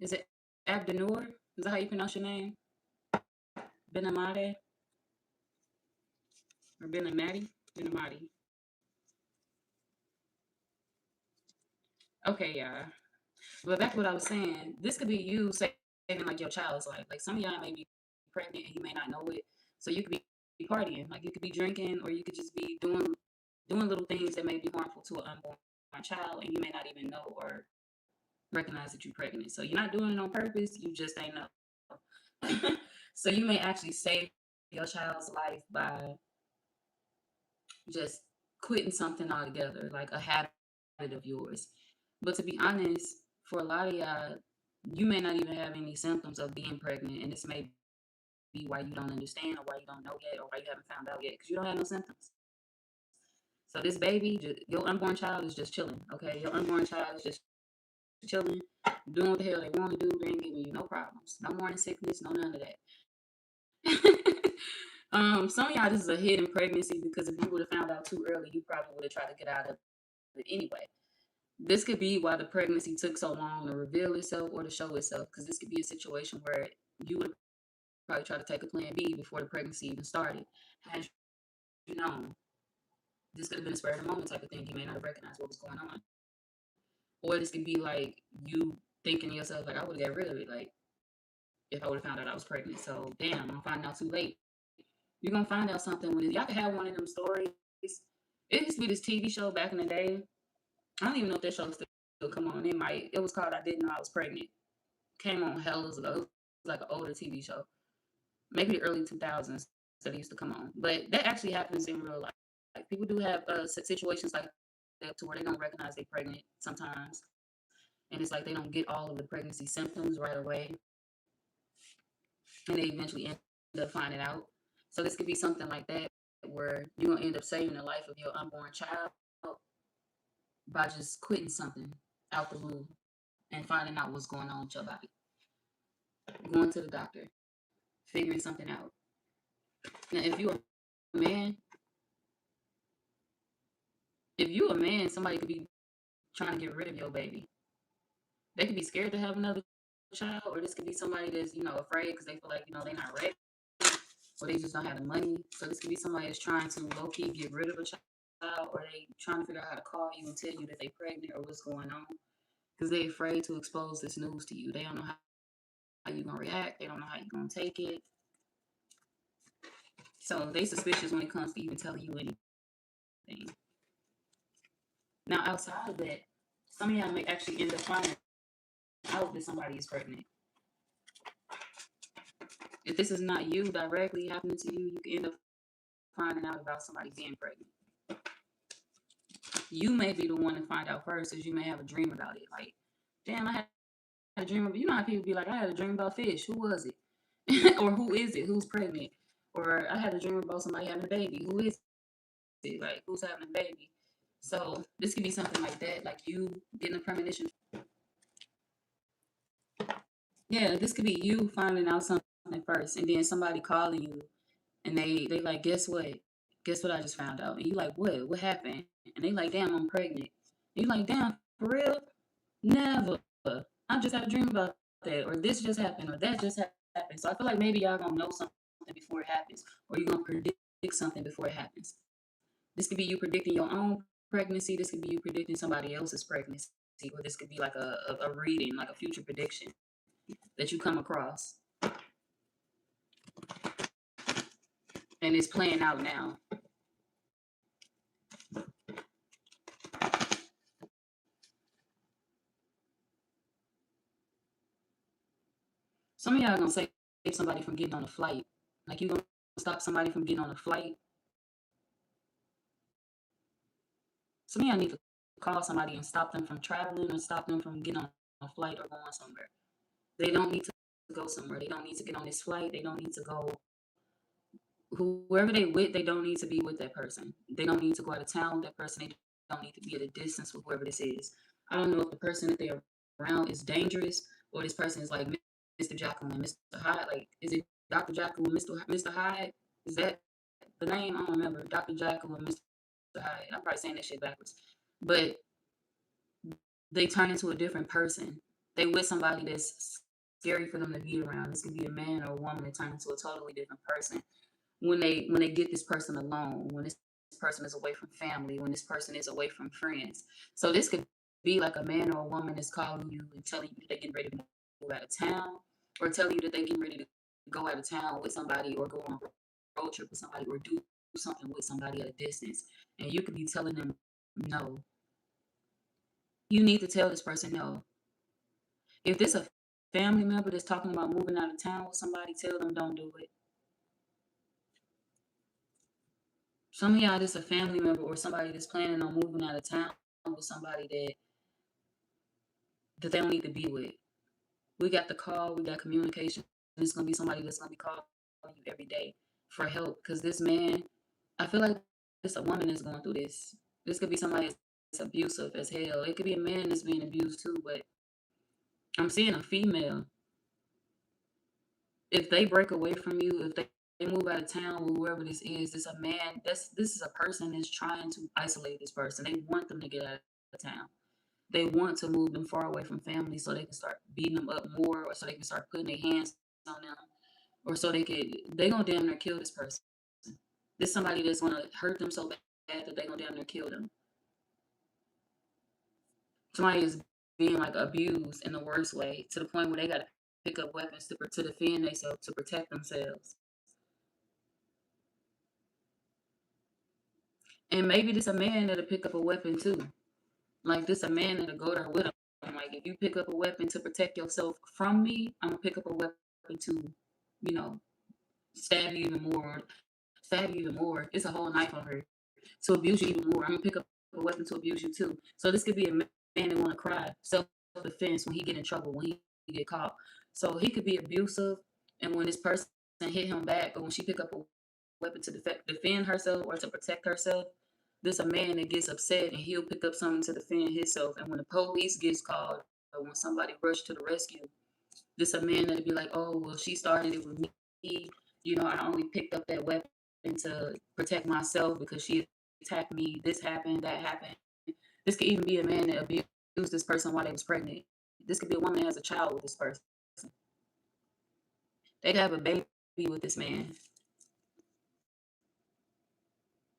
Is it Abdenur? Is that how you pronounce your name? Benamade or Benamati? Benamati. Okay, y'all. But back to what I was saying. This could be you saving like your child's life. Like some of y'all may be pregnant and you may not know it. So you could be partying. Like you could be drinking or you could just be doing little things that may be harmful to an unborn child and you may not even know or recognize that you're pregnant. So you're not doing it on purpose, you just ain't know. So you may actually save your child's life by just quitting something altogether, like a habit of yours. But to be honest, for a lot of y'all, you may not even have any symptoms of being pregnant, and this may be why you don't understand or why you don't know yet or why you haven't found out yet because you don't have no symptoms. So this baby, your unborn child is just chilling, okay? Your unborn child is just chilling, doing what the hell they want to do. They ain't giving you no problems, no morning sickness, no none of that. Some of y'all, this is a hidden pregnancy because if you would have found out too early, you probably would have tried to get out of it anyway. This could be why the pregnancy took so long to reveal itself or to show itself, because this could be a situation where you would probably try to take a plan B before the pregnancy even started. Had you known, this could have been a spur of the moment type of thing. You may not have recognized what was going on. Or this could be like you thinking to yourself, like, I would have got rid of it, like, if I would have found out I was pregnant. So, damn, I'm going to find out too late. You're going to find out something when y'all can have one of them stories. It used to be this TV show back in the day. I don't even know if that show still come on. It was called I Didn't Know I Was Pregnant. Came on hell ago. It was like an older TV show. Maybe the early 2000s that it used to come on. But that actually happens in real life. Like, people do have situations like that to where they don't recognize they're pregnant sometimes. And it's like they don't get all of the pregnancy symptoms right away. And they eventually end up finding out. So this could be something like that where you're going to end up saving the life of your unborn child by just quitting something out the blue and finding out what's going on with your body. Going to the doctor, figuring something out. Now, if you're a man, somebody could be trying to get rid of your baby. They could be scared to have another child, or this could be somebody that's, afraid because they feel like, they're not ready, or they just don't have the money. So this could be somebody that's trying to low-key get rid of a child, or they trying to figure out how to call you and tell you that they're pregnant or what's going on, because they're afraid to expose this news to you. They don't know how you're going to react. They don't know how you're going to take it. So they suspicious when it comes to even telling you anything. Now, outside of that, some of y'all may actually end up finding out that somebody is pregnant. If this is not you directly happening to you, you can end up finding out about somebody being pregnant. You may be the one to find out first, because you may have a dream about it. Like, damn, I had a dream about, how people be like, I had a dream about fish. Who was it? Or who is it? Who's pregnant? Or I had a dream about somebody having a baby. Who is it? Like, who's having a baby? So this could be something like that, like you getting a premonition. Yeah, this could be you finding out something first, and then somebody calling you, and they like, guess what? Guess what I just found out? And you like, what? What happened? And they like, damn, I'm pregnant. And you like, damn, for real? Never. I just had a dream about that, or this just happened, or that just happened. So I feel like maybe y'all gonna know something before it happens, or you're gonna predict something before it happens. This could be you predicting your own pregnancy. This could be you predicting somebody else's pregnancy, or this could be like a reading, like a future prediction that you come across, and it's playing out now. Some of y'all are gonna save somebody from getting on a flight. Like, you gonna stop somebody from getting on a flight. Some of y'all need to call somebody and stop them from traveling, or stop them from getting on a flight or going somewhere. They don't need to go somewhere. They don't need to get on this flight. They don't need to go. Whoever they with, they don't need to be with that person. They don't need to go out of town with that person. They don't need to be at a distance with whoever this is. I don't know if the person that they're around is dangerous, or this person is like Mr. Jekyll and Mr. Hyde. Like, is it Dr. Jekyll and Mr. Hyde? Is that the name? I don't remember. Dr. Jekyll and Mr. Hyde. I'm probably saying that shit backwards. But they turn into a different person. They with somebody that's scary for them to be around. This could be a man or a woman that turn into a totally different person when they get this person alone, when this person is away from family, when this person is away from friends. So this could be like a man or a woman that's calling you and telling you that they're getting ready to move out of town, or telling you that they're getting ready to go out of town with somebody, or go on a road trip with somebody, or do something with somebody at a distance. And you could be telling them no. You need to tell this person no. If this a family member that's talking about moving out of town with somebody, tell them don't do it. Some of y'all, this a family member or somebody that's planning on moving out of town with somebody that they don't need to be with. We got the call, we got communication. It's gonna be somebody that's gonna be calling you every day for help. Because this man, I feel like it's a woman that's going through this. This could be somebody that's abusive as hell. It could be a man that's being abused too, but I'm seeing a female. If they break away from you, if they move out of town with whoever this is a man, this is a person that's trying to isolate this person. They want them to get out of town. They want to move them far away from family so they can start beating them up more, or so they can start putting their hands on them, or so they gonna damn near kill this person. This somebody that's gonna hurt them so bad that they gonna damn near kill them. Somebody is being like abused in the worst way, to the point where they got to pick up weapons to defend themselves, to protect themselves. And maybe this a man that'll pick up a weapon too. Like this a man that'll go there with him. Like if you pick up a weapon to protect yourself from me, I'm gonna pick up a weapon to, you know, stab you even more, stab you even more. It's a whole knife on her to abuse you even more. I'm gonna pick up a weapon to abuse you too. So this could be a man that want to cry, self defense when he get in trouble, when he get caught. So he could be abusive, and when this person hit him back, or when she pick up a weapon to defend herself or to protect herself, this a man that gets upset and he'll pick up something to defend himself. And when the police gets called, or when somebody rushed to the rescue, this a man that'll be like, oh well, she started it with me. You know, I only picked up that weapon to protect myself because she attacked me. This happened, that happened. This could even be a man that abused this person while they was pregnant. This could be a woman that has a child with this person. They could have a baby with this man.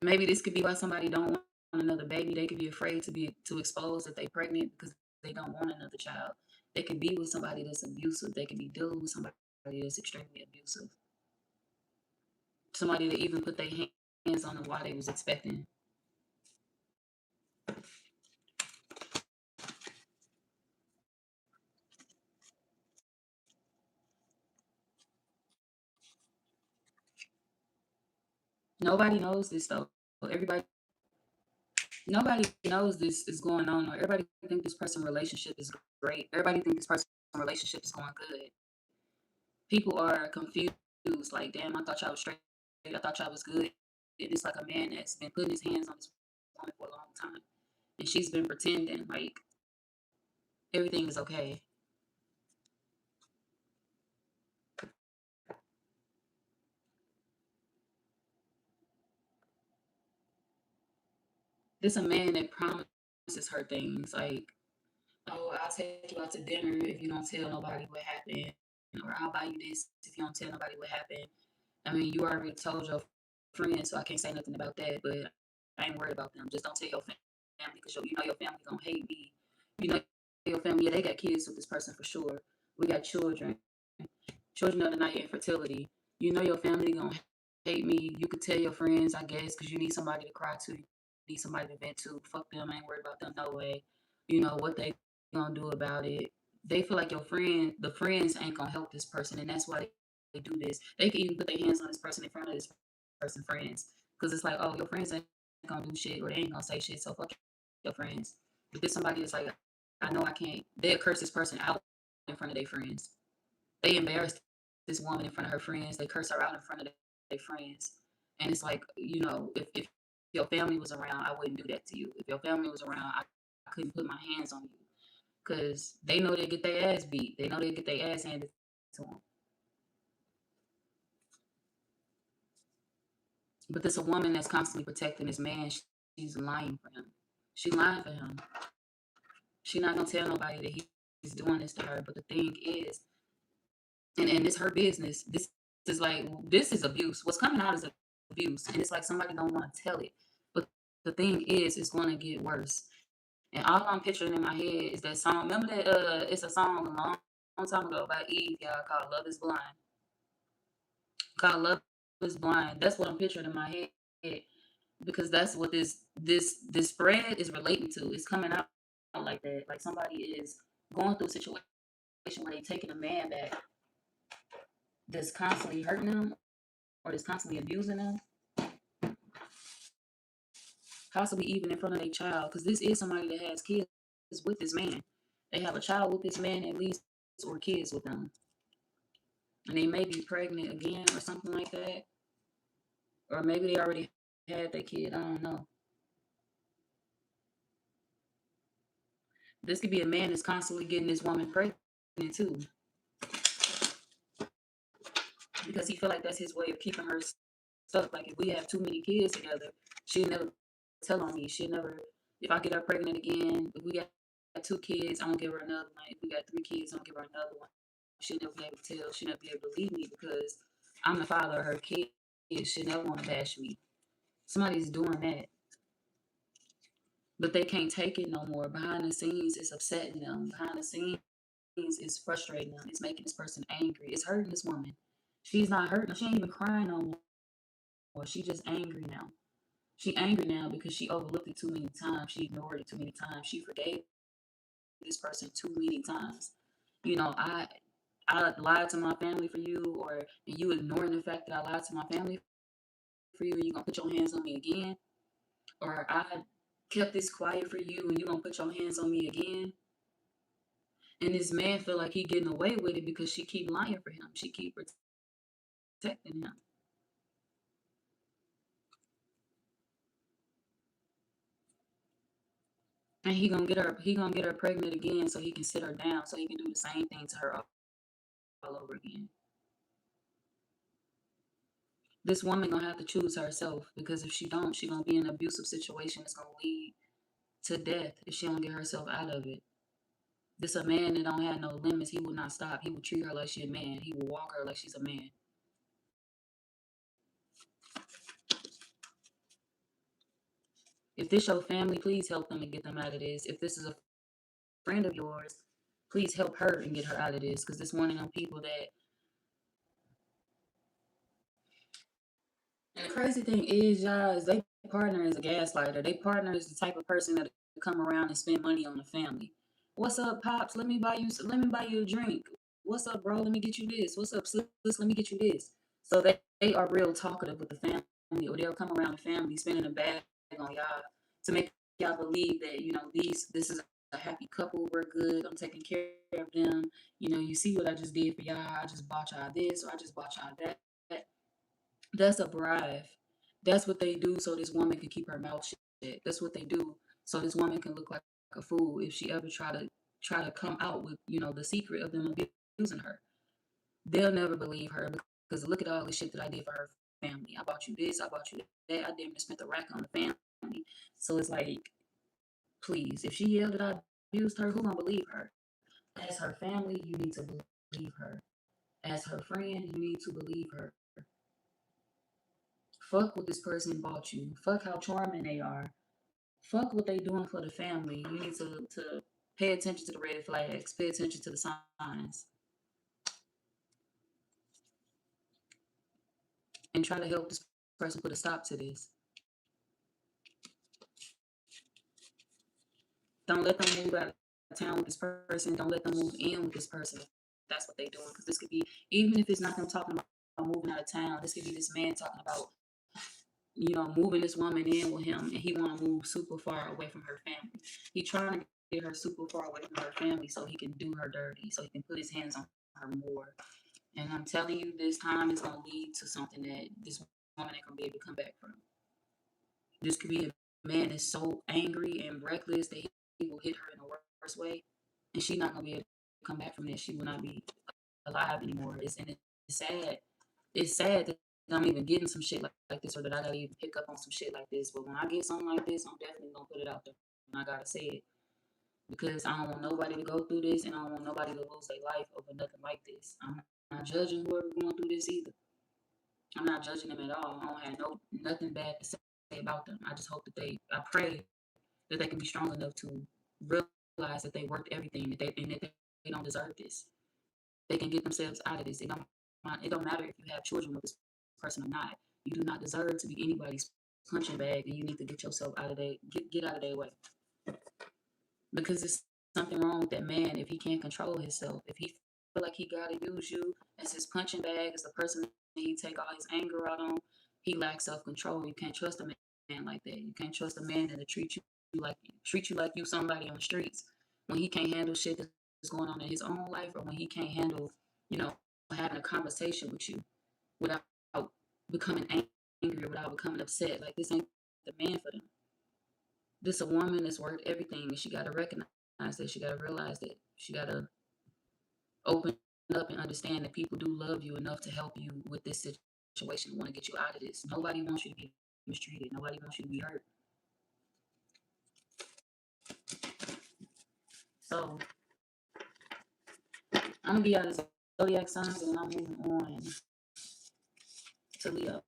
Maybe this could be why somebody don't want another baby. They could be afraid to expose that they pregnant because they don't want another child. They could be with somebody that's abusive. They could be dealing with somebody that's extremely abusive. Somebody that even put their hands on them while they was expecting. Nobody knows this though. Everybody Nobody knows this is going on, or everybody think this person relationship is great. Everybody think this person relationship is going good. People are confused, like, damn, I thought y'all was straight. I thought y'all was good. It's like a man that's been putting his hands on this woman for a long time. And she's been pretending like everything is okay. This a man that promises her things like, oh, I'll take you out to dinner if you don't tell nobody what happened. Or I'll buy you this if you don't tell nobody what happened. I mean, you already told your friends, so I can't say nothing about that, but I ain't worried about them. Just don't tell your family because you know your family gonna hate me. You know your family, yeah, they got kids with this person for sure. We got children. Children of the night, infertility. You know your family gonna hate me. You could tell your friends, I guess, because you need somebody to cry to. You need somebody to vent to. Fuck them. I ain't worried about them no way. You know what they gonna do about it. They feel like the friends ain't gonna help this person, and that's why they do this. They can even put their hands on this person in front of this person friends, because it's like, oh, your friends ain't gonna do shit, or they ain't gonna say shit, so fuck your friends. If there's somebody that's like, I know I can't, they'll curse this person out in front of their friends. They embarrass this woman in front of her friends. They curse her out in front of their friends. And it's like, you know, if your family was around, I wouldn't do that to you. If your family was around, I couldn't put my hands on you. Because they know they get their ass beat. They know they get their ass handed to them. But this a woman that's constantly protecting this man. She's lying for him. She's lying for him. She's not going to tell nobody that he's doing this to her. But the thing is, and it's her business. This is abuse. What's coming out is abuse, and it's like somebody don't want to tell it. But the thing is, it's going to get worse. And all I'm picturing in my head is that song. Remember that? It's a song a long time ago by Eve, y'all, called "Love Is Blind." Called "Love Is Blind." That's what I'm picturing in my head because that's what this spread is relating to. It's coming out like that. Like somebody is going through a situation where they're taking a man back that's constantly hurting them or that's constantly abusing them, possibly even in front of their child, because this is somebody that has kids with this man. They have a child with this man at least, or kids with them, and they may be pregnant again or something like that, or maybe they already had their kid. I don't know. This could be a man that's constantly getting this woman pregnant too, because he feel like that's his way of keeping her stuck. Like if we have too many kids together, she'll never tell on me. She'll never. If I get her pregnant again, if we got 2 kids, I'm gonna give her another one. If we got 3 kids, I'm gonna give her another one. She'll never be able to tell. She'll never be able to leave me because I'm the father of her kids. She'll never want to bash me. Somebody's doing that. But they can't take it no more. Behind the scenes, it's upsetting them. Behind the scenes, it's frustrating them. It's making this person angry. It's hurting this woman. She's not hurting. She ain't even crying no more. She just angry now. She angry now because she overlooked it too many times. She ignored it too many times. She forgave this person too many times. You know, I lied to my family for you, or and you ignoring the fact that I lied to my family for you, and you gonna put your hands on me again, or I kept this quiet for you, and you gonna put your hands on me again. And this man feel like he getting away with it because she keep lying for him. She keep protecting him. And he gonna get her pregnant again so he can sit her down so he can do the same thing to her all over again. This woman gonna have to choose herself, because if she don't, she gonna be in an abusive situation that's gonna lead to death if she don't get herself out of it. This a man that don't have no limits. He will not stop. He will treat her like she a man. He will walk her like she's a man. If this your family, please help them and get them out of this. If this is a friend of yours, please help her and get her out of this. Because this one of them people that. And the crazy thing is, y'all, is they partner is a gaslighter. They partner is the type of person that come around and spend money on the family. What's up, pops? Let me buy you a drink. What's up, bro? Let me get you this. What's up, sis? Let me get you this. So they are real talkative with the family, or they'll come around the family spending a bag on y'all to make y'all believe that, this is a happy couple. We're good. I'm taking care of them. You see what I just did for y'all. I just bought y'all this, or I just bought y'all that. That's a bribe. That's what they do so this woman can keep her mouth shut. That's what they do so this woman can look like a fool if she ever try to come out with, the secret of them abusing her. They'll never believe her because look at all the shit that I did for her family. I bought you this, I bought you that. I didn't even spend the rack on the family. So it's like, please, if she yelled that I abused her, who gonna believe her? As her family, you need to believe her. As her friend, you need to believe her. Fuck what this person bought you. Fuck how charming they are. Fuck what they doing for the family. You need to pay attention to the red flags. Pay attention to the signs. And try to help this person put a stop to this. Don't let them move out of town with this person. Don't let them move in with this person. That's what they're doing. Because this could be, even if it's not them talking about moving out of town, this could be this man talking about, moving this woman in with him, and he want to move super far away from her family. He trying to get her super far away from her family so he can do her dirty, so he can put his hands on her more. And I'm telling you, this time is going to lead to something that this woman ain't going to be able to come back from. This could be a man that's so angry and reckless that he will hit her in the worst way, and she's not going to be able to come back from this. She will not be alive anymore. It's sad. It's sad that I'm even getting some shit like this, or that I gotta even pick up on some shit like this. But when I get something like this, I'm definitely gonna put it out there. And I gotta say it because I don't want nobody to go through this, and I don't want nobody to lose their life over nothing like this. I'm not judging whoever going through this either. I'm not judging them at all. I don't have nothing bad to say about them. I just hope that I pray that they can be strong enough to realize that they worked everything, that they don't deserve this. They can get themselves out of this. It don't matter if you have children with this person or not. You do not deserve to be anybody's punching bag, and you need to get yourself out of that. Get out of their way, because there's something wrong with that man if he can't control himself. If he feel like he gotta use you as his punching bag, as the person that he take all his anger out on, he lacks self control. You can't trust a man like that. You can't trust a man that'll treat you like you somebody on the streets when he can't handle shit that's going on in his own life, or when he can't handle, you know, having a conversation with you without becoming angry or without becoming upset. Like, this ain't the man for them. This a woman that's worth everything, and she gotta recognize that. She gotta realize that. She gotta open up and understand that people do love you enough to help you with this situation. Want to get you out of this. Nobody wants you to be mistreated. Nobody wants you to be hurt. So I'm gonna be out of zodiac signs, and I'm moving on to Leo.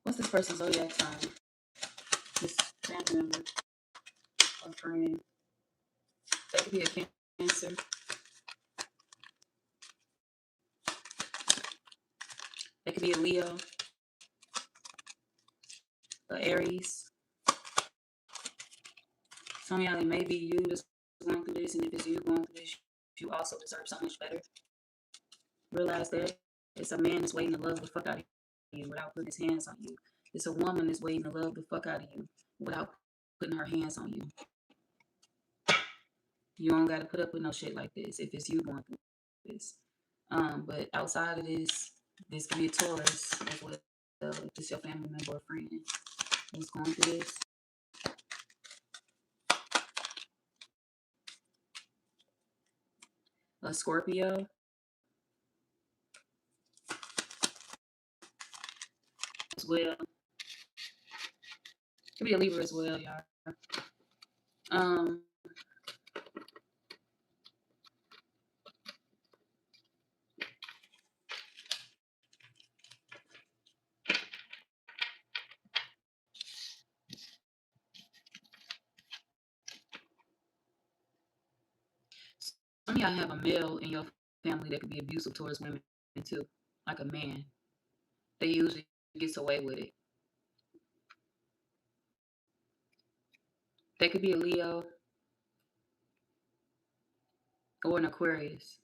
What's this person's zodiac sign? This family member or friend. That could be a Cancer. That could be a Leo, a Aries. Some of y'all, it may be you that's going through this, and if it's you going through this, you also deserve so much better. Realize that it's a man that's waiting to love the fuck out of you without putting his hands on you. It's a woman that's waiting to love the fuck out of you without putting her hands on you. You don't got to put up with no shit like this if it's you going through this. But outside of this, this could be a Taurus as well. If it's your family member or friend who's going through this. A Scorpio as well. Could be a Libra as well, y'all. Some of y'all have a male in your family that could be abusive towards women too, like a man. They usually gets away with it. They could be a Leo or an Aquarius.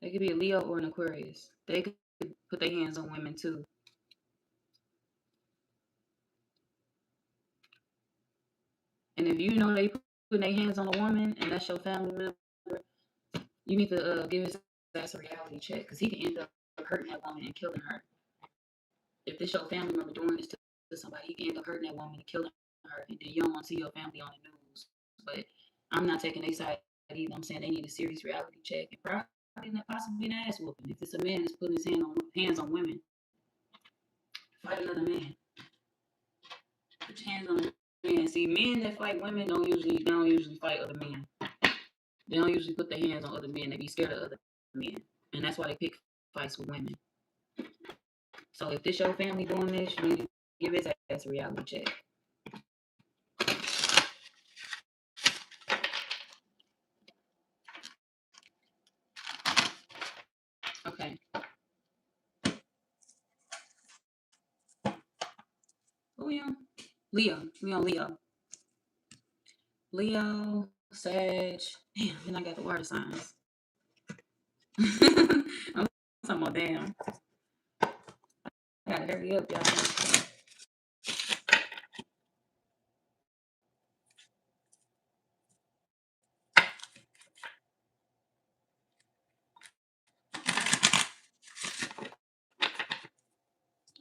They could be a Leo or an Aquarius. They could put their hands on women too. And if you know they putting their hands on a woman and that's your family member, you need to give his ass a reality check because he can end up hurting that woman and killing her. If this your family member doing this to somebody, he can end up hurting that woman and killing her, and then you don't want to see your family on the news. But I'm not taking their side either. I'm saying they need a serious reality check and probably not possibly an ass whooping. If it's a man that's putting his hands on women, fight another man. Put your hands on a man. See, men that fight women don't usually fight other men. They don't usually put their hands on other men. They be scared of other men, and that's why they pick fights with women. So if this your family doing this, you need to give his ass a reality check. Okay. Who we on? Leo. We on Leo. Leo, Sag. Damn, then I got the water signs. I'm talking about damn. I gotta hurry up, y'all.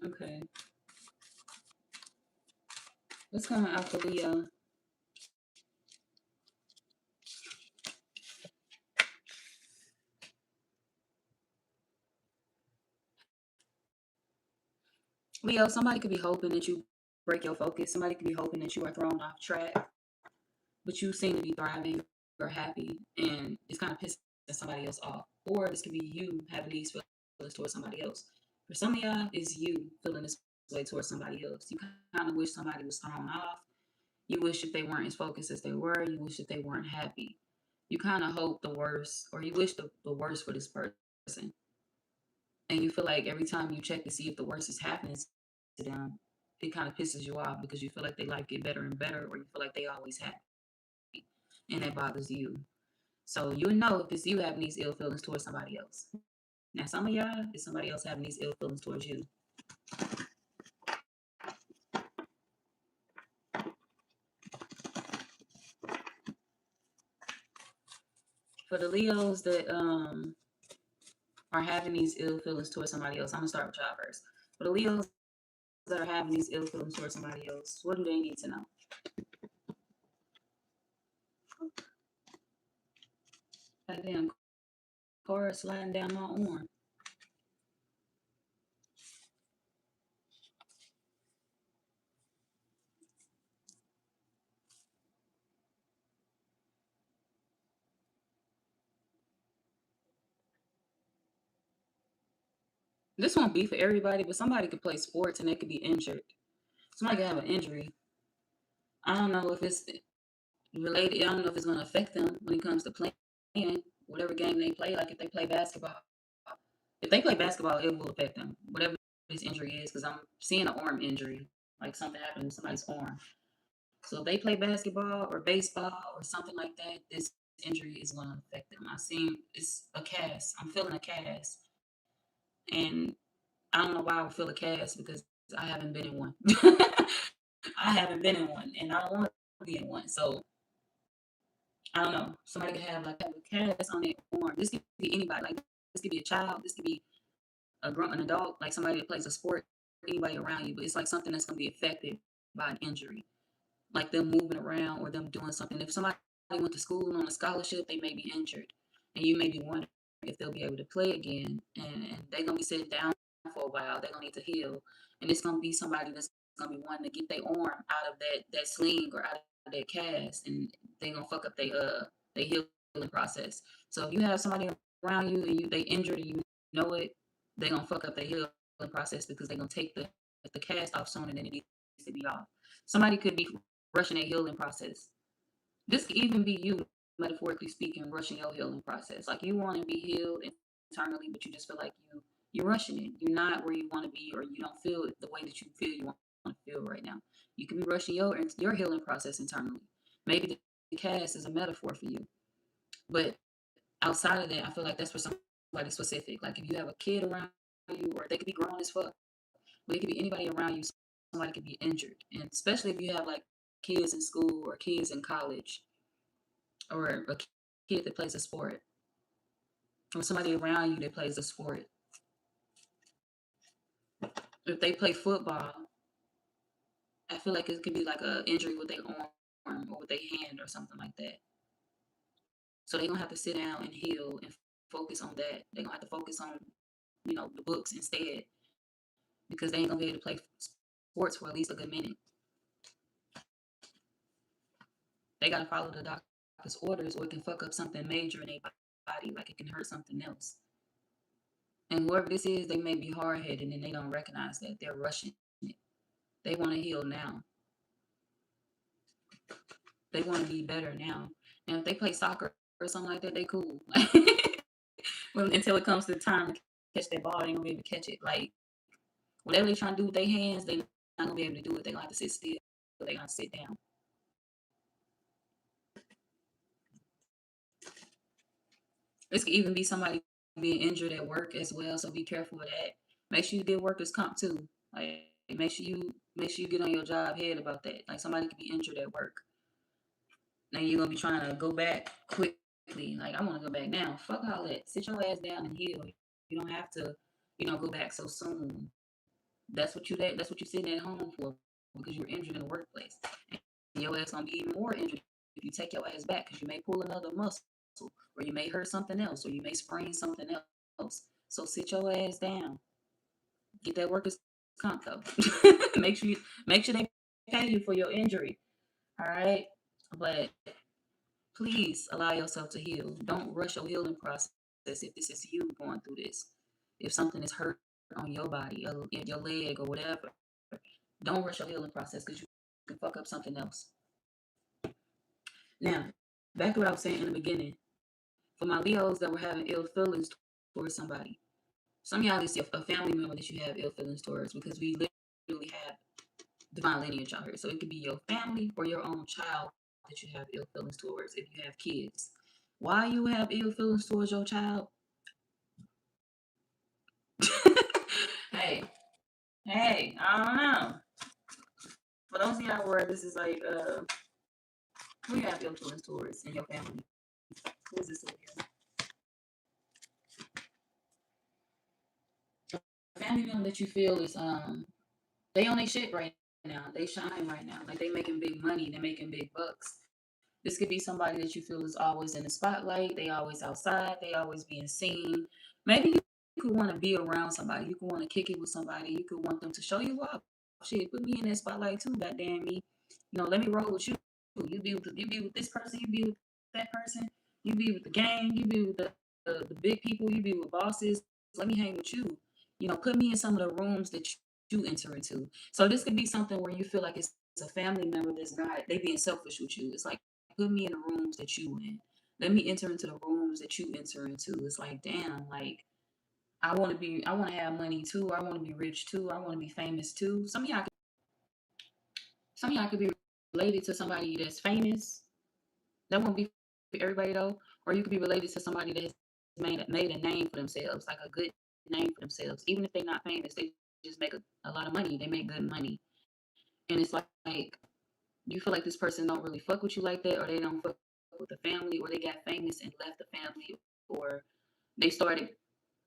Okay. What's coming out for Leo? Leo, somebody could be hoping that you break your focus. Somebody could be hoping that you are thrown off track, but you seem to be thriving or happy, and it's kind of pissing somebody else off. Or this could be you having these feelings towards somebody else. For some of y'all, it's you feeling this way towards somebody else. You kind of wish somebody was thrown off. You wish if they weren't as focused as they were. You wish that they weren't happy. You kind of hope the worst, or you wish the worst for this person. And you feel like every time you check to see if the worst is happening to them, it kind of pisses you off because you feel like their life get better and better, or you feel like they always happy, and that bothers you. So you know if it's you having these ill feelings towards somebody else. Now some of y'all, it's somebody else having these ill feelings towards you. For the Leos that are having these ill feelings towards somebody else, I'm gonna start with y'all first. For the Leos that are having these ill feelings towards somebody else, what do they need to know? That damn car sliding down my arm. This won't be for everybody, but somebody could play sports and they could be injured. Somebody could have an injury. I don't know if it's related. I don't know if it's going to affect them when it comes to playing whatever game they play. Like if they play basketball, if they play basketball, it will affect them. Whatever this injury is, because I'm seeing an arm injury, like something happened to somebody's arm. So if they play basketball or baseball or something like that, this injury is going to affect them. I seen it's a cast. I'm feeling a cast, and I don't know why I would feel a cast because I haven't been in one. I haven't been in one, and I don't want to be in one. So I don't know. Somebody could have like a cast on their arm. This could be anybody. Like this could be a child. This could be an adult. Like somebody that plays a sport. Anybody around you, but it's like something that's going to be affected by an injury, like them moving around or them doing something. If somebody went to school on a scholarship, they may be injured, and you may be wondering if they'll be able to play again. And they're gonna be sitting down for a while. They're gonna need to heal, and it's gonna be somebody that's gonna be wanting to get their arm out of that sling or out of that cast, and they're gonna fuck up their healing process. So if you have somebody around you and they injured and you know it, they're gonna fuck up their healing process because they're gonna take the cast off sooner than it needs to be off. Somebody could be rushing a healing process. This could even be you, metaphorically speaking, rushing your healing process. Like you want to be healed internally, but you just feel like you're rushing it. You're not where you want to be, or you don't feel it the way that you feel you want to feel right now. You could be rushing your healing process internally. Maybe the cast is a metaphor for you, but outside of that, I feel like that's for somebody specific. Like if you have a kid around you, or they could be grown as fuck, but it could be anybody around you. Somebody could be injured, and especially if you have like kids in school or kids in college or a kid that plays a sport or somebody around you that plays a sport. If they play football, I feel like it could be like an injury with their arm or with their hand or something like that. So they're gonna have to sit down and heal and focus on that. They're gonna have to focus on, the books instead because they ain't gonna be able to play sports for at least a good minute. They gotta follow the doctor's orders or it can fuck up something major in their body, like it can hurt something else. And whoever this is, they may be hard headed and they don't recognize that. They're rushing it. They want to heal now. They want to be better now. And if they play soccer or something like that, they cool. Well, until it comes to the time to catch that ball, they ain't gonna be able to catch it. Like whatever they trying to do with their hands, they not gonna be able to do it. They gonna have to sit still. They gonna sit down. This could even be somebody being injured at work as well. So be careful with that. Make sure you get workers' comp too. Like make sure you get on your job head about that. Like somebody could be injured at work. Now you're gonna be trying to go back quickly. Like I want to go back now. Fuck all that. Sit your ass down and heal. You don't have to, go back so soon. That's what you're sitting at home for because you're injured in the workplace. And your ass gonna be even more injured if you take your ass back because you may pull another muscle or you may hurt something else or you may sprain something else. So sit your ass down. Get that workers comp though. make sure they pay you for your injury. All right, but please allow yourself to heal. Don't rush your healing process if this is you going through this. If something is hurt on your body, or in your leg, or whatever, don't rush your healing process because you can fuck up something else. Now, back to what I was saying in the beginning. For my Leos that were having ill feelings towards somebody, some of y'all is a family member that you have ill feelings towards because we literally have divine lineage out here. So it could be your family or your own child that you have ill feelings towards if you have kids. Why you have ill feelings towards your child? hey, I don't know. For those of y'all where this is like, who you have ill feelings towards in your family? Who is this over here? A family member that you feel is they on their shit right now. They shine right now. Like they making big money. They making big bucks. This could be somebody that you feel is always in the spotlight. They always outside. They always being seen. Maybe you could want to be around somebody. You could want to kick it with somebody. You could want them to show you up. Shit, put me in that spotlight too. Goddamn me. Let me roll with you. You be with this person. You be with that person. You be with the gang. You be with the big people. You be with bosses. Let me hang with you. put me in some of the rooms that you enter into. So this could be something where you feel like it's a family member that's not, they being selfish with you. It's like, put me in the rooms that you in. Let me enter into the rooms that you enter into. It's like, damn, like, I want to have money too. I want to be rich too. I want to be famous too. Some of y'all could be related to somebody that's famous. That won't be for everybody though. Or you could be related to somebody that has made a name for themselves, like a good name for themselves. Even if they're not famous, they just make a lot of money. They make good money. And it's like you feel like this person don't really fuck with you like that, or they don't fuck with the family, or they got famous and left the family, or they started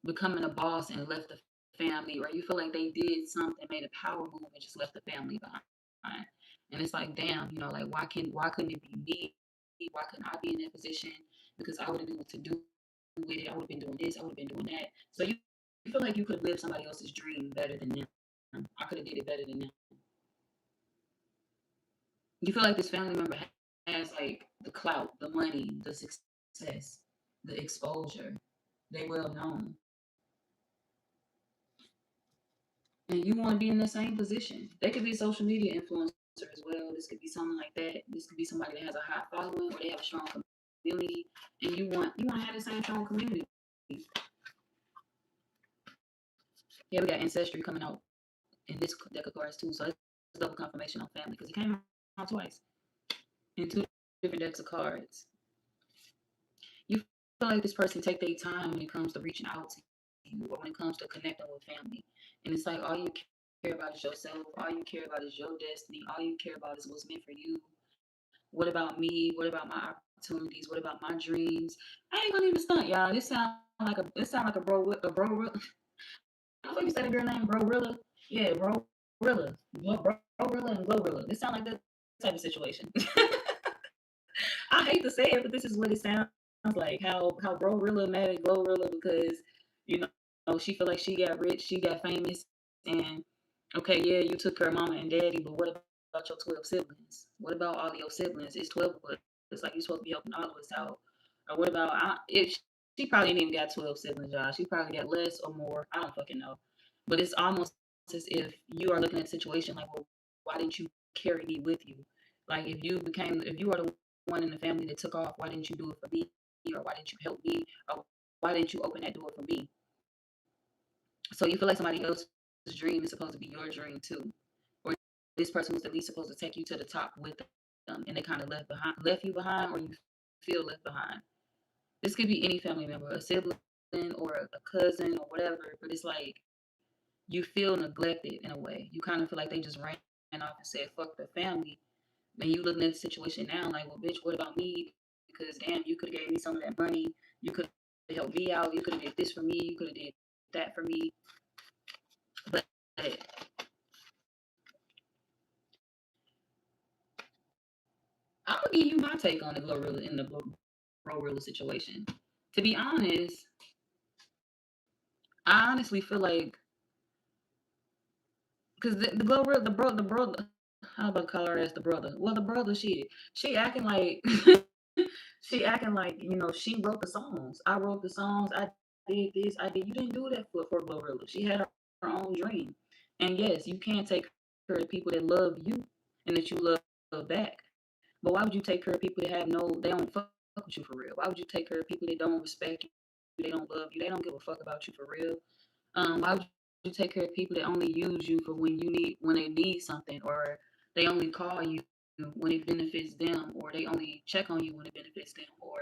becoming a boss and left the family, or you feel like they did something, made a power move and just left the family behind. And it's like, damn, like why couldn't it be me? Why couldn't I be in that position? Because I would have knew what to do with it. I would have been doing this. I would have been doing that. So you feel like you could live somebody else's dream better than them. I could have did it better than them. You feel like this family member has like the clout, the money, the success, the exposure. They well known. And you want to be in the same position. They could be a social media influencer as well. This could be something like that. This could be somebody that has a high following or they have a strong community, and you want to have the same strong community. Yeah, we got ancestry coming out in this deck of cards too, so it's double confirmation on family because it came out twice in two different decks of cards. You feel like this person take their time when it comes to reaching out to you or when it comes to connecting with family, and it's like all you care about is yourself. All you care about is your destiny. All you care about is what's meant for you. What about me? What about my opportunities? What about my dreams? I ain't gonna even stunt, y'all. This sound like a bro. I think you said a girl named Brorilla. Yeah, Brorilla. Brorilla and Glorilla. This sound like that type of situation. I hate to say it, but this is what it sounds like. How Brorilla mad at Glorilla because you she feel like she got rich, she got famous, and okay, yeah, you took her mama and daddy, but what about your 12 siblings? What about all of your siblings? It's 12 of us. It's like you're supposed to be helping all of us out. Or what about if she probably didn't even got 12 siblings, y'all. She probably got less or more. I don't fucking know. But it's almost as if you are looking at a situation like, well, why didn't you carry me with you? Like if you are the one in the family that took off, why didn't you do it for me? Or why didn't you help me? Or why didn't you open that door for me? So you feel like somebody else's dream is supposed to be your dream too. Or this person was at least supposed to take you to the top with them and they kind of left you behind, or you feel left behind. This could be any family member, a sibling or a cousin or whatever, but it's like you feel neglected in a way. You kind of feel like they just ran off and said, fuck the family. And you looking at the situation now like, well, bitch, what about me? Because damn, you could have gave me some of that money. You could have helped me out. You could have did this for me. You could have did that for me. But I'm gonna give you my take on the Glorilla situation. To be honest, I honestly feel like because the Glorilla, the brother, how about call her as the brother? Well, the brother, she acting like she acting like she wrote the songs. I wrote the songs. I did this. I did. You didn't do that for Glorilla. She had her own dream, and yes, you can take care of people that love you and that you love back. But why would you take care of people that they don't fuck with you for real? Why would you take care of people that don't respect you, they don't love you, they don't give a fuck about you for real? Why would you take care of people that only use you for when they need something, or they only call you when it benefits them, or they only check on you when it benefits them, or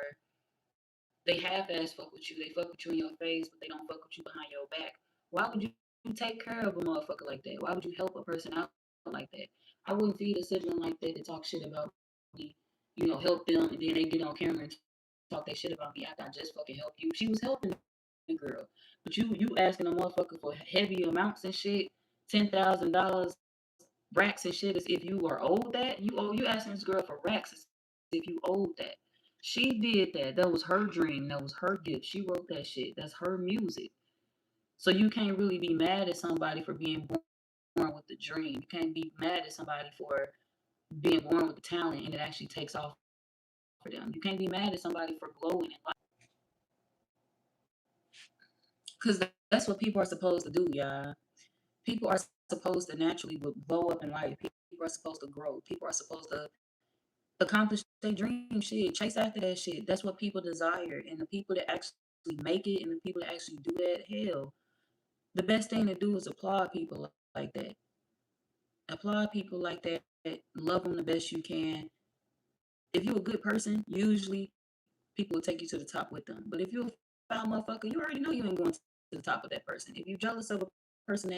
they half-ass fuck with you, they fuck with you in your face, but they don't fuck with you behind your back? Why would you take care of a motherfucker like that? Why would you help a person out like that? I wouldn't feed a sibling like that to talk shit about me, help them, and then they get on camera and talk that shit about me after I just fucking help you. She was helping the girl, but you asking a motherfucker for heavy amounts and shit, $10,000 racks and shit, as if you are owed that. You asking this girl for racks as if you owed that. She did that. That was her dream. That was her gift. She wrote that shit. That's her music. So you can't really be mad at somebody for being born with the dream. You can't be mad at somebody for being born with the talent and it actually takes off for them. You can't be mad at somebody for glowing in life because That's what people are supposed to do, y'all. People are supposed to naturally blow up in life. People are supposed to grow. People are supposed to accomplish their dream shit. Chase after that shit. That's what people desire. And the people that actually make it and the people that actually do that, hell, the best thing to do is applaud people like that. Applaud people like that. Love them the best you can. If you're a good person, usually people will take you to the top with them. But if you're a foul motherfucker, you already know you ain't going to the top of that person. If you're jealous of a person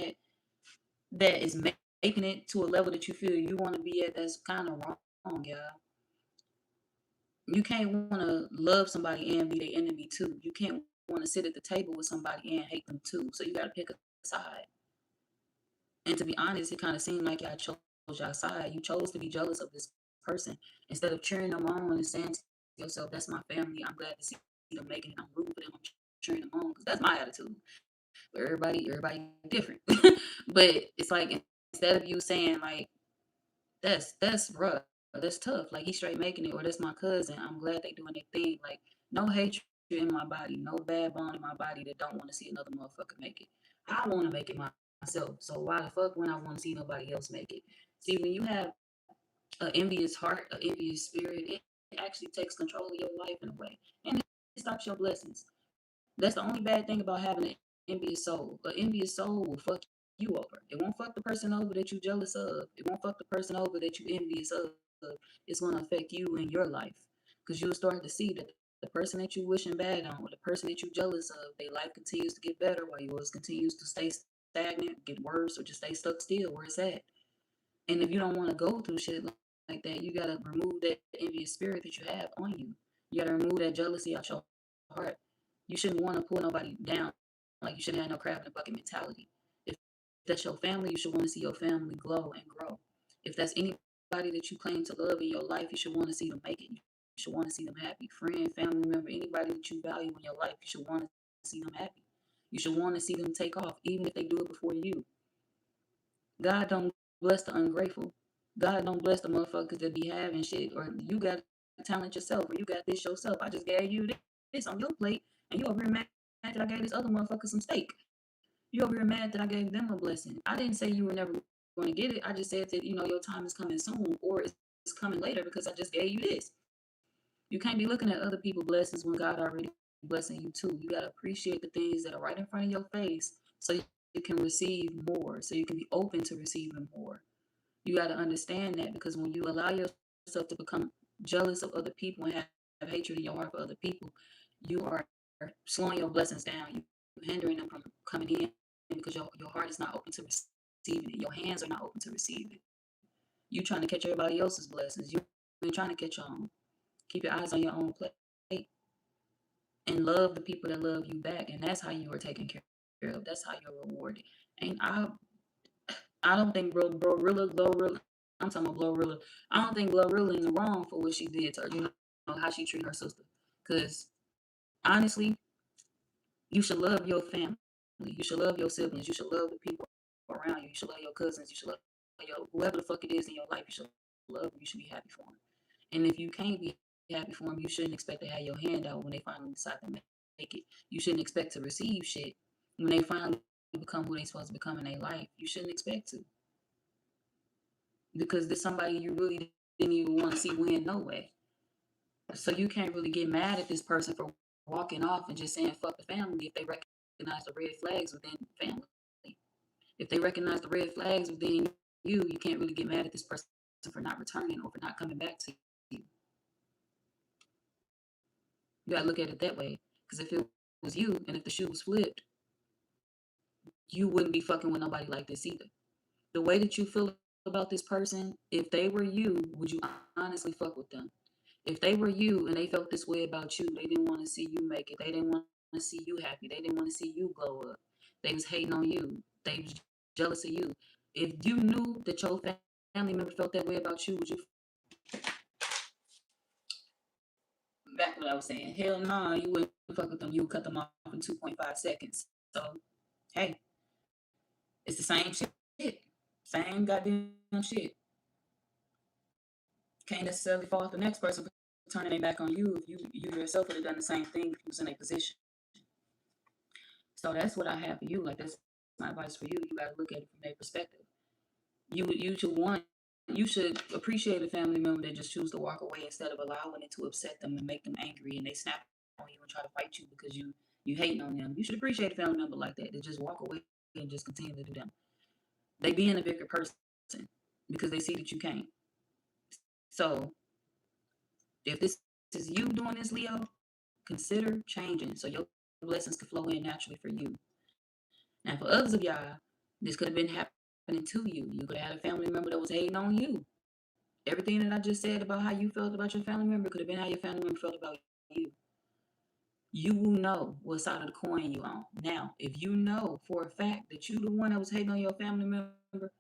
that is making it to a level that you feel you want to be at, that's kind of wrong, y'all. You can't want to love somebody and be their enemy too. You can't want to sit at the table with somebody and hate them too. So you got to pick a side. And to be honest, it kind of seemed like y'all chose y'all side. You chose to be jealous of this person instead of cheering them on and saying to yourself, "That's my family. I'm glad to see them making it. I'm rooting for them. I'm cheering them on." Because that's my attitude. But everybody different. But it's like instead of you saying like, that's rough. That's tough. Like he's straight making it, or that's my cousin. I'm glad they doing their thing. Like no hatred in my body, no bad bone in my body that don't want to see another motherfucker make it. I want to make it myself. So why the fuck when I want to see nobody else make it? See, when you have an envious heart, an envious spirit, it actually takes control of your life in a way, and it stops your blessings. That's the only bad thing about having an envious soul. An envious soul will fuck you over. It won't fuck the person over that you jealous of. It won't fuck the person over that you envious of. It's going to affect you in your life. Because you'll start to see that the person that you wishing bad on, or the person that you jealous of, their life continues to get better while yours continues to stay stagnant, get worse, or just stay stuck still where it's at. And if you don't want to go through shit like that, you got to remove that envious spirit that you have on you. You got to remove that jealousy out your heart. You shouldn't want to pull nobody down. Like you shouldn't have no crab in the bucket mentality. If that's your family, you should want to see your family glow and grow. If that's anybody that you claim to love in your life, you should want to see them make it. You should want to see them happy. Friend, family member, anybody that you value in your life, you should want to see them happy. You should want to see them take off, even if they do it before you. God don't bless the ungrateful. God don't bless the motherfuckers that be having shit, or you got talent yourself, or you got this yourself. I just gave you this on your plate, and you over here mad that I gave this other motherfucker some steak. You over here mad that I gave them a blessing. I didn't say you were never going to get it. I just said that your time is coming soon, or it's coming later because I just gave you this. You can't be looking at other people's blessings when God already blessing you too. You gotta appreciate the things that are right in front of your face, so you can receive more, so you can be open to receiving more. You got to understand that, because when you allow yourself to become jealous of other people and have hatred in your heart for other people, you are slowing your blessings down. You're hindering them from coming in because your heart is not open to receiving it. Your hands are not open to receive it. You trying to catch everybody else's blessings. You ain't trying to catch your own. Keep your eyes on your own plate and love the people that love you back. And that's how you are taken care of. That's how you're rewarded. And I don't think Glorilla, I'm talking about Glorilla. I don't think Glorilla is wrong for what she did to her, how she treated her sister. Because honestly, you should love your family. You should love your siblings. You should love the people around you. You should love your cousins. You should love whoever the fuck it is in your life. You should love them. You should be happy for them. And if you can't be happy for them, you shouldn't expect to have your hand out when they finally decide to make it. You shouldn't expect to receive shit when they finally become who they supposed to become in their life. You shouldn't expect to, because there's somebody you really didn't even want to see win no way. So you can't really get mad at this person for walking off and just saying fuck the family if they recognize the red flags within the family. If they recognize the red flags within you can't really get mad at this person for not returning or for not coming back to you. You gotta look at it that way. Because if it was you and if the shoe was flipped, you wouldn't be fucking with nobody like this either. The way that you feel about this person, if they were you, would you honestly fuck with them? If they were you and they felt this way about you, they didn't want to see you make it. They didn't want to see you happy. They didn't want to see you glow up. They was hating on you. They was jealous of you. If you knew that your family member felt that way about you, would you? Back to what I was saying. Hell no, you wouldn't fuck with them. You would cut them off in 2.5 seconds. So, hey, it's the same shit. Same goddamn shit. Can't necessarily fault the next person for turning their back on you if you yourself would have done the same thing if you was in a position. So that's what I have for you. Like, that's my advice for you. You got to look at it from their perspective. You should appreciate a family member that just choose to walk away instead of allowing it to upset them and make them angry, and they snap on you and try to fight you because you hating on them. You should appreciate a family member like that. They just walk away and just continue to do them. They being a bigger person because they see that you can't. So if this is you doing this, Leo, consider changing so your blessings can flow in naturally for you. Now, for others of y'all, this could have been happening to you. You could have had a family member that was hating on you. Everything that I just said about how you felt about your family member could have been how your family member felt about you. You will know what side of the coin you on. Now, if you know for a fact that you the one that was hating on your family member,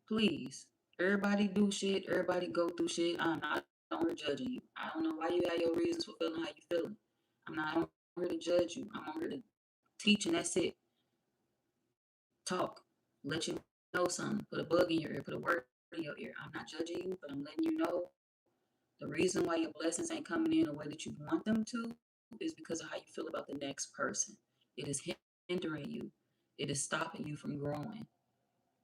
please, everybody do shit. Everybody go through shit. I'm not on here judging you. I don't know why you have your reasons for feeling how you feeling. I'm not on here to judge you. I'm on here to teach, and that's it. Talk. Let you know something. Put a bug in your ear. Put a word in your ear. I'm not judging you, but I'm letting you know the reason why your blessings ain't coming in the way that you want them to is because of how you feel about the next person. It is hindering you. It is stopping you from growing.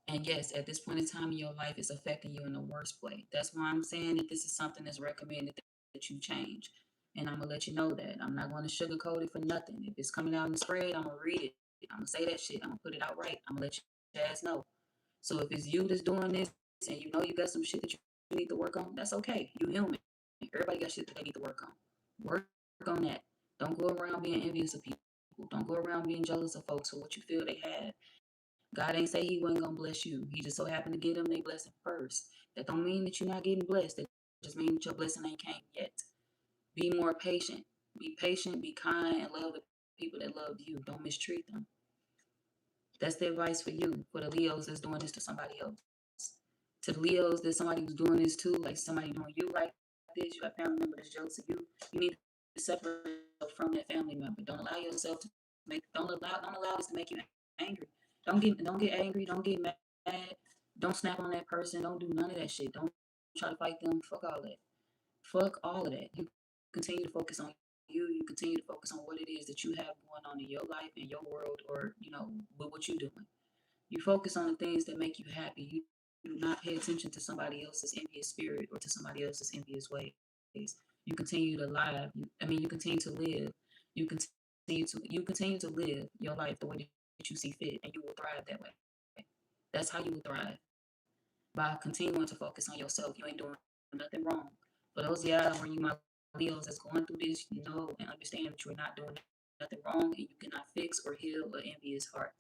And yes, at this point in time in your life, it's affecting you in the worst way. That's why I'm saying that this is something that's recommended that you change. And I'm going to let you know that. I'm not going to sugarcoat it for nothing. If it's coming out in the spread, I'm going to read it. I'm going to say that shit. I'm going to put it out right. I'm going to let your ass know. So if it's you that's doing this and you know you got some shit that you need to work on, that's okay. You human. Everybody got shit that they need to work on. Work on that. Don't go around being envious of people. Don't go around being jealous of folks for what you feel they have. God ain't say he wasn't gonna bless you. He just so happened to get them their blessing first. That don't mean that you're not getting blessed. That just means that your blessing ain't came yet. Be more patient. Be patient, be kind, and love the people that love you. Don't mistreat them. That's the advice for you, for the Leos that's doing this to somebody else. To the Leos that somebody was doing this to, like somebody doing you like this, you got a family member that's jealous of you, you need to separate yourself from that family member. Don't allow yourself to don't allow this to make you angry. Don't get angry, don't get mad, don't snap on that person, don't do none of that shit. Don't try to fight them. Fuck all that. Fuck all of that. You continue to focus on you. You continue to focus on what it is that you have going on in your life, in your world, or with what you're doing. You focus on the things that make you happy. You do not pay attention to somebody else's envious spirit or to somebody else's envious ways. You continue to live. You continue to live. You continue to live your life the way that you see fit, and you will thrive that way. That's how you will thrive, by continuing to focus on yourself. You ain't doing nothing wrong. For those of y'all where you my Leos that's going through this, you know and understand that you're not doing nothing wrong, and you cannot fix or heal an envious heart.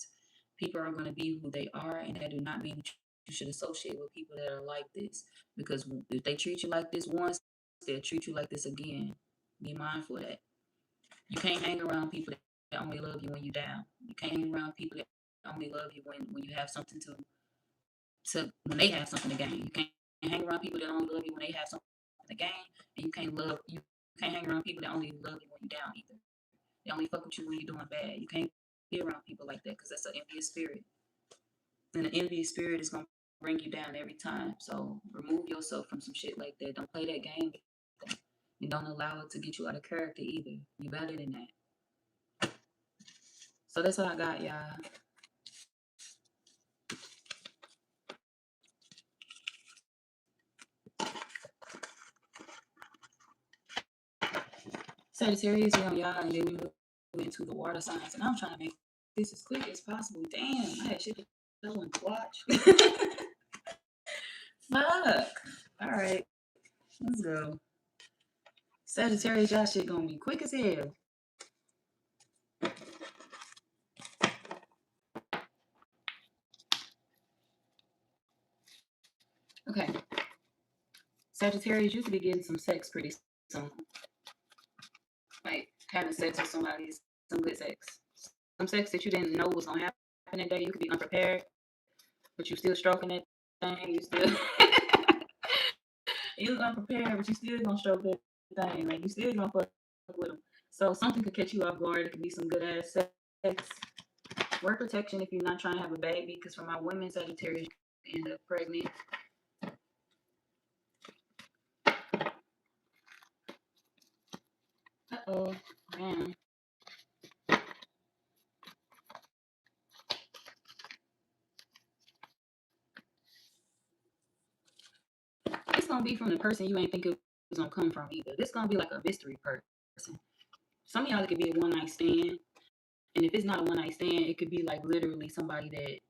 People are going to be who they are, and that do not mean that you should associate with people that are like this. Because if they treat you like this once, they'll treat you like this again. Be mindful of that. You can't hang around people that only love you when you're down. You can't hang around people that only love you when you have something to when they have something to gain. You can't hang around people that only love you when they have something to gain, and you can't hang around people that only love you when you're down either. They only fuck with you when you're doing bad. You can't be around people like that because that's an envious spirit. And an envious spirit is gonna bring you down every time. So remove yourself from some shit like that. Don't play that game. And don't allow it to get you out of character either. You better than that. So that's what I got, y'all. Sagittarius, y'all, and then we move into the water signs. And I'm trying to make this as quick as possible. Damn, I had shit to go and watch. Fuck. All right, let's go. Sagittarius, y'all shit gonna be quick as hell. Okay. Sagittarius, you could be getting some sex pretty soon. Like having sex with somebody, some good sex. Some sex that you didn't know was gonna happen that day. You could be unprepared, but you still stroking that thing. You still you was unprepared, but you still gonna stroke that thing. Like you still gonna fuck with them. So something could catch you off guard. It could be some good ass sex. Wear protection if you're not trying to have a baby, because for my women, Sagittarius end up pregnant. Uh-oh, man. it's gonna be from the person you ain't think it was gonna come from either. This gonna be like a mystery person. Some of y'all it could be a one night stand, and if it's not a one night stand, it could be like literally somebody that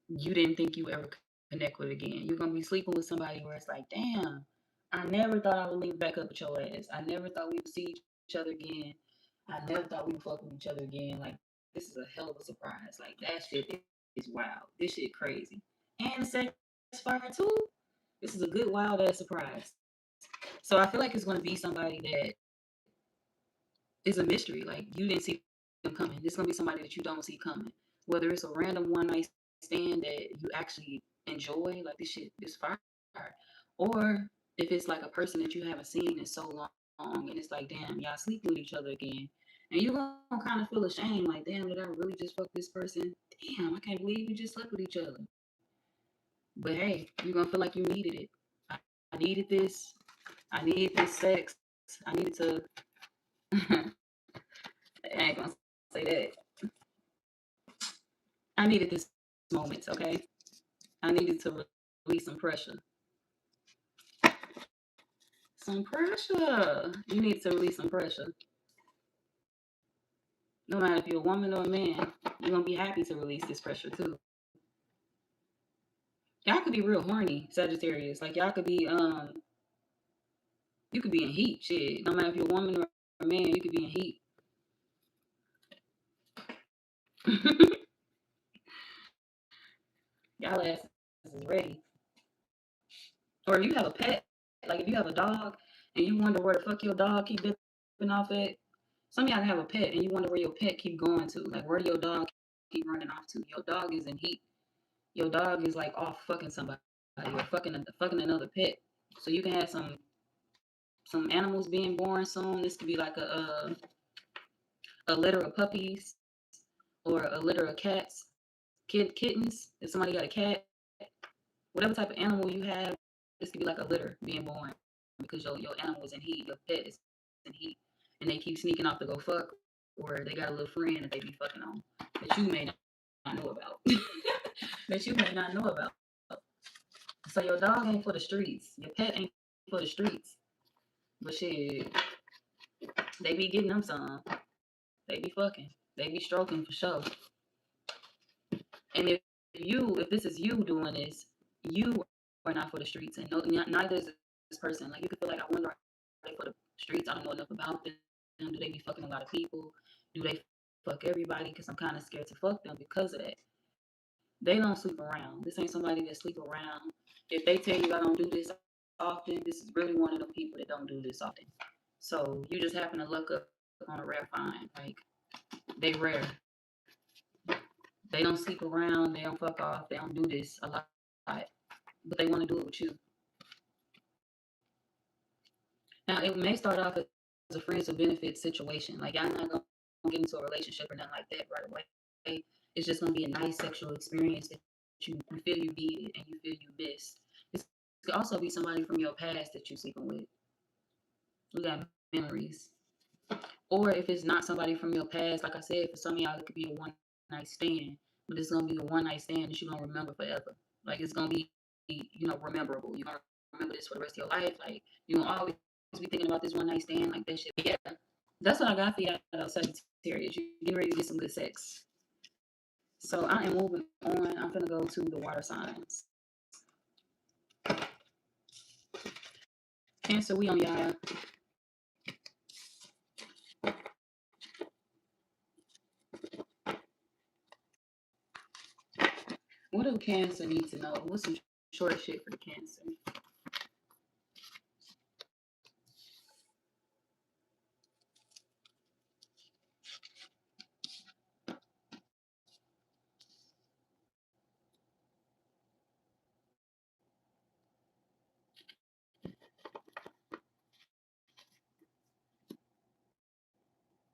you didn't think you ever connect with again. You're gonna be sleeping with somebody where it's like, damn, I never thought I would link back up with your ass. I never thought we would see each other again. I never thought we would fuck with each other again. Like, this is a hell of a surprise. Like, that shit is wild. This shit crazy. And the sex fire too. This is a good wild ass surprise. So I feel like it's gonna be somebody that is a mystery. Like, you didn't see them coming. This is gonna be somebody that you don't see coming. Whether it's a random one night stand that you actually enjoy, like this shit is fire, or if it's like a person that you haven't seen in so long, and it's like, damn, y'all sleeping with each other again, and you're gonna kind of feel ashamed, like, damn, did I really just fuck this person? Damn, I can't believe we just slept with each other. But hey, you're gonna feel like you needed it. I needed this. I needed this sex. I needed to. I ain't gonna say that. I needed this moment, okay? I needed to release some pressure. Some pressure. You need to release some pressure. No matter if you're a woman or a man, you're gonna be happy to release this pressure too. Y'all could be real horny, Sagittarius. Like y'all could be you could be in heat, shit. No matter if you're a woman or a man, you could be in heat. Y'all asses is ready. Or if you have a pet, like if you have a dog and you wonder where the fuck your dog keep dipping off at. Some of y'all have a pet and you wonder where your pet keep going to. Like where do your dog keep running off to? Your dog is in heat. Your dog is like off fucking somebody or fucking another pet. So you can have some animals being born soon. This could be like a litter of puppies or a litter of cats, kittens. If somebody got a cat, whatever type of animal you have, this could be like a litter being born because your animal is in heat, your pet is in heat, and they keep sneaking off to go fuck, or they got a little friend that they be fucking on that you may not know about. That you may not know about. So your dog ain't for the streets. Your pet ain't for the streets. But shit, they be getting them some. They be fucking. They be stroking for sure. And if this is you doing this, you are not for the streets, and no, neither is this person. Like you could feel like, I wonder, are they for the streets? I don't know enough about them. Do they be fucking a lot of people? Do they fuck everybody? Because I'm kind of scared to fuck them because of that. They don't sleep around. This ain't somebody that sleep around. If they tell you I don't do this often, this is really one of the people that don't do this often. So you just happen to look up on a rare find. Like they rare. They don't sleep around. They don't fuck off. They don't do this a lot, but they want to do it with you. Now it may start off as a friends with benefits situation. Like y'all not gonna get into a relationship or nothing like that right away. It's just gonna be a nice sexual experience that you feel you needed and you feel you missed. It could also be somebody from your past that you're sleeping with. We got memories. Or if it's not somebody from your past, like I said, for some of y'all, it could be a one night stand. But it's gonna be a one night stand that you're gonna remember forever. Like it's gonna be, rememberable. You're gonna remember this for the rest of your life. Like you're gonna always be thinking about this one night stand, like that shit. Yeah. That's what I got for y'all, Sagittarius. You're getting ready to get some good sex. So I am moving on. I'm gonna go to the water signs. Cancer, we on y'all. What do Cancer need to know? What's some short shit for the Cancer?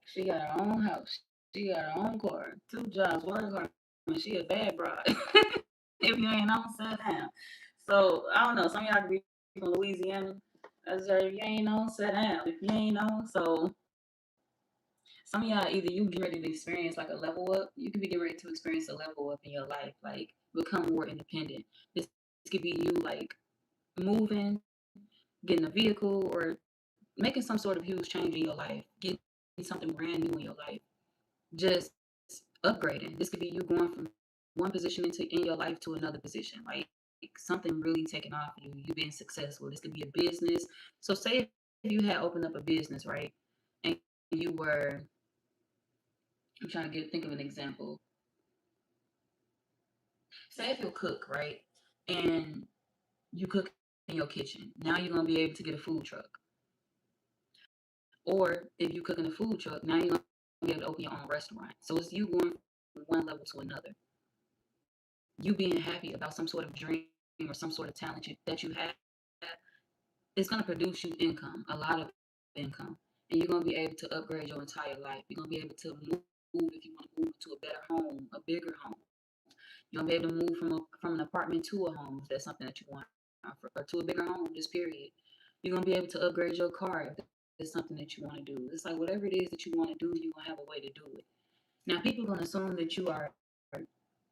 She got her own house. She got her own car, 2 jobs, work hard. She a bad broad. If you ain't on, sit down. So I don't know. Some of y'all could be from Louisiana. That's right. If you ain't on, sit down. If you ain't on, so some of y'all either you get ready to experience like a level up. You could be getting ready to experience a level up in your life, like become more independent. This could be you like moving getting a vehicle, or making some sort of huge change in your life, getting something brand new in your life, just upgrading. This could be you going from one position in your life to another position, like something really taking off you being successful. This could be a business. So say if you had opened up a business, right, and you were, I'm trying to think of an example. Say if you're a cook, right, and you cook in your kitchen. Now you're gonna be able to get a food truck. Or if you cook in a food truck, now you're gonna be able to open your own restaurant. So it's you going from one level to another. You being happy about some sort of dream or some sort of talent that you have, it's gonna produce you income, a lot of income, and you're gonna be able to upgrade your entire life. You're gonna be able to move if you want to move to a better home, a bigger home. You're gonna be able to move from an apartment to a home if that's something that you want, or to a bigger home. Just period. You're gonna be able to upgrade your car if it's something that you want to do. It's like whatever it is that you want to do, you're gonna have a way to do it. Now, people are gonna assume that you are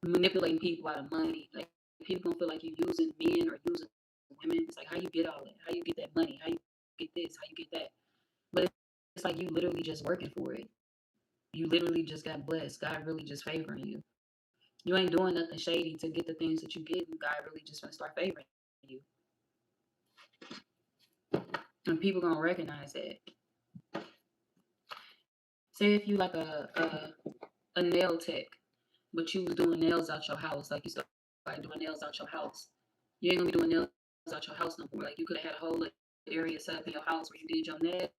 manipulating people out of money. Like people gonna feel like you're using men or using women. It's like how you get all that, how you get that money, how you get this, how you get that. But it's like you literally just working for it. You literally just got blessed. God really just favoring you. You ain't doing nothing shady to get the things that you get, and God really just gonna start favoring you. And people gonna recognize that. Say if you like a nail tech, but you was doing nails out your house, like you started doing nails out your house. You ain't gonna be doing nails out your house no more. Like you could have had a whole area set up in your house where you did your nails.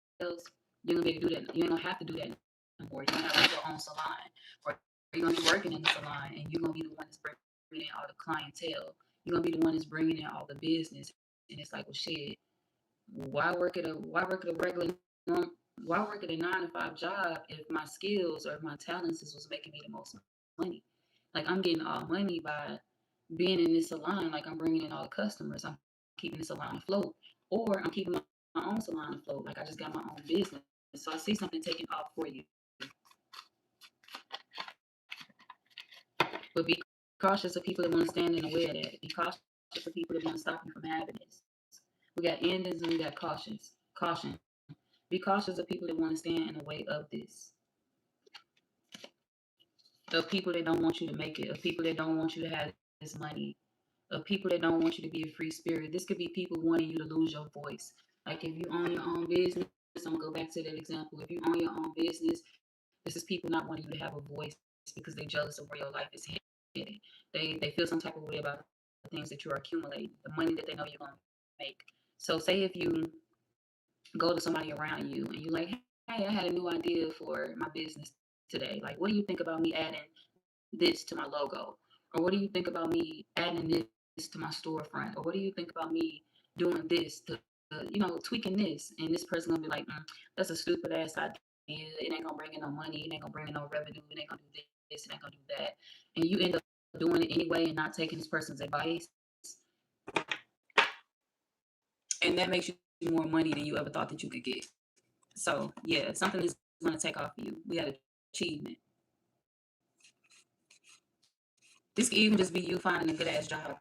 You're gonna be able to do that. You ain't gonna have to do that no more. You're gonna have like your own salon, or you're gonna be working in the salon, and you're gonna be the one that's bringing in all the clientele. You're gonna be the one that's bringing in all the business. And it's like, well, shit. Why work at a regular why work at a 9 to 5 job if my skills or my talents is what's making me the most money? Like I'm getting all money by being in this salon. Like I'm bringing in all the customers. I'm keeping the salon afloat, or I'm keeping my own salon afloat. Like I just got my own business. So I see something taking off for you, but be cautious of people that want to stand in the way of that. Be cautious of people that want to stop you from having this. We got endings and we got cautious. Caution. Be cautious of people that want to stand in the way of this. Of people that don't want you to make it. Of people that don't want you to have this money. Of people that don't want you to be a free spirit. This could be people wanting you to lose your voice. Like if you own your own business, I'm gonna go back to that example. If you own your own business, this is people not wanting you to have a voice because they're jealous of where your life is headed. They feel some type of way about the things that you're accumulating, the money that they know you're gonna make. So say if you go to somebody around you and you're like, hey, I had a new idea for my business today. Like, what do you think about me adding this to my logo? Or what do you think about me adding this to my storefront? Or what do you think about me doing this to, tweaking this? And this person gonna be like, that's a stupid ass idea. It ain't gonna bring in no money. It ain't gonna bring in no revenue. It ain't gonna do this. It ain't gonna do that. And you end up doing it anyway and not taking this person's advice. And that makes you more money than you ever thought that you could get. So yeah, something is going to take off for you. We had achievement. This could even just be you finding a good ass job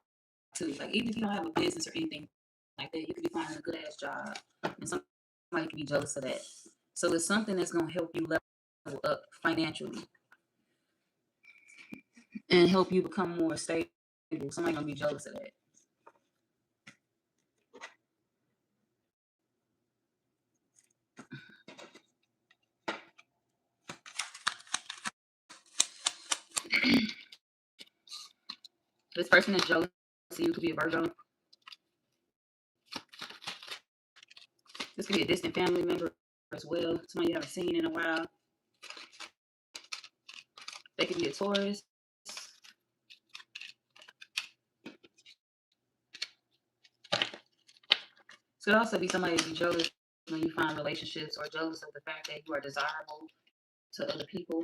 too. Like even if you don't have a business or anything like that, you could be finding a good ass job, and somebody could be jealous of that. So it's something that's going to help you level up financially and help you become more stable. Somebody gonna be jealous of that. This person is jealous of you could be a Virgo. This could be a distant family member as well. Somebody you haven't seen in a while. They could be a Taurus. This could also be somebody to be jealous when you find relationships, or jealous of the fact that you are desirable to other people.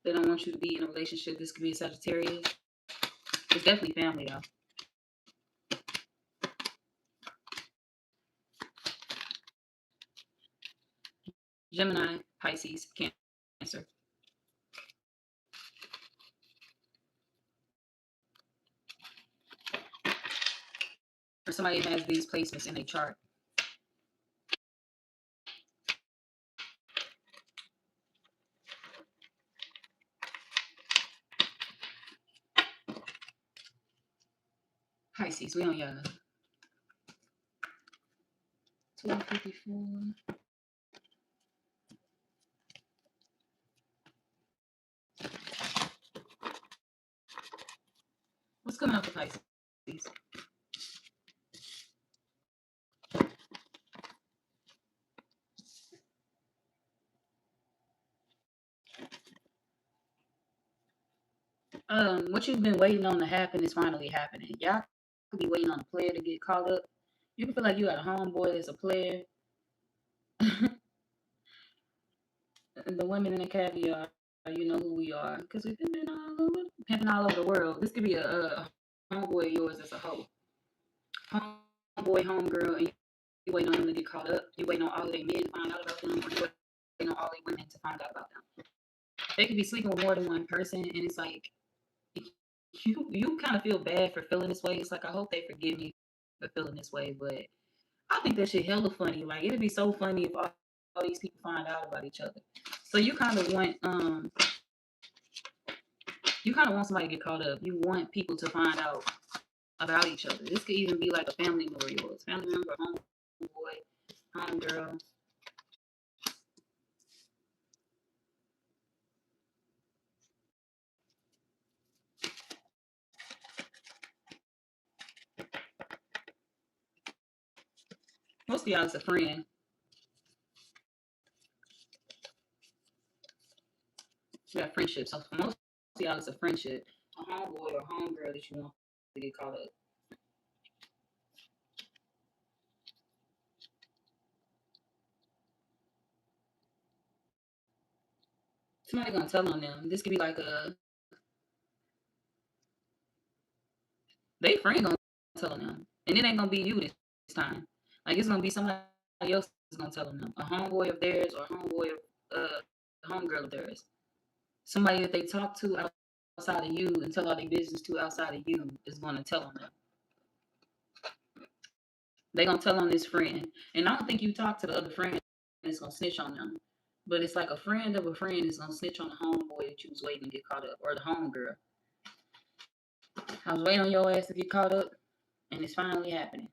They don't want you to be in a relationship. This could be a Sagittarius. It's definitely family though. Gemini, Pisces, Cancer. Or somebody has these placements in their chart. Pisces. We on y'all. 1254. What's coming up for Pisces? What you've been waiting on to happen is finally happening. Y'all could be waiting on a player to get caught up. You can feel like you got a homeboy that's a player. The women in the caviar, you know who we are, because we've been pimping all over the world. This could be a homeboy of yours that's a hoe. Homeboy, homegirl, and you waiting on them to get caught up. You waiting on all of their men to find out about them, or you waiting on all their women to find out about them. They could be sleeping with more than one person, and it's like you kind of feel bad for feeling this way. It's like, I hope they forgive me for feeling this way, but I think that shit hella funny. Like, it'd be so funny if all these people find out about each other. So you kind of want somebody to get caught up. You want people to find out about each other. This could even be like a family member of yours, family member, homeboy, homegirl. Most of y'all is a friend. You got friendships. So for most of y'all is a friendship, a homeboy or homegirl that you want to get caught up. Somebody gonna tell on them. This could be like they friend gonna tell on them, and it ain't gonna be you this time. Like, it's gonna be somebody else that's gonna tell on them. A homeboy of theirs or a homeboy of a homegirl of theirs. Somebody that they talk to outside of you and tell all their business to outside of you is gonna tell on them. They gonna tell on this friend, and I don't think you talk to the other friend and it's gonna snitch on them. But it's like a friend of a friend is gonna snitch on the homeboy that you was waiting to get caught up, or the homegirl. I was waiting on your ass to get caught up, and it's finally happening.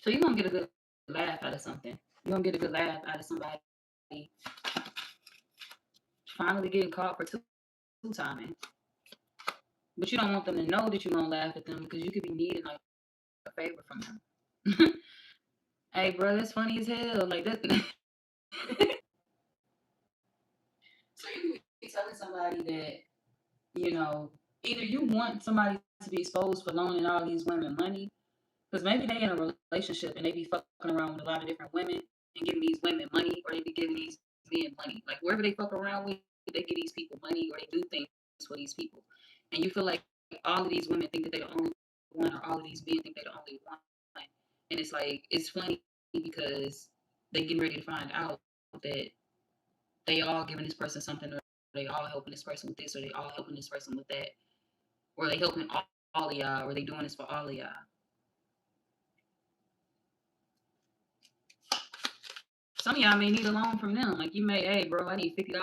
So you're gonna get a good laugh out of something. You're gonna get a good laugh out of somebody finally getting caught for two timing. But you don't want them to know that you're gonna laugh at them, because you could be needing like a favor from them. Hey, bro, that's funny as hell. Like that. So you could be telling somebody that, either you want somebody to be exposed for loaning all these women money, because maybe they in a relationship and they be fucking around with a lot of different women and giving these women money, or they be giving these men money. Like, wherever they fuck around with, they give these people money, or they do things for these people. And you feel like all of these women think that they're the only one, or all of these men think they're the only one. And it's like, it's funny because they getting ready to find out that they all giving this person something, or they all helping this person with this, or they all helping this person with that, or they helping all of y'all, or they doing this for all of y'all. Some of y'all may need a loan from them. Like, you may, hey, bro, I need $50.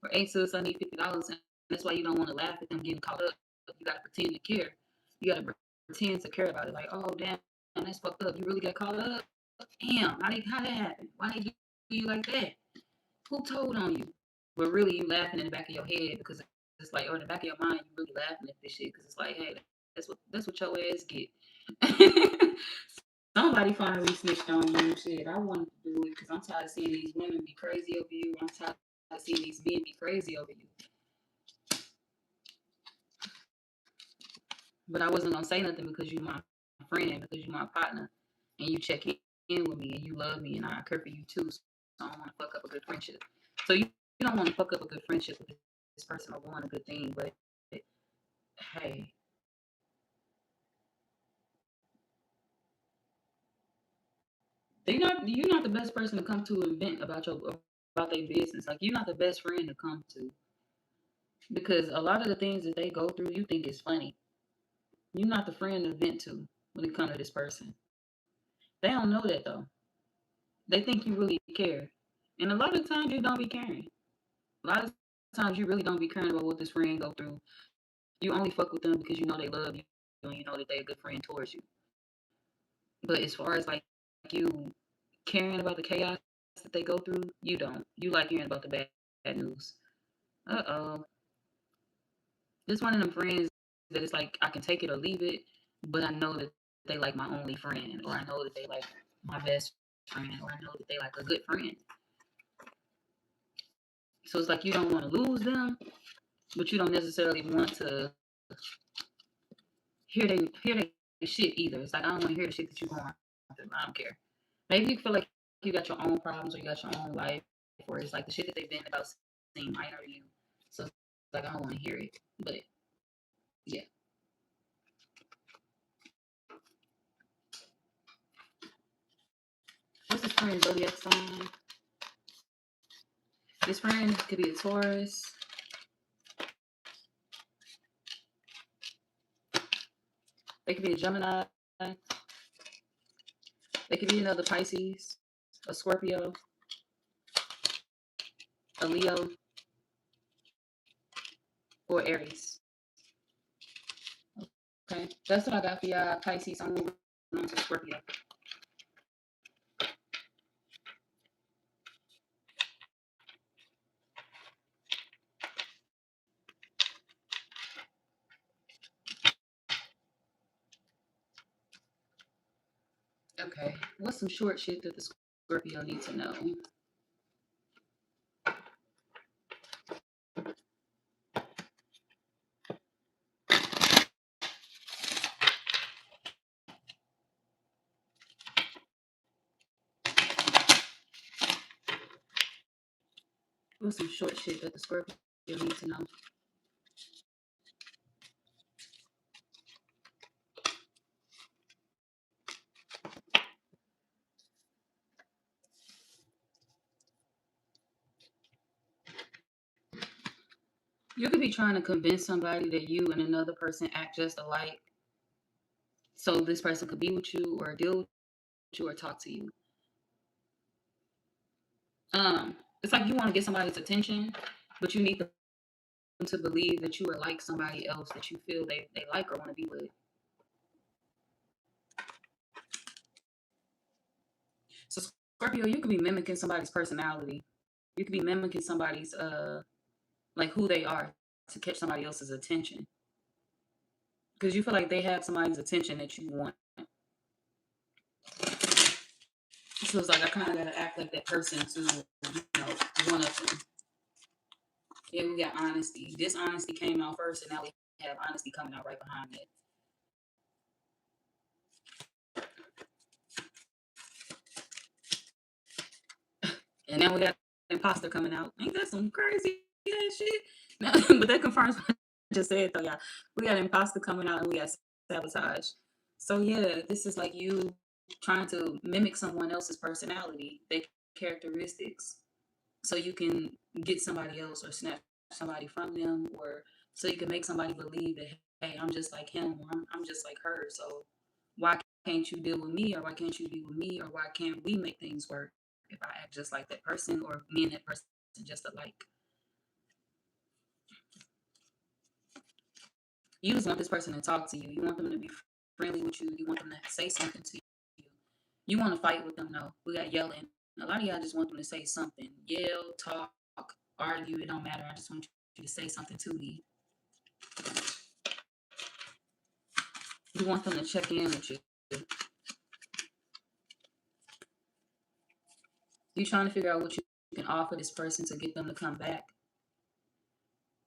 Or, hey, sis, I need $50. And that's why you don't want to laugh at them getting caught up. You got to pretend to care. You got to pretend to care about it. Like, oh, damn, that's fucked up. You really got caught up? Damn, how that happen? Why they do you like that? Who told on you? But really, you laughing in the back of your head, because it's like, or in the back of your mind, you really laughing at this shit, because it's like, hey, that's what your ass get. Somebody finally snitched on you. Shit, I wanted to do it because I'm tired of seeing these women be crazy over you. I'm tired of seeing these men be crazy over you. But I wasn't gonna say nothing because you're my friend, because you're my partner, and you check in with me, and you love me, and I care for you too. So I don't want to fuck up a good friendship. So you don't want to fuck up a good friendship with this person or want a good thing. But hey, you're not the best person to come to and vent about their business. Like, you're not the best friend to come to, because a lot of the things that they go through, you think is funny. You're not the friend to vent to when it comes to this person. They don't know that though. They think you really care, and a lot of times you don't be caring. A lot of times you really don't be caring about what this friend go through. You only fuck with them because you know they love you and you know that they're a good friend towards you. But as far as like you caring about the chaos that they go through, you don't. You like hearing about the bad news. Uh-oh. This one of them friends that it's like I can take it or leave it, but I know that they like my only friend, or I know that they like my best friend, or I know that they like a good friend. So it's like you don't want to lose them, but you don't necessarily want to hear they shit either. It's like I don't want to hear the shit that you're going through. I don't care. Maybe you feel like you got your own problems or you got your own life, or it's like the shit that they've been about seem minor to you. So it's like I don't want to hear it. But yeah. What's this friend zodiac sign? This friend could be a Taurus. They could be a Gemini. They could be another Pisces, a Scorpio, a Leo, or Aries. Okay, that's what I got for y'all, Pisces. I'm moving on to Scorpio. Okay, what's some short shit that the Scorpio needs to know? What's some short shit that the Scorpio needs to know? You could be trying to convince somebody that you and another person act just alike, so this person could be with you or deal with you or talk to you. It's like you want to get somebody's attention, but you need them to believe that you are like somebody else that you feel they like or want to be with. So Scorpio, you could be mimicking somebody's personality. You could be mimicking somebody's like who they are to catch somebody else's attention. Because you feel like they have somebody's attention that you want. So it's like I kind of gotta act like that person to, one of them. Yeah, we got honesty. Dishonesty came out first, and now we have honesty coming out right behind it. And now we got imposter coming out. Ain't that some crazy ass shit? Now, but that confirms what I just said, though, y'all. We got imposter coming out, and we got sabotage. So yeah, this is like you trying to mimic someone else's personality, their characteristics, so you can get somebody else or snatch somebody from them, or so you can make somebody believe that, hey, I'm just like him, or I'm just like her. So why can't you deal with me, or why can't you be with me, or why can't we make things work if I act just like that person, or me and that person just alike? You just want this person to talk to you. You want them to be friendly with you. You want them to say something to you. You want to fight with them, though. We got yelling. A lot of y'all just want them to say something. Yell, talk, argue. It don't matter. I just want you to say something to me. You want them to check in with you. You're trying to figure out what you can offer this person to get them to come back,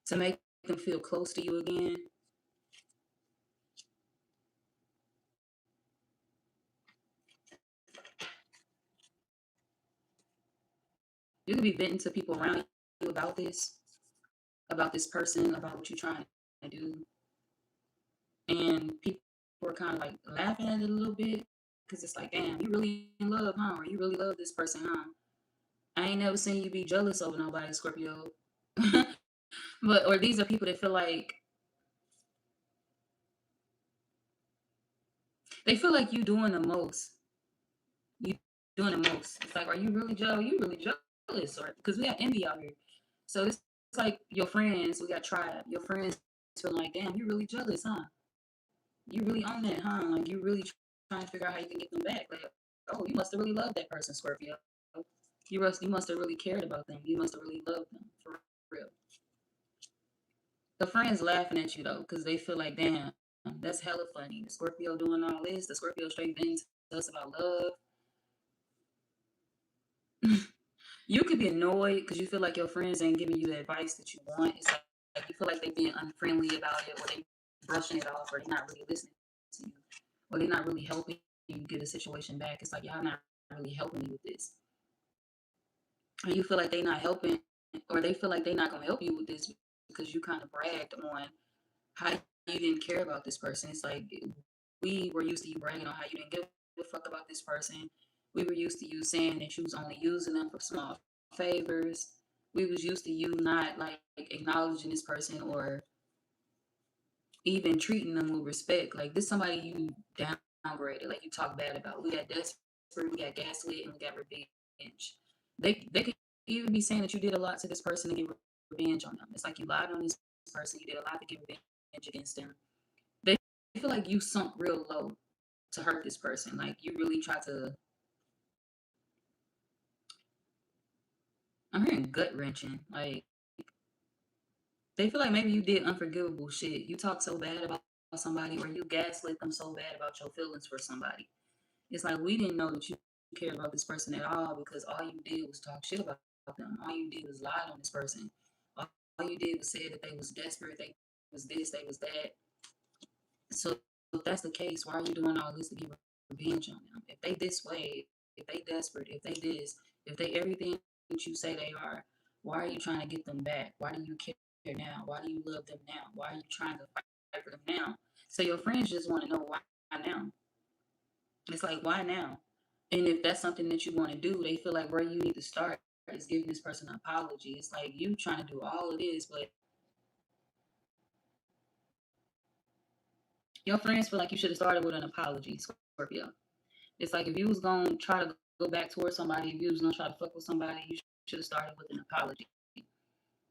to make them feel close to you again. You could be venting to people around you about this person, about what you're trying to do. And people are kind of like laughing at it a little bit because it's like, damn, you really in love, huh? Or you really love this person, huh? I ain't never seen you be jealous over nobody, Scorpio. But or these are people that feel like they feel like you doing the most. You doing the most. It's like, are you really jealous? You really jealous? Or because we have envy out here. So this like your friends, we got tribe. Your friends feel like, damn, you really jealous, huh? You really on that, huh? Like you really trying to figure out how you can get them back. Like, oh, you must have really loved that person, Scorpio. You must have really cared about them. You must have really loved them for real. The friends laughing at you though, because they feel like, damn, that's hella funny. The Scorpio doing all this. The Scorpio straight venting to us about love. You could be annoyed because you feel like your friends ain't giving you the advice that you want. It's like you feel like they being unfriendly about it, or they brushing it off, or they not really listening to you, or they not really helping you get a situation back. It's like y'all not really helping me with this, and you feel like they not helping, or they feel like they not gonna help you with this because you kind of bragged on how you didn't care about this person. It's like we were used to you bragging on how you didn't give a fuck about this person. We were used to you saying that you was only using them for small favors. We was used to you not like acknowledging this person or even treating them with respect. Like this somebody you downgraded, like you talk bad about. We got desperate, we got gaslit, and we got revenge. They could even be saying that you did a lot to this person to get revenge on them. It's like you lied on this person, you did a lot to get revenge against them. They feel like you sunk real low to hurt this person. Like you really try to. I'm hearing gut wrenching. Like they feel like maybe you did unforgivable shit. You talk so bad about somebody, or you gaslit them so bad about your feelings for somebody. It's like we didn't know that you cared about this person at all because all you did was talk shit about them. All you did was lie on this person. All you did was say that they was desperate, they was this, they was that. So if that's the case, why are you doing all this to get revenge on them? If they this way, if they desperate, if they this, if they everything that you say they are, why are you trying to get them back? Why do you care now? Why do you love them now? Why are you trying to fight for them now? So your friends just want to know why now. It's like why now? And if that's something that you want to do, they feel like where you need to start is giving this person an apology. It's like you trying to do all of this, but your friends feel like you should have started with an apology, Scorpio. It's like if you was gonna try to go back towards somebody, if you was gonna try to fuck with somebody, you should have started with an apology.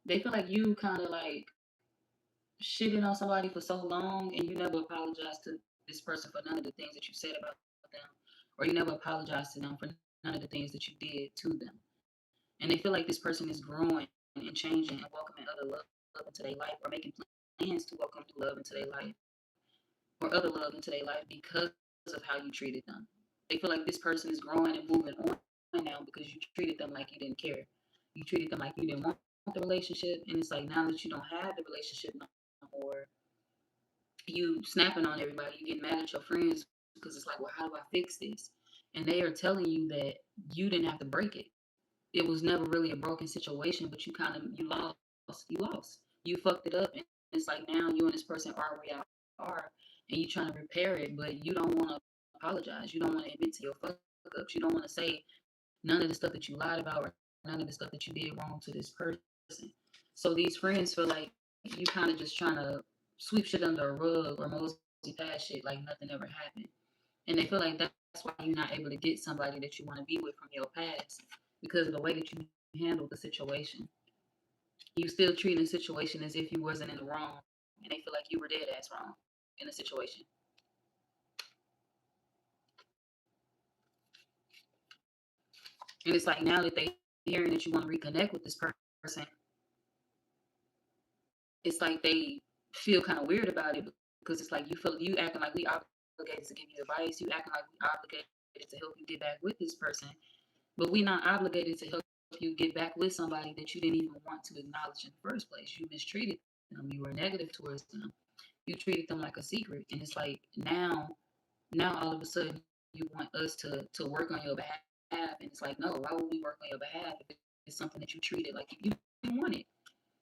They feel like you kind of like shitting on somebody for so long, and you never apologized to this person for none of the things that you said about them, or you never apologized to them for none of the things that you did to them. And they feel like this person is growing and changing and welcoming other love into their life, or making plans to welcome love into their life, or other love into their life because of how you treated them. They feel like this person is growing and moving on now because you treated them like you didn't care. You treated them like you didn't want the relationship, and it's like now that you don't have the relationship no more, you snapping on everybody. You get mad at your friends because it's like, well, how do I fix this? And they are telling you that you didn't have to break it. It was never really a broken situation, but you lost. You lost. You fucked it up, and it's like now you and this person are where y'all are, and you trying to repair it, but you don't want to apologize. You don't want to admit to your fuck ups. You don't want to say none of the stuff that you lied about or none of the stuff that you did wrong to this person. So these friends feel like you kind of just trying to sweep shit under a rug or mosey past shit like nothing ever happened. And they feel like that's why you're not able to get somebody that you want to be with from your past because of the way that you handled the situation. You still treating the situation as if you wasn't in the wrong, and they feel like you were dead ass wrong in the situation. And it's like now that they hearing that you want to reconnect with this person, it's like they feel kind of weird about it because it's like you acting like we obligated to give you advice. You acting like we obligated to help you get back with this person, but we not obligated to help you get back with somebody that you didn't even want to acknowledge in the first place. You mistreated them. You were negative towards them. You treated them like a secret, and it's like now all of a sudden you want us to work on your behalf, and it's like no, why would we work on your behalf if it's something that you treated like you didn't want it?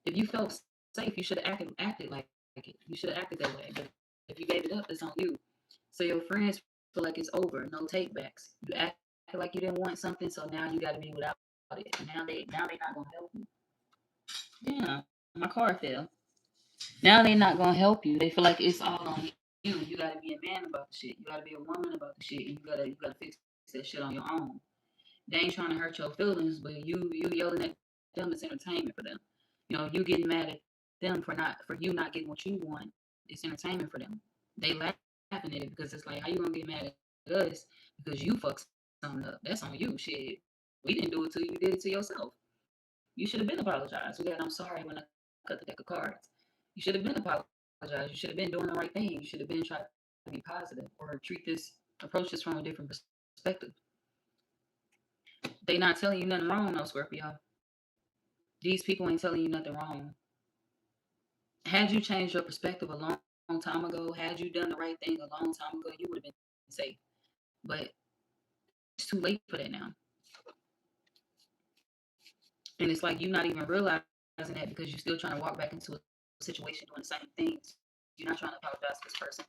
If you felt safe, you should have acted like it. You should have acted that way. But if you gave it up, it's on you. So your friends feel like it's over, no takebacks. You act like you didn't want something, so now you got to be without it. And now they not gonna help you. Yeah, my car fell. Now they not gonna help you. They feel like it's all on you. You gotta be a man about the shit. You gotta be a woman about the shit. You gotta fix that shit on your own. They ain't trying to hurt your feelings, but you yelling at them is entertainment for them. You know, you getting mad at them for you not getting what you want. It's entertainment for them. They laughing at it because it's like, how you gonna get mad at us because you fucked something up? That's on you. Shit, we didn't do it to you. You did it to yourself. You should have been apologized. We got, I'm sorry when I cut the deck of cards. You should have been apologized. You should have been doing the right thing. You should have been trying to be positive or approach this from a different perspective. They not telling you nothing wrong, though, Scorpio. These people ain't telling you nothing wrong. Had you changed your perspective a long time ago, had you done the right thing a long time ago, you would have been safe. But it's too late for that now. And it's like you're not even realizing that because you're still trying to walk back into a situation doing the same things. You're not trying to apologize to this person.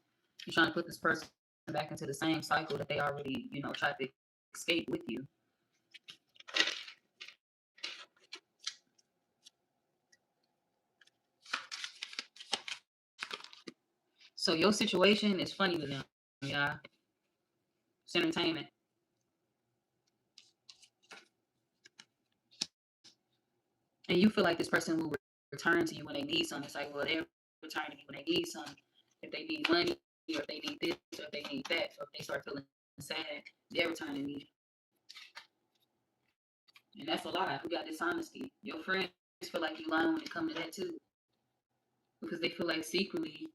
You're trying to put this person back into the same cycle that they already, tried to escape with you. So your situation is funny with them, yeah. It's entertainment. And you feel like this person will return to you when they need something. It's like, well, they're returning to you when they need something. If they need money, or if they need this, or if they need that, or if they start feeling sad, they're returning to you. And that's a lie. You got dishonesty. Your friends feel like you lying when it comes to that too. Because they feel like secretly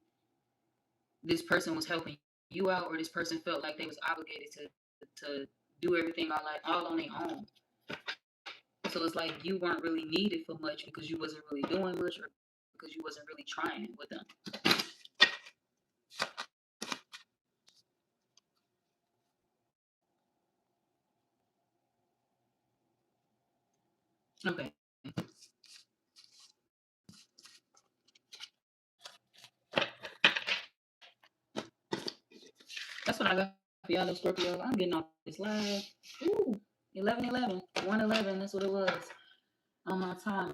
this person was helping you out, or this person felt like they was obligated to do everything all on their own. So it's like you weren't really needed for much because you wasn't really doing much, or because you wasn't really trying with them. Okay. That's what I got for y'all, Scorpio. I'm getting off this live. Ooh, 11:11, 1:11. That's what it was on my time.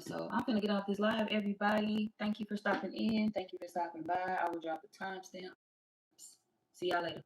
So I'm gonna get off this live, everybody. Thank you for stopping in. Thank you for stopping by. I will drop the timestamp. See y'all later.